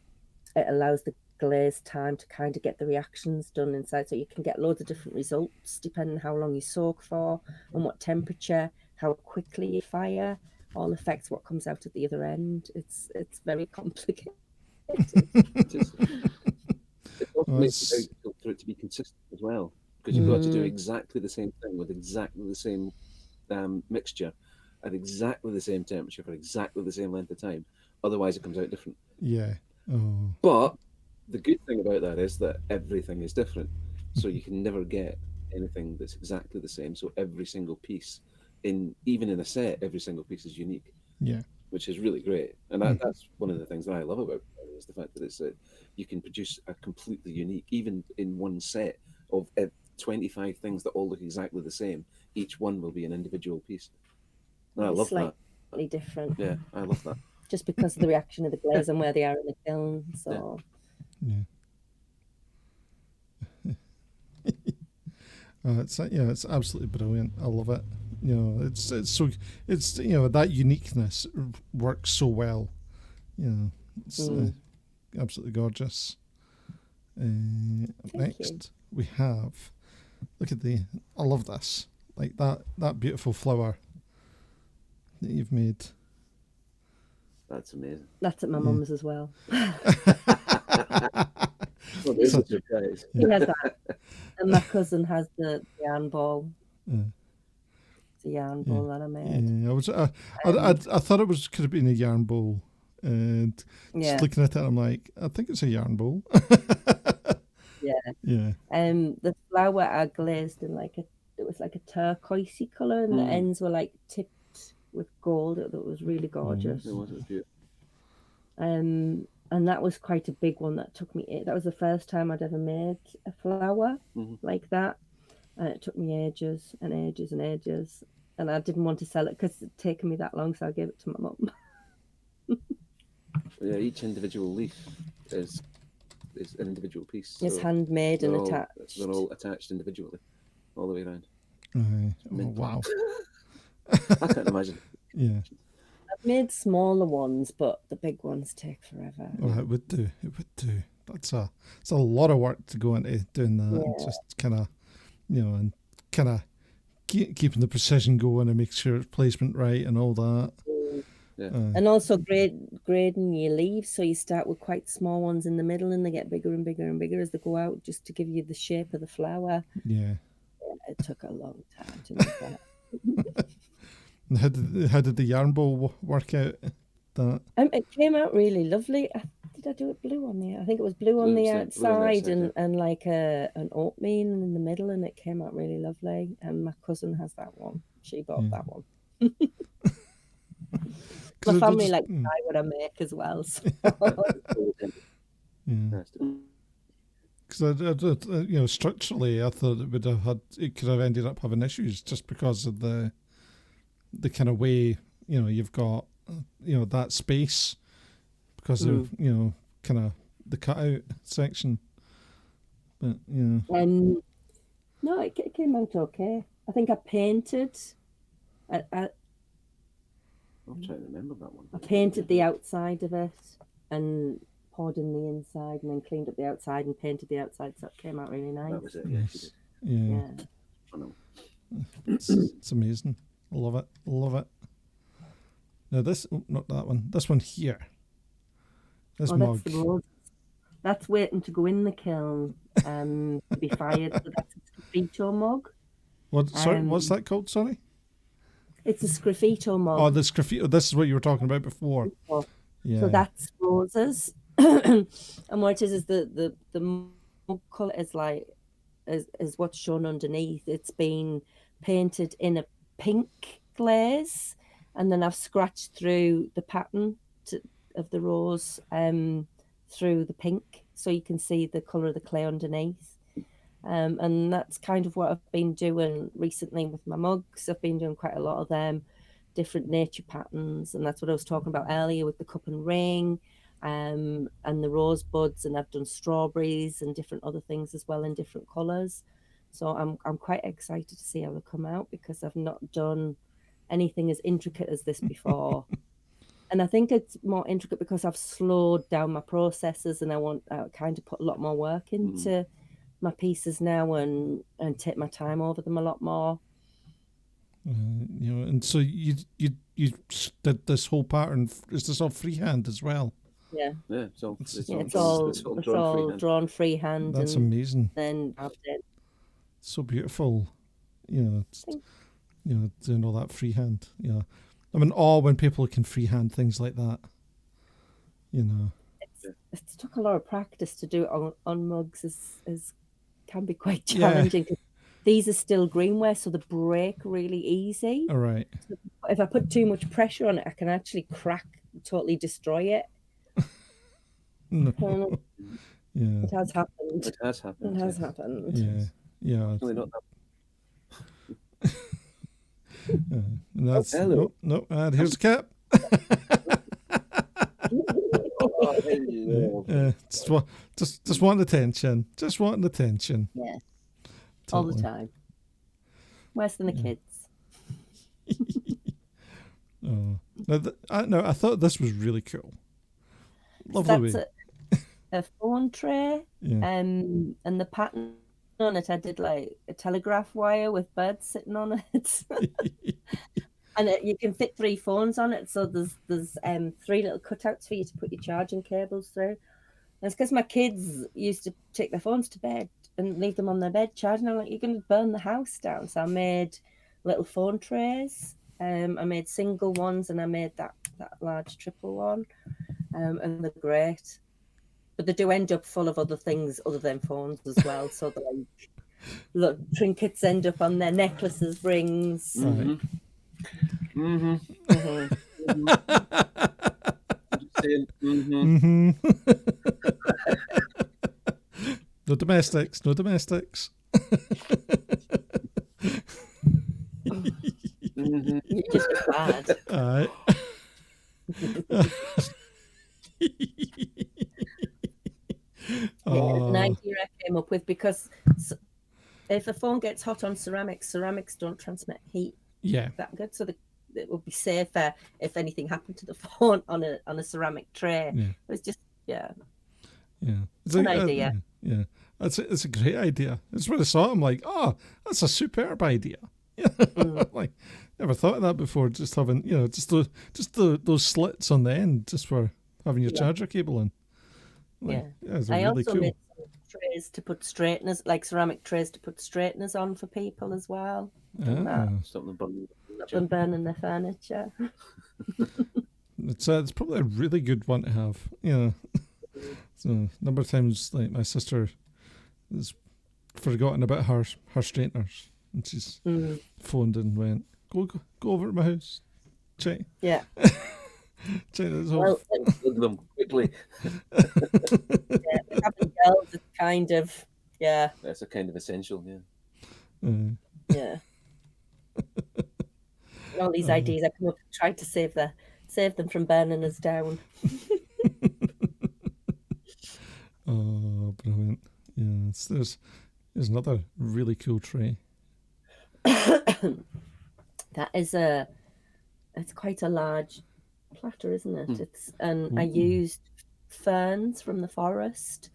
allows the glaze time to kind of get the reactions done inside, so you can get loads of different results depending on how long you soak for and what temperature, how quickly you fire. All affects what comes out at the other end. It's very complicated. It also makes it very difficult for it to be consistent as well, because you've got to do exactly the same thing with exactly the same mixture at exactly the same temperature for exactly the same length of time. Otherwise, it comes out different. Yeah. Oh. But the good thing about that is that everything is different, so you can never get anything that's exactly the same. So every single piece, even in a set, every single piece is unique. Yeah. Which is really great, and that's one of the things that I love about it, is the fact that it's you can produce a completely unique, even in one set of 25 things that all look exactly the same. Each one will be an individual piece. And I love that. Slightly different. Yeah, I love that. Just because of the reaction of the glaze and where they are in the kiln. So. It's absolutely brilliant. I love it. It's that uniqueness works so well. It's absolutely gorgeous. Next we have, I love this, like that beautiful flower that you've made. That's amazing. That's at my mum's as well. Well, there's a surprise. He has that, and my cousin has the yarn ball. It's a yarn ball that I made. I thought it could have been a yarn bowl, and just looking at it, I'm like, I think it's a yarn bowl. Yeah. The flower I glazed in it was like a turquoisey colour, and the ends were like tipped with gold. It was really gorgeous. It was beautiful. And that was quite a big one. That was the first time I'd ever made a flower like that, and it took me ages and ages and ages, and I didn't want to sell it because it'd taken me that long, so I gave it to my mum. Yeah, each individual leaf is an individual piece. It's handmade and attached. They're all attached individually, all the way around. Wow. I can't imagine. Yeah. I've made smaller ones, but the big ones take forever. Well, it would do. It's a lot of work to go into doing that. Yeah. Just kind of, and kind of keeping the precision going and make sure it's placement right and all that. Yeah. And also grading your leaves, so you start with quite small ones in the middle, and they get bigger and bigger and bigger as they go out, just to give you the shape of the flower. Yeah. It took a long time to make that. And how did the yarn bowl work out? That it came out really lovely. Did I do it blue on the? I think it was blue on the outside and like an oatmeal in the middle, and it came out really lovely. And my cousin has that one. She bought that one. My family like to buy what I make as well. So. Because structurally, I thought it could have ended up having issues just because of the kind of way you've got that space because of kind of the cutout section. But no, it came out okay. I think I painted. I'm trying to remember that one. I painted the outside of it and poured in the inside, and then cleaned up the outside and painted the outside, so it came out really nice. That was it. Yeah, she did. Yeah. I know. It's amazing. I love it. Love it. Now not that one. This one here. This mug. That's the rose. That's waiting to go in the kiln to be fired. So that's a Sgraffito mug. What? Sorry, what's that called? Sorry. It's a Sgraffito mug. Oh, the Sgraffito. This is what you were talking about before. Yeah. So that's roses, and what it is the mug colour is what's shown underneath. It's been painted in a pink glaze, and then I've scratched through the pattern of the rose through the pink, so you can see the colour of the clay underneath. And that's kind of what I've been doing recently with my mugs. I've been doing quite a lot of them, different nature patterns, and that's what I was talking about earlier with the cup and ring, and the rose buds, and I've done strawberries and different other things as well in different colours. So I'm quite excited to see how they come out, because I've not done anything as intricate as this before. And I think it's more intricate because I've slowed down my processes, and I kind of put a lot more work into my pieces now and take my time over them a lot more. And so you did this whole pattern. Is this all freehand as well? Yeah. Yeah. It's all drawn freehand. That's amazing. Then so beautiful. Doing all that freehand. Yeah. I'm in awe when people can freehand things like that. It's took a lot of practice to do it on mugs. Is can be quite challenging. Yeah. These are still greenware, so they break really easy. All right. So if I put too much pressure on it, I can actually totally destroy it. No. Yeah. It has happened. It has happened. Yeah. Yeah. Really not that. That's hello. No. Here's the cap. Just want attention. Just wanting attention. Yeah. Totally. All the time. Worse than the kids. I thought this was really cool. Lovely. So that's a phone tray. Yeah. And the pattern on it, I did like a telegraph wire with birds sitting on it. And you can fit 3 phones on it, so there's 3 little cutouts for you to put your charging cables through. And it's because my kids used to take their phones to bed and leave them on their bed charging. I'm like, you're going to burn the house down. So I made little phone trays. I made single ones, and I made that large triple one. And they're great. But they do end up full of other things other than phones as well. So look, trinkets end up on their necklaces, rings. Right. Mm-hmm. No domestics. You're just bad. All right. An idea I came up with, because if a phone gets hot on ceramics don't transmit heat that good, so it would be safer if anything happened to the phone on a ceramic tray. Yeah. It's just It's an idea. It's a great idea. It's when I saw it, I'm like, oh, that's a superb idea. Like, never thought of that before. Just having those slits on the end, just for having your charger cable in. Like, it's I really also cool. made some trays to put straighteners, like ceramic trays to put straighteners on for people as well. Stop them burning their furniture. It's probably a really good one to have. So a number of times, like, my sister has forgotten about her straighteners, and she's phoned and went, go over to my house, check. Yeah. Check this off. Plug them quickly. Having girls is kind of That's a kind of essential. Yeah. All these ideas I come up, tried to save Save them from burning us down. Oh, brilliant. Yeah, there's another really cool tray. That is it's quite a large platter, isn't it? I used ferns from the forest.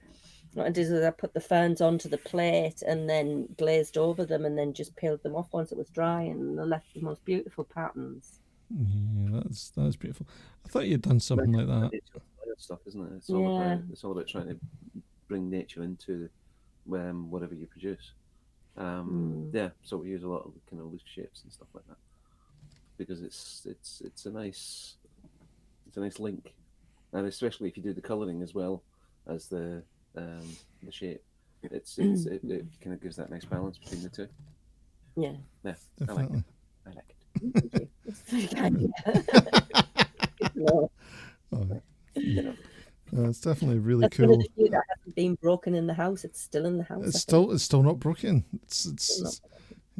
What I did is I put the ferns onto the plate and then glazed over them and then just peeled them off once it was dry, and they left the most beautiful patterns. Yeah, that's beautiful. I thought you'd done something like that. Stuff, isn't it? It's all about trying to bring nature into whatever you produce. Yeah, so we use a lot of kind of loose shapes and stuff like that because it's a nice link, and especially if you do the colouring as well as the shape, it kind of gives that nice balance between the two. Yeah, Definitely. I like it. Thank you. It's very kind. It's definitely really That's cool. one of the few that hasn't been broken in the house. It's still in the house. It's still not broken. It's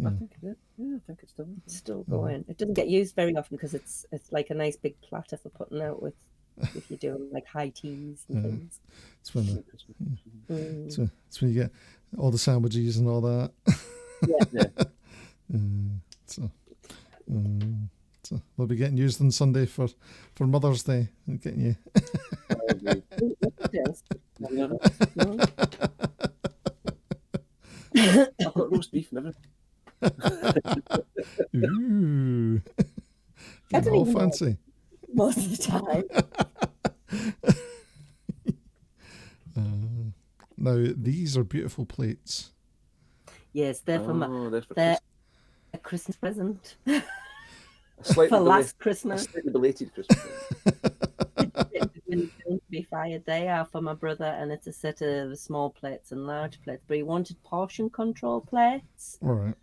I think it is. Yeah, I think it's still going. It doesn't get used very often because it's like a nice big platter for putting out with if you're doing like high teas and things. It's when it's when you get all the sandwiches and all that. So they'll be getting used on Sunday for Mother's Day. Getting you. I've got roast beef and everything. Ooh. I don't all even fancy. Most of the time. Now these are beautiful plates. Yes, they're for a Christmas present. Last Christmas. A slightly belated Christmas. To be fired. They are for my brother, and it's a set of small plates and large plates. But he wanted portion control plates. All right.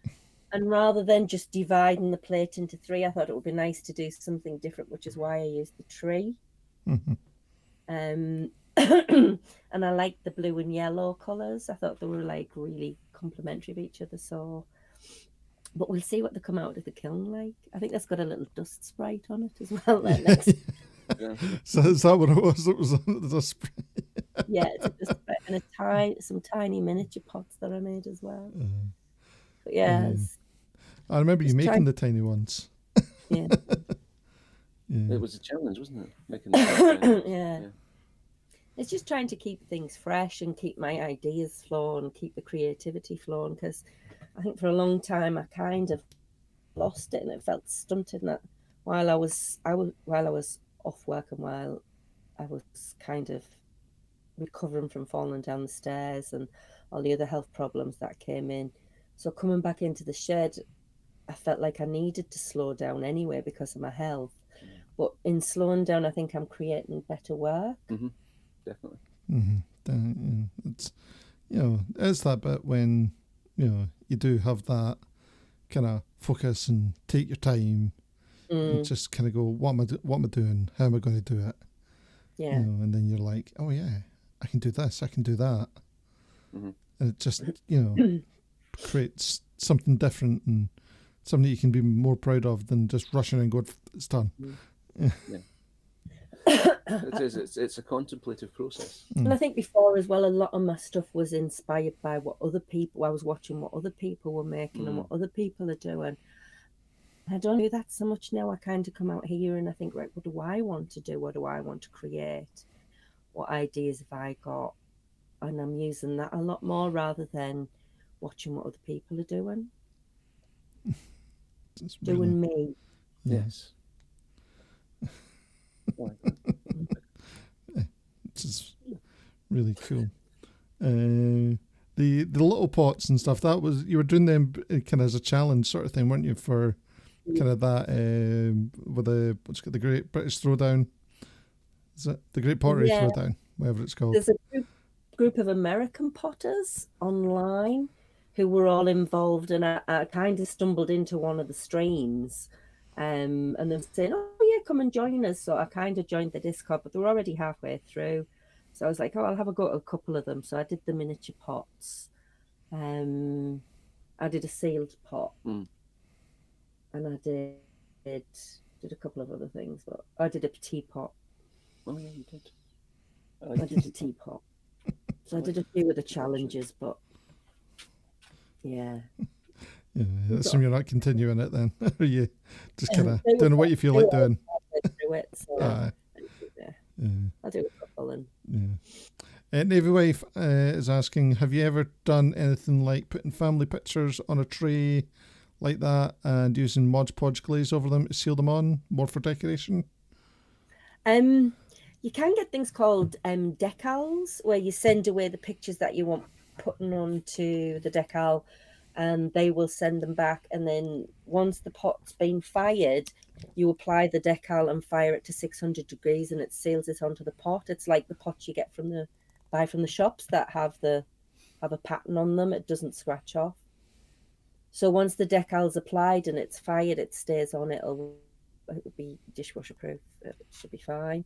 And rather than just dividing the plate into three, I thought it would be nice to do something different, which is why I used the tree. And I liked the blue and yellow colours. I thought they were like really complementary of each other. So, but we'll see what they come out of the kiln like. I think that's got a little dust sprite on it as well. So is that what it was? It was on the dust sprite. Yeah, it's a dust sprite and some tiny miniature pots that I made as well. But I remember you making the tiny ones. Yeah. It was a challenge, wasn't it? Making the yeah. It's just trying to keep things fresh and keep my ideas flowing and keep the creativity flowing, because I think for a long time I kind of lost it and it felt stunted. And that while I was off work and while I was kind of recovering from falling down the stairs and all the other health problems that came in, so coming back into the shed, I felt like I needed to slow down anyway because of my health. But in slowing down, I think I'm creating better work. Definitely. It's it's that bit when you do have that kind of focus and take your time and just kind of go, what am I doing? How am I going to do it? Yeah. And then you're like, oh yeah, I can do this, I can do that, and it just creates something different and something you can be more proud of than just rushing and going, it's done. Yeah. It is. It's a contemplative process. And I think before as well, a lot of my stuff was inspired by I was watching what other people were making and what other people are doing. I don't do that so much now. I kind of come out here and I think, right, what do I want to do? What do I want to create? What ideas have I got? And I'm using that a lot more rather than watching what other people are doing. Doing me. Yes. Which is really cool. The little pots and stuff, that was, you were doing them kind of as a challenge sort of thing, weren't you, for kind of that with the Great British Throwdown? Is it the Great Pottery Throwdown, whatever it's called? There's a group of American potters online who were all involved, and I kind of stumbled into one of the streams, and they're saying, oh yeah, come and join us. So I kind of joined the Discord, but they were already halfway through. So I was like, oh, I'll have a go at a couple of them. So I did the miniature pots. I did a sealed pot. And I did Did a couple of other things, but I did a teapot. Oh yeah, you did. I did a teapot. So I did a few of the challenges, but yeah. Yeah, I assume you're not continuing it then. Are you just kind of doing what you feel like doing? Through it, so Yeah. I'll do a couple. And Navy Wife is asking, have you ever done anything like putting family pictures on a tray like that and using Mod Podge glaze over them to seal them on, more for decoration? You can get things called decals, where you send away the pictures that you want putting onto the decal, and they will send them back. And then once the pot's been fired, you apply the decal and fire it to 600 degrees, and it seals it onto the pot. It's like the pots you get buy from the shops that have a pattern on them. It doesn't scratch off. So once the decal's applied and it's fired, it stays on. It'll be dishwasher proof. It should be fine.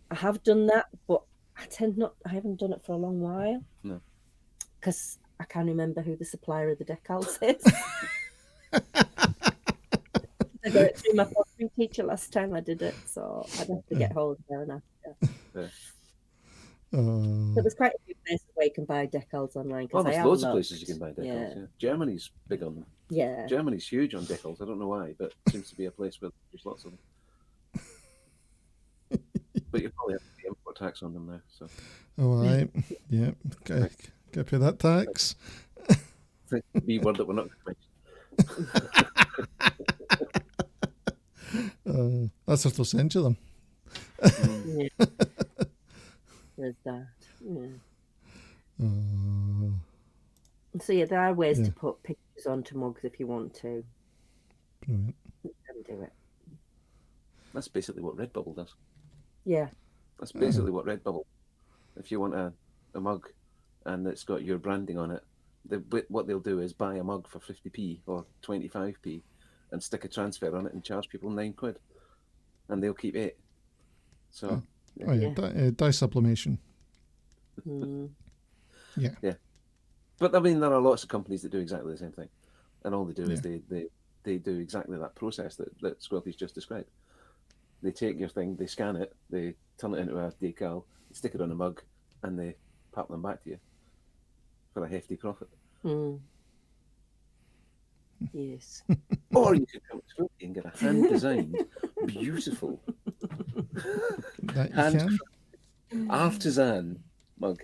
I have done that, but I haven't done it for a long while. No. Because I can't remember who the supplier of the decals is. I got it through my pottery teacher last time I did it, so I'd have to get hold of her and ask her. So there's quite a few places where you can buy decals online. Well, there's loads of places you can buy decals. Yeah. Germany's big on them. Yeah. Germany's huge on decals. I don't know why, but it seems to be a place where there's lots of them. But you probably have to pay import tax on them now. So. Oh, right. Yeah. Okay. Got to pay that tax. The B word that we're not going to that's what they'll send you them. Yeah. There's that. Yeah. So yeah, there are ways to put pictures onto mugs if you want to. Brilliant. You can do it. That's basically what Redbubble does. Yeah. That's basically what Redbubble. If you want a mug and it's got your branding on it, what they'll do is buy a mug for 50p or 25p and stick a transfer on it and charge people £9, and they'll keep 8. So. Dye sublimation. Yeah. But I mean, there are lots of companies that do exactly the same thing, and all they do is they do exactly that process that Squilkie's just described. They take your thing, they scan it, they turn it into a decal, stick it on a mug, and they pack them back to you for a hefty profit. Yes. Or you could come to Squilkie and get a hand-designed, beautiful, artisan mug.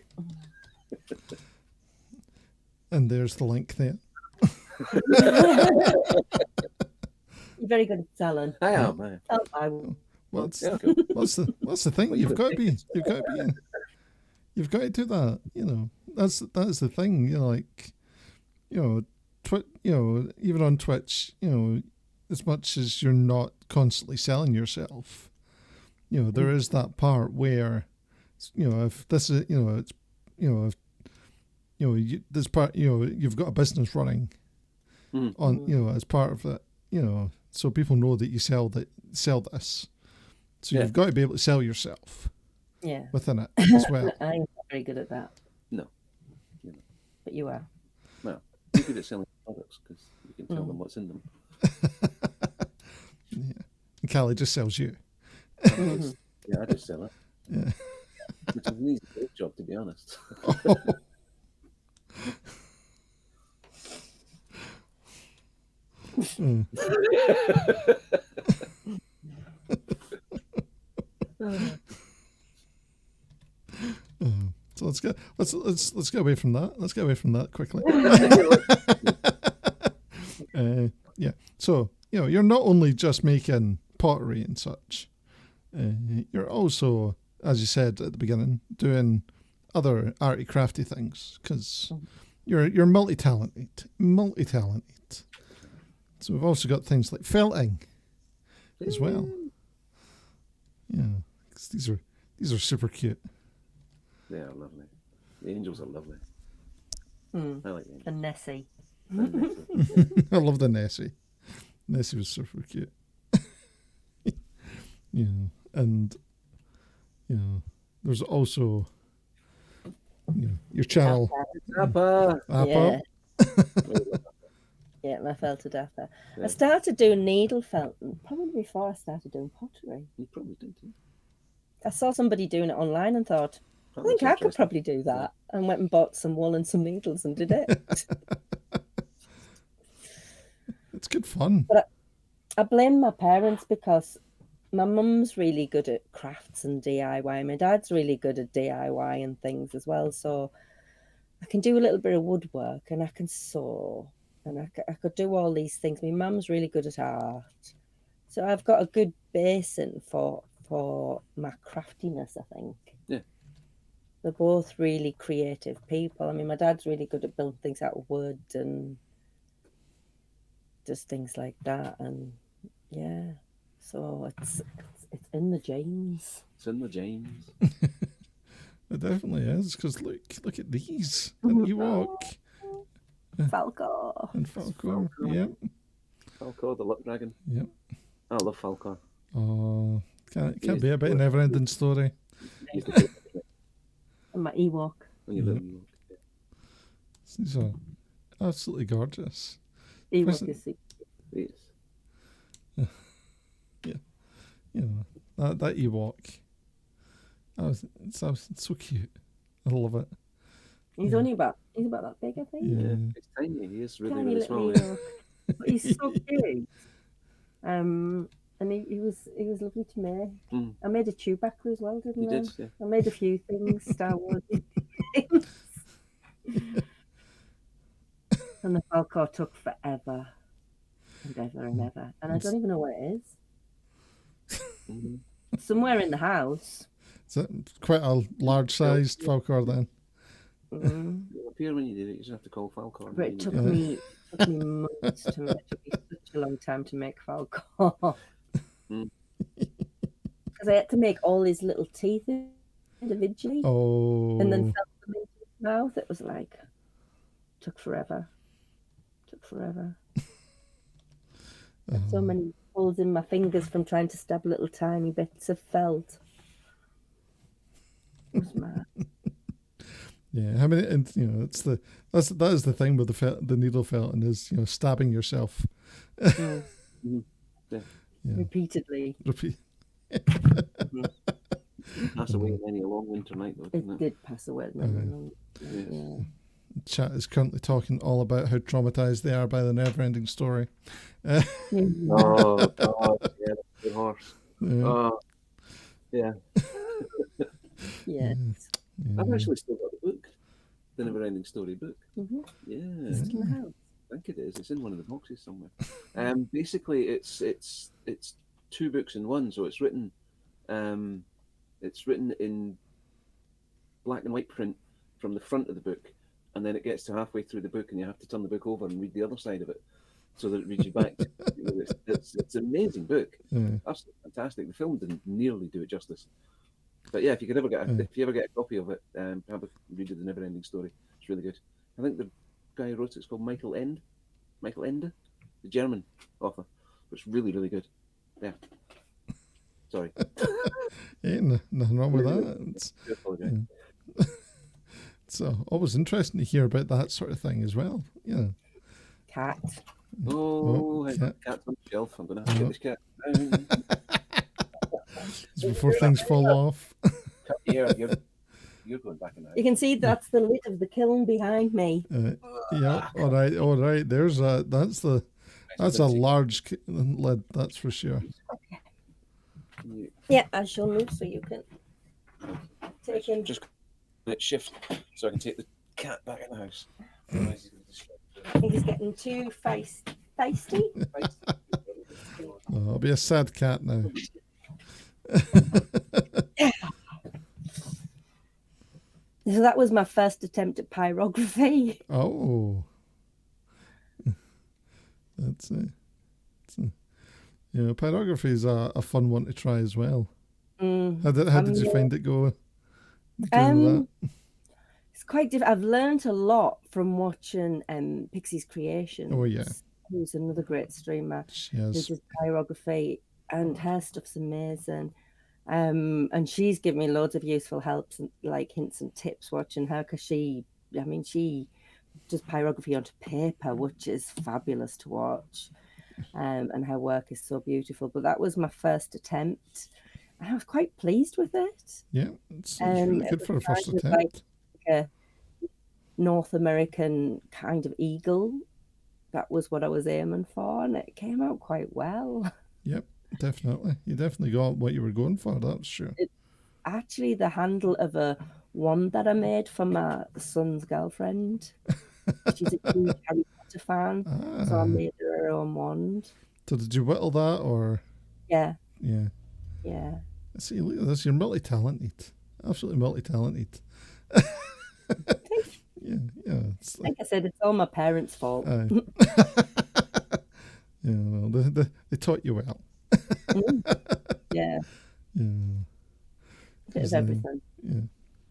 And there's the link there. You're very good at selling. I am. What's the thing? You've got to do that. You know, that's the thing. You know, like, even on Twitch, as much as you're not constantly selling yourself, there is that part where, if this is, it's, this part, you've got a business running on, as part of it, so people know that you sell this. So you've got to be able to sell yourself. Yeah. Within it as well. I'm not very good at that. No. But you are. Well, you're good at selling products because you can tell them what's in them. Yeah. And Callie just sells you. Yeah, I just sell it. Yeah. Which is an easy job, to be honest. So let's get away from that. Let's get away from that quickly. Yeah. So you're not only just making pottery and such. You're also, as you said at the beginning, doing other arty crafty things because you're multi-talented. So we've also got things like felting as well. Yeah, 'cause these are super cute. They are lovely. The angels are lovely. I like the angels. And Nessie. I love the Nessie. Nessie was super cute. And there's also your channel. Appa. Appa. Yeah, my felted after. Yeah. I started doing needle felting probably before I started doing pottery. You probably did. Yeah. I saw somebody doing it online and thought, I That think looks I could interesting. probably do that. And went and bought some wool and some needles and did it. It's good fun. But I blame my parents because my mum's really good at crafts and DIY. My dad's really good at DIY and things as well. So I can do a little bit of woodwork and I can sew and I could do all these things. My mum's really good at art. So I've got a good basin for my craftiness, I think. Yeah. They're both really creative people. I mean, my dad's really good at building things out of wood and just things like that. And yeah, so it's in the genes. It's in the James. It definitely is, because look at these. An Ewok. Falco. And Falcor. Yep. Falcor, the luck dragon. Yep. I love Falcor. Oh, can't be a bit of never-ending story. He's the favorite And my Ewok. when you live in Ewok. These are absolutely gorgeous. Ewok Listen. is super. Yes. You know, that Ewok. It's so cute. I love it. He's only about that big, I think. Yeah. Yeah. It's tiny. He is really, Tiny really little small. Ewok. But he's so cute. And he was lovely to make. Mm. I made a Chewbacca as well, didn't You I? did, yeah. I made a few things, Star Wars things. And the Falcor took forever and ever and ever. And I don't even know what it is. Mhm. Somewhere in the house. It's quite a large-sized Falcor then. Mm. It'll appear when you do it. You just have to call Falcor. But it took Yeah. me months to make. It took me such a long time to make Falcor. Mm. Because I had to make all his little teeth individually Oh. and then felt them into his mouth. It was like, took forever. Had so many holes in my fingers from trying to stab little tiny bits of felt. It was mad. Yeah, I mean, and that is the thing with the needle felting is stabbing yourself. Mm. Mhm. Yeah. Yeah. Repeatedly. Repeat. Pass away in any long winter night, though, didn't It it? did pass away. Yeah. Chat is currently talking all about how traumatized they are by the never-ending story. Oh, God. Yeah, the horse. Yeah. Oh, yeah. Yeah. I've actually still got the book, the Never-Ending Story book. Mm-hmm. Yeah, It's in the house. I think it is. It's in one of the boxes somewhere. Basically, it's 2 books in one. So it's written in black and white print from the front of the book, and then it gets to halfway through the book, and you have to turn the book over and read the other side of it, so that it reads you back. It's an amazing book. Yeah. Absolutely fantastic. The film didn't nearly do it justice. But yeah, if you ever get a copy of it, have a read of the Never-Ending Story. It's really good. I think the guy who wrote it's called Michael Ende, the German author. It's really, really good. Yeah. Sorry. Ain't nothing wrong with that. I apologize. It's always interesting to hear about that sort of thing as well. Yeah. Cat. Oh, cat. cat's on the shelf. I'm going to have to get this cat down. It's before things fall off. Yeah, you're going back in there. You can see that's the lid of the kiln behind me. Yeah. All right. There's that's a large lid. That's for sure. Yeah, I shall move so you can take him. Just let shift so I can take the cat back in the house. I think he's getting too feisty. Oh, I'll be a sad cat now. So that was my first attempt at pyrography. Oh. That's it. Pyrography is a fun one to try as well. How did you find it going? It's quite different. I've learned a lot from watching Pixie's Creations. Oh, yeah. Who's another great streamer. She Who has. does pyrography, and her stuff's amazing. And she's given me loads of useful helps and like hints and tips watching her, because she does pyrography onto paper, which is fabulous to watch. And her work is so beautiful. But that was my first attempt. And I was quite pleased with it. Yeah, it's really good for a first attempt. Like a North American kind of eagle. That was what I was aiming for, and it came out quite well. Yep, definitely. You definitely got what you were going for, that's sure. It's actually the handle of a wand that I made for my son's girlfriend. She's a huge Harry Potter fan, so I made her own wand. So did you whittle that, or? Yeah. Yeah. Yeah. See, look at this. You're multi-talented. Absolutely multi-talented. Yeah. It's like I said, it's all my parents' fault. Yeah, well, they taught you well. Yeah. Yeah. Bit of everything. Yeah.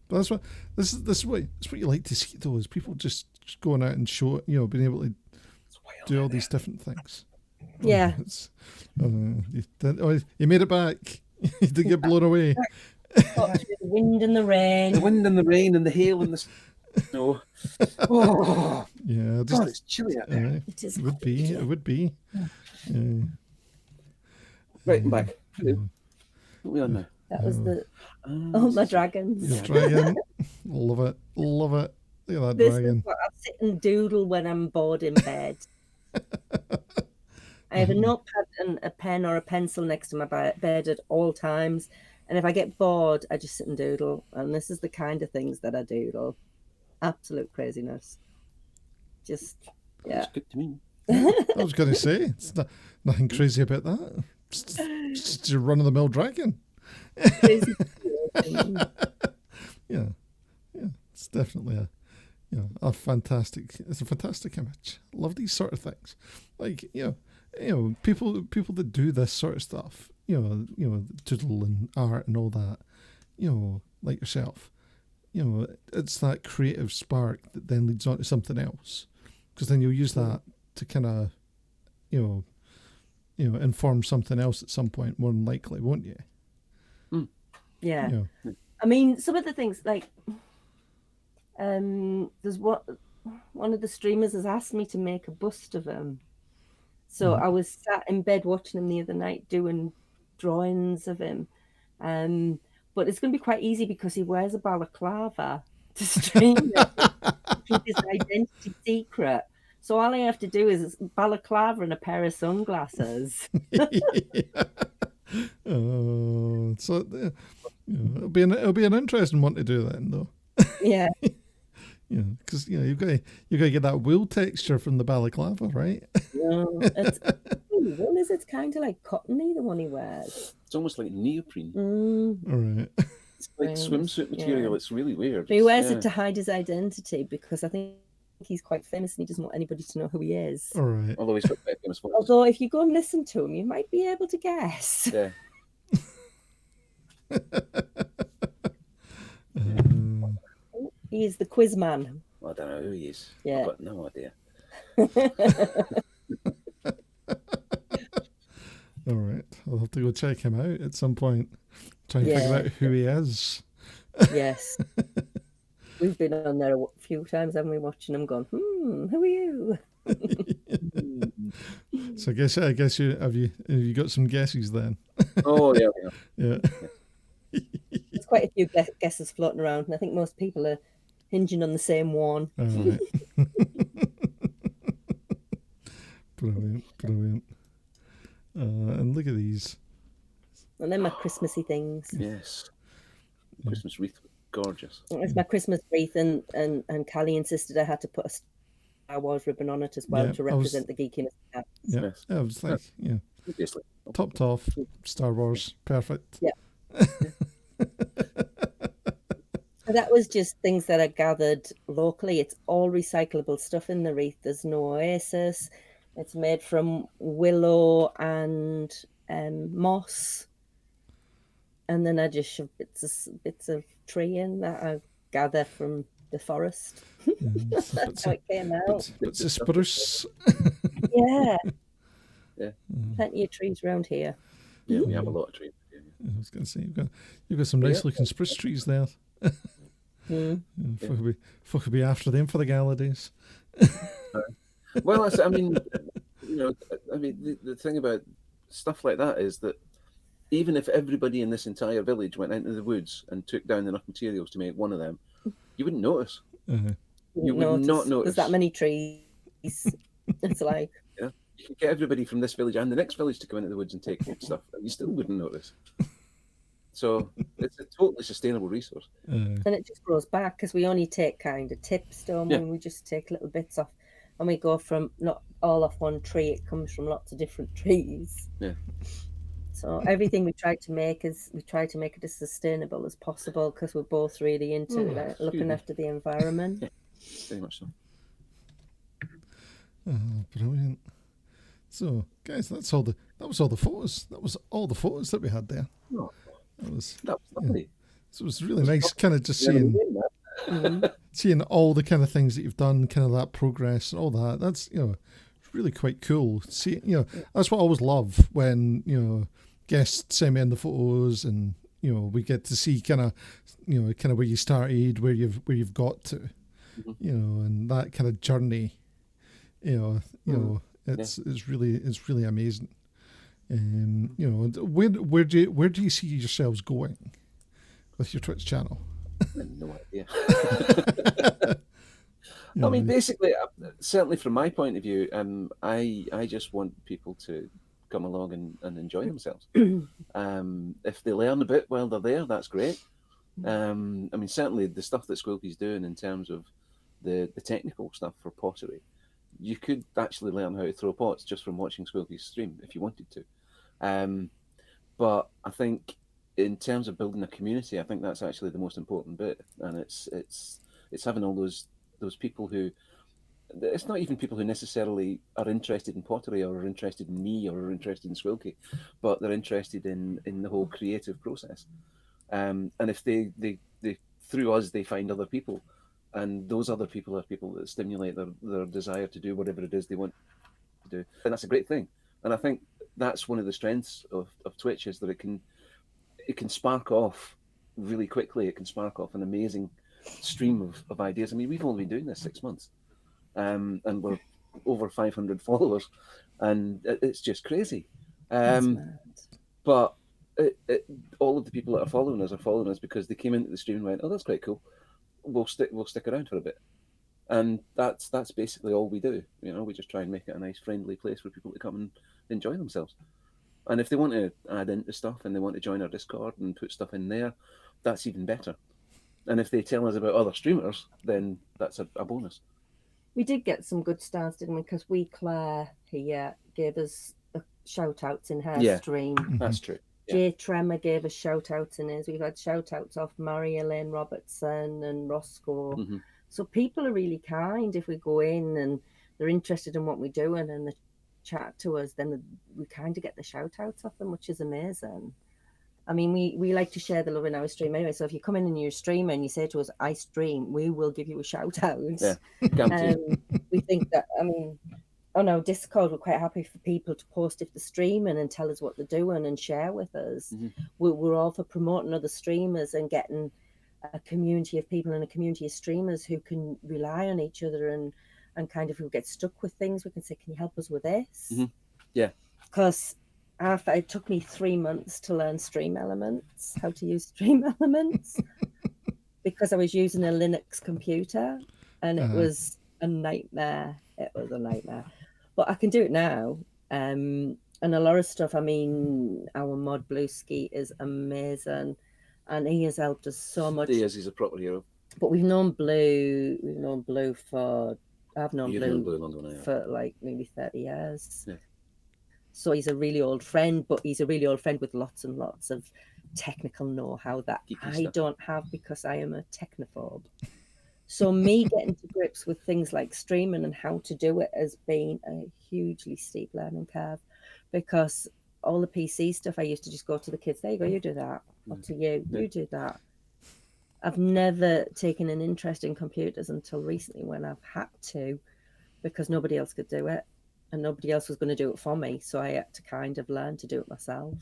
But that's what this is what you like to see, though, is people just going out and show, being able to do all these different things. Yeah. You made it back. You didn't get blown away. The wind and the rain. The wind and the rain and the hail and the snow. Oh, yeah, God, it's chilly out there. It is. It would be. It would be. Right, I'm back. What are we on now? That was my dragons. Dragon. Love it. Love it. Look at that This dragon. is what I sit and doodle when I'm bored in bed. I have a notepad and a pen or a pencil next to my bed at all times. And if I get bored, I just sit and doodle. And this is the kind of things that I doodle. Absolute craziness. Just, yeah. It's good to me. I was going to say, it's nothing crazy about that. Just a run-of-the-mill dragon. Crazy. Yeah. It's definitely a fantastic image. I love these sort of things. Like, people that do this sort of stuff, doodle and art and all that, like yourself, it's that creative spark that then leads on to something else. Because then you'll use that to kind of, inform something else at some point, more than likely, won't you? Yeah. I mean, some of the things, like, there's one of the streamers has asked me to make a bust of him. So I was sat in bed watching him the other night doing drawings of him. But it's going to be quite easy because he wears a balaclava to stream it. Keep his identity secret. So all I have to do is balaclava and a pair of sunglasses. So it'll be an interesting one to do then, though. Yeah. Because you've got to get that wool texture from the balaclava, right? No, it's wool is it's kind of like cottony, the one he wears. It's almost like neoprene. All right. It's like swimsuit material. Yeah. It's really weird. But he wears it to hide his identity because I think he's quite famous and he doesn't want anybody to know who he is. All right. Although he's got quite famous voice. Although if you go and listen to him, you might be able to guess. Yeah. He's the quiz man. Well, I don't know who he is. Yeah. I've got no idea. All right. I'll have to go check him out at some point. Try and figure out who he is. Yes. We've been on there a few times, haven't we, watching him going, who are you? So I guess have you got some guesses then? Oh, yeah. Yeah. There's quite a few guesses floating around, and I think most people are hinging on the same one. All right. Brilliant. And look at these. And then my Christmassy things. Yes. Christmas wreath, gorgeous. It's my Christmas wreath, and Callie insisted I had to put a Star Wars ribbon on it as well to represent the geekiness of that. Yeah, Yes. I was like, Obviously. topped off, Star Wars, perfect. Yeah. So that was just things that I gathered locally. It's all recyclable stuff in the wreath. There's no oasis. It's made from willow and moss. And then I just shove bits of tree in that I gather from the forest. That's how it came out. It's a spruce. Yeah. Yeah. Plenty of trees around here. Yeah, we have a lot of trees. I was going to say you've got some nice looking spruce trees there. Folk will be after them for the gala days. Well, I mean, the thing about stuff like that is that even if everybody in this entire village went into the woods and took down enough materials to make one of them, you wouldn't notice. You would not notice. There's that many trees. It's like, yeah, you could get everybody from this village and the next village to go into the woods and take stuff, and you still wouldn't notice. So it's a totally sustainable resource. And it just grows back because we only take kind of tips, don't we? We just take little bits off, and we go from not all off one tree. It comes from lots of different trees. Yeah. So everything we try to make it as sustainable as possible because we're both really into looking after the environment. Yeah, very much so. Oh, brilliant. So, guys, that was all the photos. That was all the photos that we had there. Oh, that was lovely. Yeah. So it was really nice, kind of just seeing all the kind of things that you've done, kind of that progress and all that. That's really quite cool. See, that's what I always love when guests send me in the photos, and we get to see kind of where you started, where you've got to, and that kind of journey. It's really amazing. Where do you see yourselves going with your Twitch channel? I have no idea. I mean, basically, certainly from my point of view, I just want people to come along and enjoy themselves. If they learn a bit while they're there, that's great. I mean, certainly the stuff that Squilkie's doing in terms of the technical stuff for pottery, you could actually learn how to throw pots just from watching Squilkie's stream if you wanted to. But I think in terms of building a community, I think that's actually the most important bit, and it's having all those people who, it's not even people who necessarily are interested in pottery or are interested in me or are interested in Squilkie, but they're interested in the whole creative process. And if they through us they find other people, and those other people are people that stimulate their desire to do whatever it is they want to do, and that's a great thing. And I think that's one of the strengths of Twitch, is that it can spark off really quickly. It can spark off an amazing stream of ideas. I mean, we've only been doing this 6 months, and we're over 500 followers, and it's just crazy. But all of the people that are following us because they came into the stream and went, "Oh, that's quite cool. We'll stick around for a bit." And that's basically all we do. We just try and make it a nice, friendly place for people to come and enjoy themselves. And if they want to add into stuff and they want to join our Discord and put stuff in there, that's even better. And if they tell us about other streamers, then that's a bonus. We did get some good stars, didn't we? Because Claire here gave us shout outs in her stream. That's true. Jay Tremor gave us shout outs in his. We've had shout outs off Mary Elaine Robertson and Roscoe. So people are really kind. If we go in and they're interested in what we're doing and they chat to us, then we kind of get the shout outs off them, which is amazing. I mean, we like to share the love in our stream anyway. So if you come in and you're a streamer and you say to us, "I stream," we will give you a shout out. Yeah, we think that, I mean, on our Discord, we're quite happy for people to post if they're streaming and tell us what they're doing and share with us. We're all for promoting other streamers and getting a community of people and a community of streamers who can rely on each other and kind of, who get stuck with things, we can say, "Can you help us with this?" Yeah. Because it took me 3 months to learn Stream Elements, how to use Stream Elements, because I was using a Linux computer and it was a nightmare. It was a nightmare. But I can do it now. And a lot of stuff, I mean, our mod Blueski is amazing and he has helped us so much. He is, he's a proper hero. But we've known Blue for, I've known Blue for like maybe 30 years. Yeah. So he's a really old friend, but he's a really old friend with lots and lots of technical know-how that I don't have because I am a technophobe. So me getting to grips with things like streaming and how to do it has been a hugely steep learning curve, because all the PC stuff I used to just go to the kids, "There you go, you do that. Up to you, you do that." I've never taken an interest in computers until recently when I've had to, because nobody else could do it. And nobody else was going to do it for me, so I had to kind of learn to do it myself.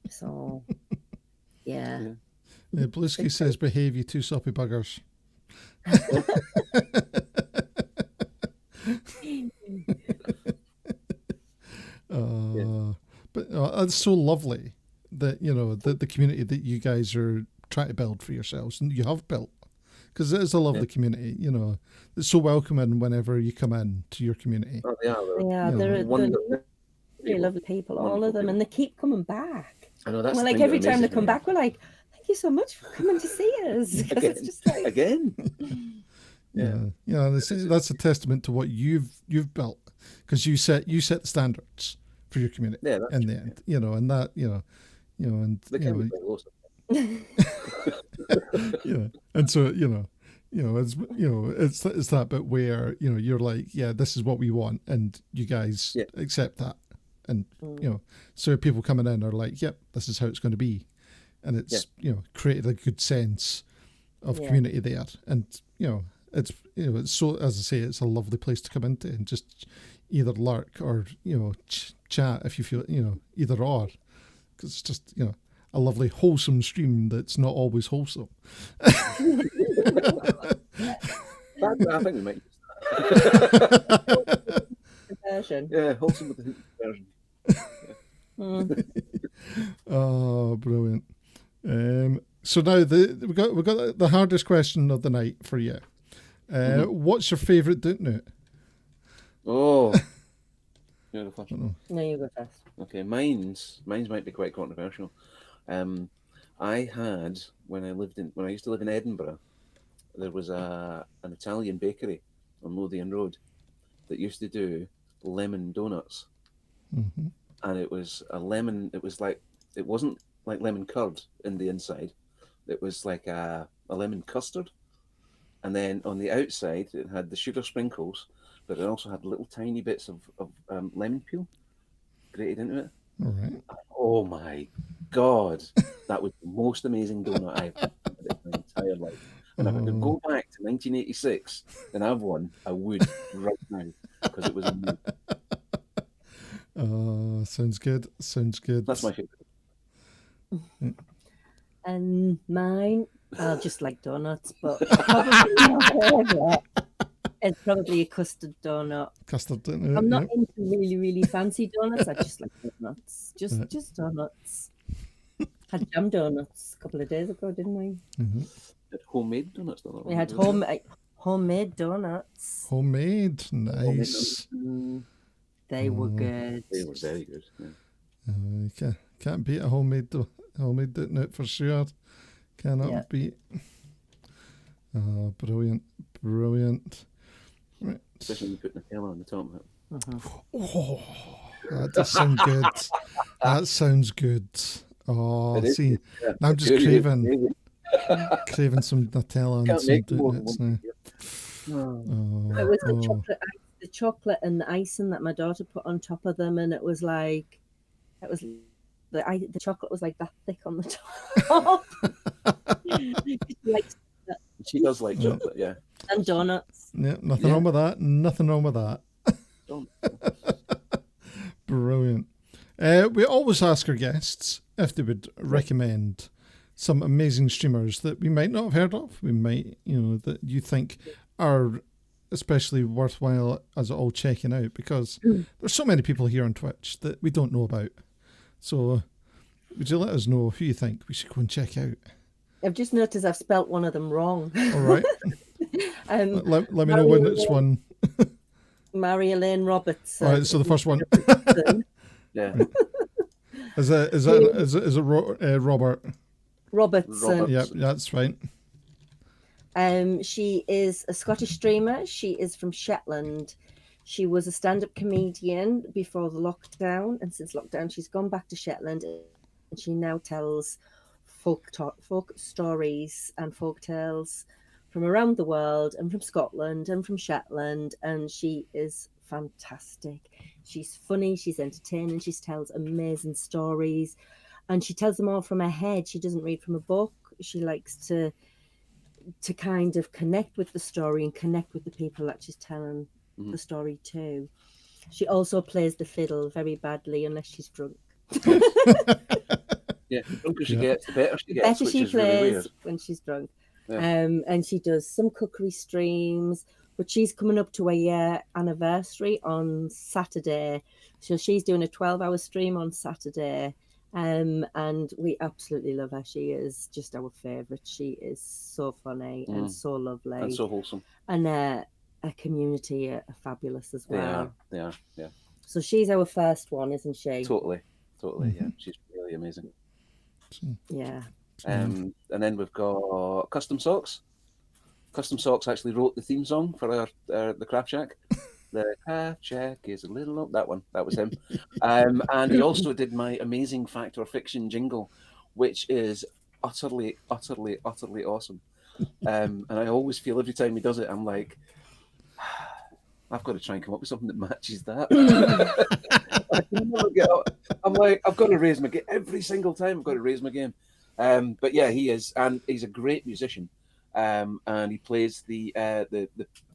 So, yeah. Bluesky says, behave, you two soppy buggers. But it's so lovely that, you know, the community that you guys are trying to build for yourselves, and you have built, because it is a lovely community, you know. It's so welcoming whenever you come in to your community. Oh, they are. They're Wonderful. really lovely people, all of them, and they keep coming back. I know, that's Well, the like thing every that time they amazes come me. back, we're like, thank you so much for coming to see us. 'Cause it's just like, Again. Yeah, that's a testament to what you've built, because you set the standards for your community. Yeah, that's in the end, you know, and that and They can be quite awesome. and so it's that bit where, you know, you're like, yeah, this is what we want, and you guys accept that, and you know, so people coming in are like, yep, this is how it's going to be, and it's you know, created a good sense of community there, and you know, it's so, as I say, it's a lovely place to come into and just either lurk or, you know, chat if you feel, you know, either or, because it's just, you know, a lovely wholesome stream that's not always wholesome. I think we might use that. version. Yeah, wholesome with the hoop version. Oh, brilliant. So now we got the hardest question of the night for you. What's your favourite DOOTNOOT? Oh. You know the first one? No, you go first. Okay, mine's might be quite controversial. I had when I used to live in Edinburgh, there was an Italian bakery on Lothian Road that used to do lemon donuts, and it was a lemon. It wasn't like lemon curd in the inside. It was like a lemon custard, and then on the outside it had the sugar sprinkles, but it also had little tiny bits of lemon peel grated into it. All right. Oh my God, that was the most amazing donut I've had in my entire life. And if I could go back to 1986 and have one, I would right now, because it was amazing. Oh, sounds good. Sounds good. That's my favorite. And mine, I just like donuts, but probably my favorite is probably a custard donut. Custard DOOTNOOT. I'm not into really, really fancy donuts. I just like donuts. Just donuts. Had jam donuts a couple of days ago, didn't we? Had homemade donuts. We had homemade donuts. Homemade, nice. They were good. They were very good. Yeah. Can't beat a homemade DOOTNOOT for sure. Cannot beat. Oh, brilliant. Right. Especially when you put Nutella on the top of it. Oh, that does sound good. That sounds good. Oh, see, now I'm just craving some Nutella and some DOOTNOOts now. It was the chocolate and the icing that my daughter put on top of them, and it was the chocolate was like that thick on the top. She does like chocolate, yeah. And donuts. Yeah, nothing wrong with that. Nothing wrong with that. Brilliant. We always ask our guests if they would recommend some amazing streamers that we might not have heard of. We might, you know, that you think are especially worthwhile as all checking out, because there's so many people here on Twitch that we don't know about. So would you let us know who you think we should go and check out? I've just noticed I've spelt one of them wrong. All right. Let me know when it's one. Mary Elaine Roberts. All right, so the first one. Yeah. Is it Robert? Robertson. Yep, that's right. She is a Scottish streamer. She is from Shetland. She was a stand-up comedian before the lockdown, and since lockdown, she's gone back to Shetland, and she now tells folk stories and folk tales from around the world, and from Scotland, and from Shetland, and she is fantastic. She's funny, she's entertaining, she tells amazing stories, and she tells them all from her head. She doesn't read from a book. She likes to kind of connect with the story and connect with the people that she's telling the story to. She also plays the fiddle very badly unless she's drunk. Yeah, the drunker she Yeah. gets, the better she gets, Better which she is really plays weird. when she's drunk. Yeah. And she does some cookery streams, but she's coming up to a year anniversary on Saturday. So she's doing a 12-hour stream on Saturday. And we absolutely love her. She is just our favourite. She is so funny and so lovely. And so wholesome. And a community are fabulous as well. They are, yeah. So she's our first one, isn't she? Totally, yeah. She's really amazing. Yeah. And then we've got Custom Socks. Custom Socks actually wrote the theme song for the Craft Shack. The Craft Shack is a little... That one. That was him. And he also did my amazing Fact or Fiction jingle, which is utterly awesome. And I always feel every time he does it, I'm like, I've got to try and come up with something that matches that. I can never get up. I'm like, I've got to raise my game. Every single time I've got to raise my game. But yeah, he is. And he's a great musician. And he plays the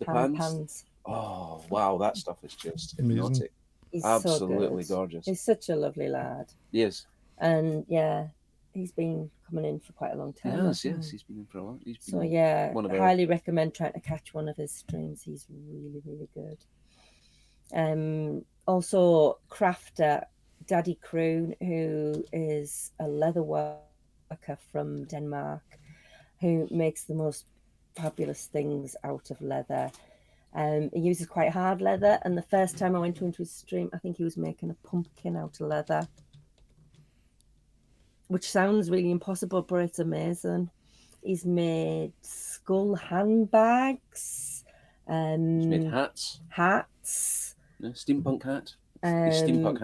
pans. Oh, wow. That stuff is just hypnotic. He's absolutely so gorgeous. He's such a lovely lad. He is. And yeah, he's been coming in for quite a long time. Yes, he's been in for a while. So yeah, I highly recommend trying to catch one of his streams. He's really, really good. Also, crafter Daddy Kroon, who is a leather worker from Denmark, who makes the most fabulous things out of leather. He uses quite hard leather, and the first time I went into his stream, I think he was making a pumpkin out of leather, which sounds really impossible, but it's amazing. He's made skull handbags. He's made hats. Yeah, steampunk hat. His steampunk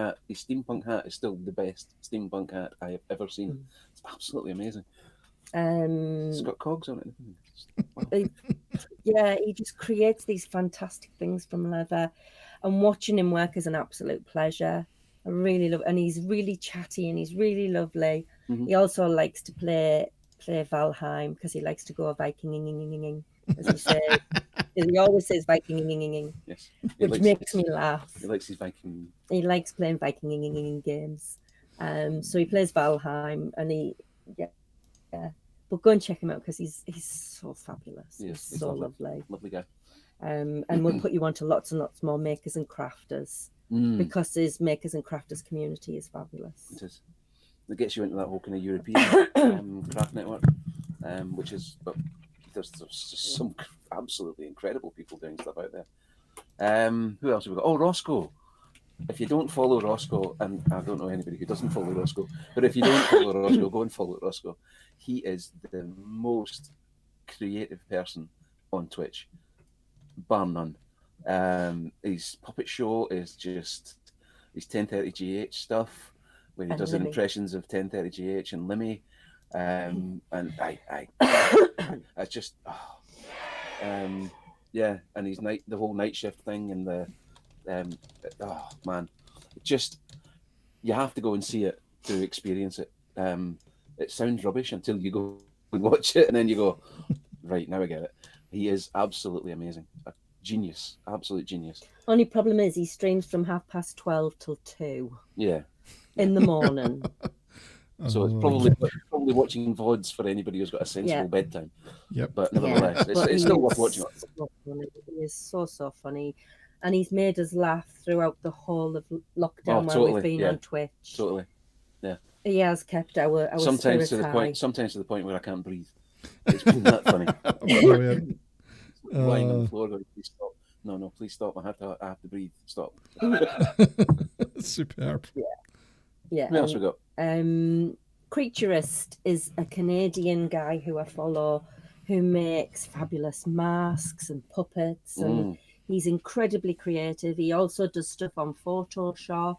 hat is still the best steampunk hat I have ever seen. It's absolutely amazing. It's got cogs on it. Wow. Yeah, he just creates these fantastic things from leather, and watching him work is an absolute pleasure. I really love, and he's really chatty and he's really lovely. He also likes to play Valheim because he likes to go Viking, as he says. He always says Viking, yes, which makes me laugh. He likes his Viking. He likes playing Viking games. So he plays Valheim, and but go and check him out because he's so fabulous. Yes, he's so lovely guy. And we'll put you on to lots and lots more makers and crafters because his makers and crafters community is fabulous. It is. It gets you into that whole kind of European craft network, which is, but there's just some absolutely incredible people doing stuff out there. Who else have we got? Oh, Roscoe. If you don't follow Roscoe, and I don't know anybody who doesn't follow Roscoe, but if you don't follow Roscoe, go and follow Roscoe. He is the most creative person on Twitch, bar none. His puppet show is just his 1030GH stuff, where he does impressions of 1030GH and Limmy, and it's just yeah, and his the whole night shift thing and the oh man, just you have to go and see it to experience it. It sounds rubbish until you go and watch it, and then you go, right, now I get it. He is absolutely amazing, a genius, absolute genius. Only problem is he streams from 12:30 till 2. Yeah, in the morning. So it's probably watching VODs for anybody who's got a sensible bedtime. Yep. But nevertheless, it's still worth watching. So funny. He is so funny. And he's made us laugh throughout the whole of lockdown while we've been on Twitch. Totally. Yeah. He has kept our sometimes to the high. Sometimes to the point where I can't breathe. It's been that funny. Lying on the floor going, please stop. No, please stop. I have to breathe. Stop. Superb. Yeah. What else we got? Creaturist is a Canadian guy who I follow who makes fabulous masks and puppets, and he's incredibly creative. He also does stuff on Photoshop,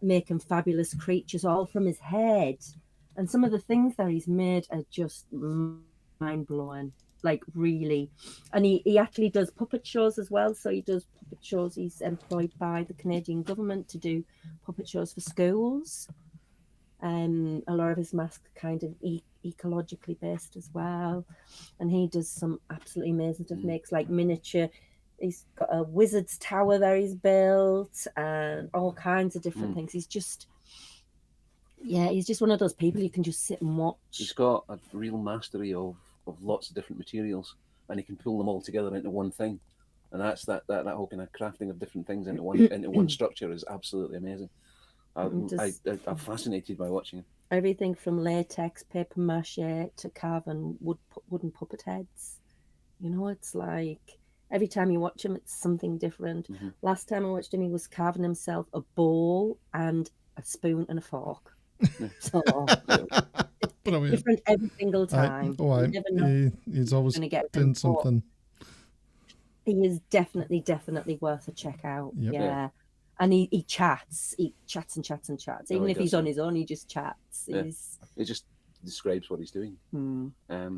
making fabulous creatures all from his head. And some of the things that he's made are just mind-blowing, like really. And he actually does puppet shows as well. So he does puppet shows. He's employed by the Canadian government to do puppet shows for schools. A lot of his masks are kind of ecologically based as well. And he does some absolutely amazing stuff, makes like miniature. He's got a wizard's tower that he's built and all kinds of different things. He's just Yeah, he's just one of those people you can just sit and watch. He's got a real mastery of lots of different materials, and he can pull them all together into one thing. And that's that whole kind of crafting of different things into one structure is absolutely amazing. I'm fascinated by watching him. Everything from latex, paper mache to carving wooden puppet heads. You know, it's like every time you watch him, it's something different. Mm-hmm. Last time I watched him, he was carving himself a bowl and a spoon and a fork. So different every single time. You never know he's always doing something. He is definitely worth a check out. Yep. Yeah. And he chats. He chats and chats and chats. Even if he's on his own, he just chats. Yeah. He just describes what he's doing.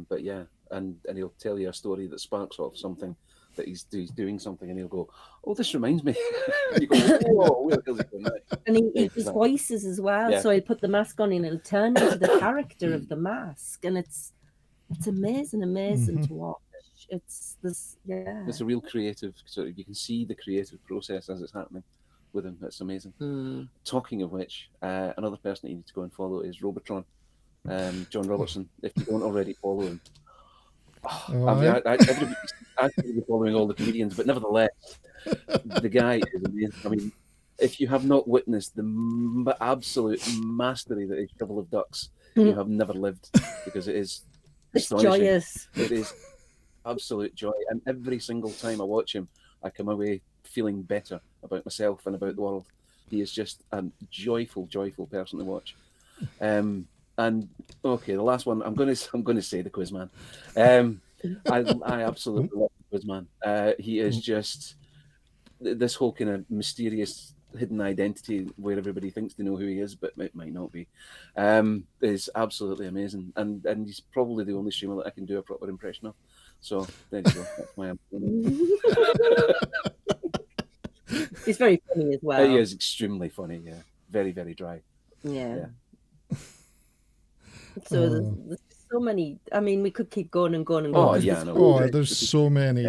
But yeah, and he'll tell you a story that sparks off something that he's doing something, and he'll go, "Oh, this reminds me." And you go, "Whoa, where is it going now?" And he does voices as well. Yeah. So he'll put the mask on and it'll turn into the character of the mask, and it's amazing to watch. It's a real creative sort of. You can see the creative process as it's happening with him. It's amazing. Talking of which, another person that you need to go and follow is Robotron, John Robertson. If you don't already follow him, everybody's actually following all the comedians, but nevertheless, the guy is amazing. I mean, if you have not witnessed the absolute mastery that is Shovel of Ducks, you have never lived, because it is joyous. It is absolute joy, and every single time I watch him, I come away feeling better about myself and about the world. He is just a joyful person to watch. And okay, the last one I'm going to say the Quizman. I absolutely love the Quizman. He is just this whole kind of mysterious hidden identity where everybody thinks they know who he is, but it might not be. Is absolutely amazing, and he's probably the only streamer that I can do a proper impression of. So there you go. That's my He's very funny as well. He is extremely funny. Yeah, very dry. Yeah. So there's so many. I mean, we could keep going and going and going. Oh yeah, there's so many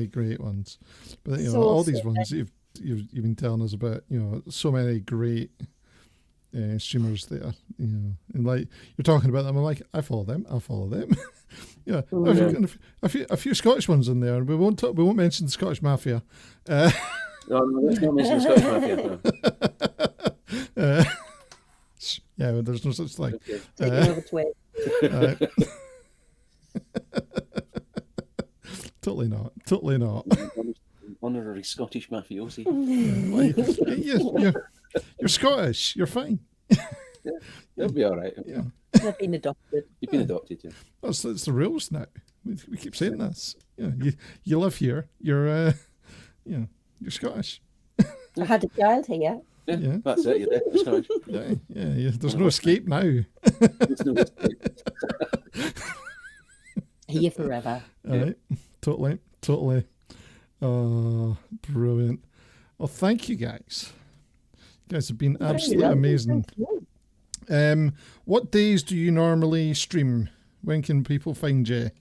great ones. But you know, all these ones you've been telling us about. You know, so many great streamers there. You know, and like you're talking about them, I'm like, I follow them. Yeah, a few Scottish ones in there, and we won't mention the Scottish Mafia. No, let's not mention the Scottish Mafia. No. Yeah, but there's no such thing. Okay. Taking over Twitch. Totally not. Honorary Scottish mafiosi. You're Scottish. You're fine. Yeah, you'll be all right. Yeah. I've been adopted. You've been adopted, yeah. That's the rules now. We keep saying this. You live here. You're you're Scottish. I had a child here. Yeah, that's it. You're there. Scottish. Yeah. There's no escape now. There's no escape. Here forever. All right. Totally. Oh, brilliant. Well, thank you guys. You guys have been absolutely amazing. What days do you normally stream? When can people find you?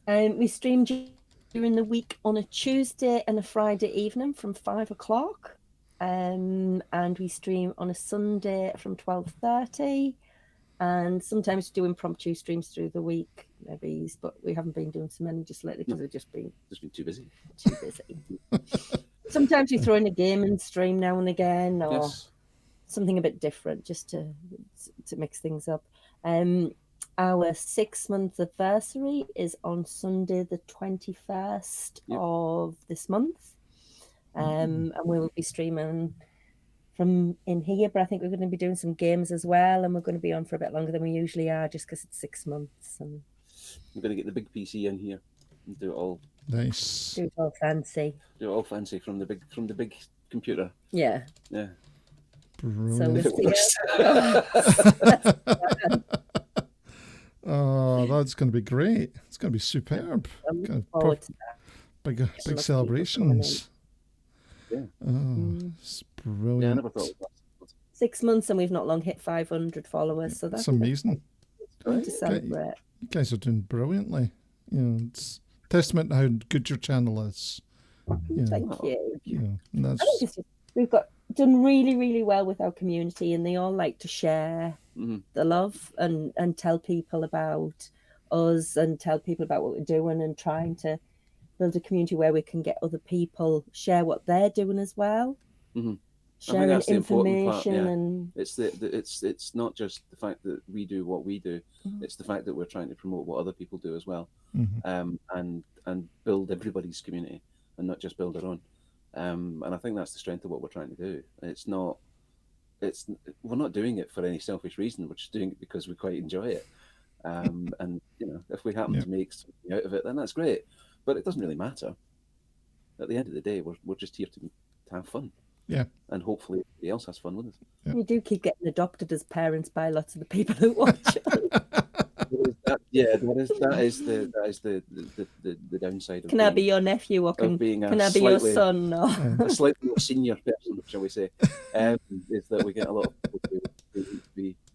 We stream during the week on a Tuesday and a Friday evening from 5:00. And we stream on a Sunday from 12:30. And sometimes do impromptu streams through the week, maybe, but we haven't been doing so many just lately because we've just been too busy. Sometimes we throw in a gaming stream now and again, or something a bit different, just to mix things up. Our 6-month anniversary is on Sunday, the 21st of this month, and we will be streaming from in here, but I think we're going to be doing some games as well, and we're going to be on for a bit longer than we usually are, just because it's 6 months. And we're going to get the big PC in here and do it all nice. Do it all fancy. Do it all fancy from the big computer. Yeah. Yeah. Brilliant. Oh, that's going to be great. It's going to be superb. Big celebrations. Yeah. Oh, it's brilliant. Yeah, I never thought of that. 6 months and we've not long hit 500 followers, so that's amazing. To celebrate. You guys are doing brilliantly. You know, it's testament to how good your channel is. Thank you. And that's... I think we've got done really, really well with our community, and they all like to share the love and tell people about us and tell people about what we're doing, and trying to build a community where we can get other people share what they're doing as well. Sharing that's the important part, information, yeah. and It's not just the fact that we do what we do; it's the fact that we're trying to promote what other people do as well, and build everybody's community, and not just build our own. And I think that's the strength of what we're trying to do. We're not doing it for any selfish reason. We're just doing it because we quite enjoy it. And if we happen to make something out of it, then that's great. But it doesn't really matter. At the end of the day, we're just here to have fun. Yeah. And hopefully everybody else has fun with us. Yeah. we do keep getting adopted as parents by lots of the people who watch us. That is the downside of Can I be your nephew, or can I be your son? Or... a slightly more senior person, shall we say? Is that we get a lot of people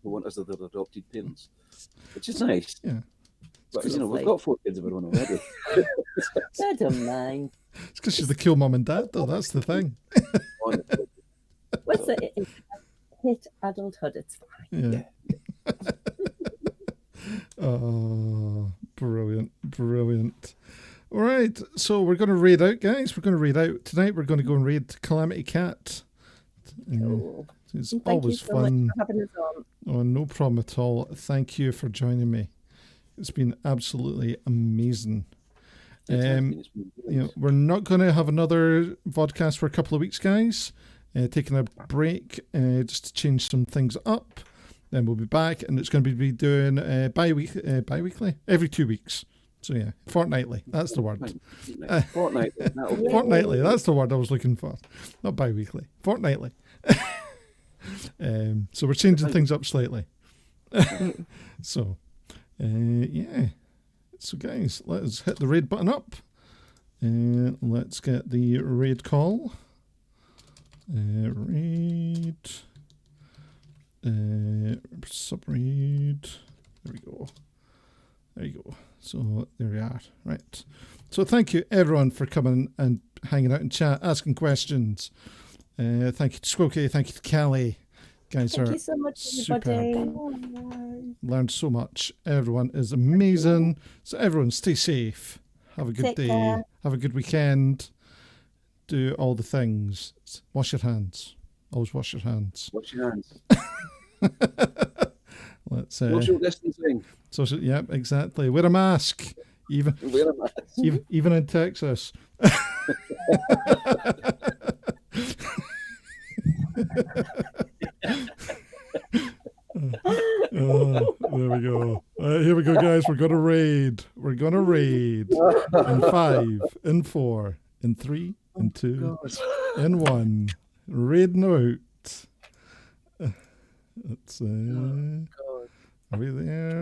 who want us as their adopted parents, which is nice. Yeah. But we've got 4 kids of our own already. I don't mind. It's because she's the cool mum and dad, though. That's the thing. What's it? Hit adulthood. It's fine. Yeah. Oh, brilliant. All right, so we're going to read out, guys. We're going to read out tonight. We're going to go and read Calamity Cat. Cool. It's Thank always you so fun. much for having us on. Oh, no problem at all. Thank you for joining me. It's been absolutely amazing. We're not going to have another vodcast for a couple of weeks, guys. Taking a break just to change some things up. Then we'll be back, and it's going to be doing bi-weekly, every 2 weeks. So yeah, fortnightly. That's the word. Fortnightly. Fortnightly. That's the word I was looking for. Not bi-weekly. Fortnightly. So we're changing things up slightly. So, yeah. So guys, let's hit the raid button up. Let's get the raid call. Raid. Subraid. There we go. There you go. So there we are. Right. So thank you everyone for coming and hanging out in chat, asking questions. Thank you to Squilkie. Thank you to Callie. Guys, Thank you so much, everybody. Learned so much. Everyone is amazing. So everyone, stay safe. Have a good day. Care. Have a good weekend. Do all the things. Wash your hands. Always wash your hands. Wash your hands. Let's social distancing. Social, yeah, exactly. Wear a mask. Wear a mask. Even in Texas. There we go. Here we go, guys. We're gonna raid. In 5, in 4, in 3, in 2, in 1. Raiding out. Let's are we there?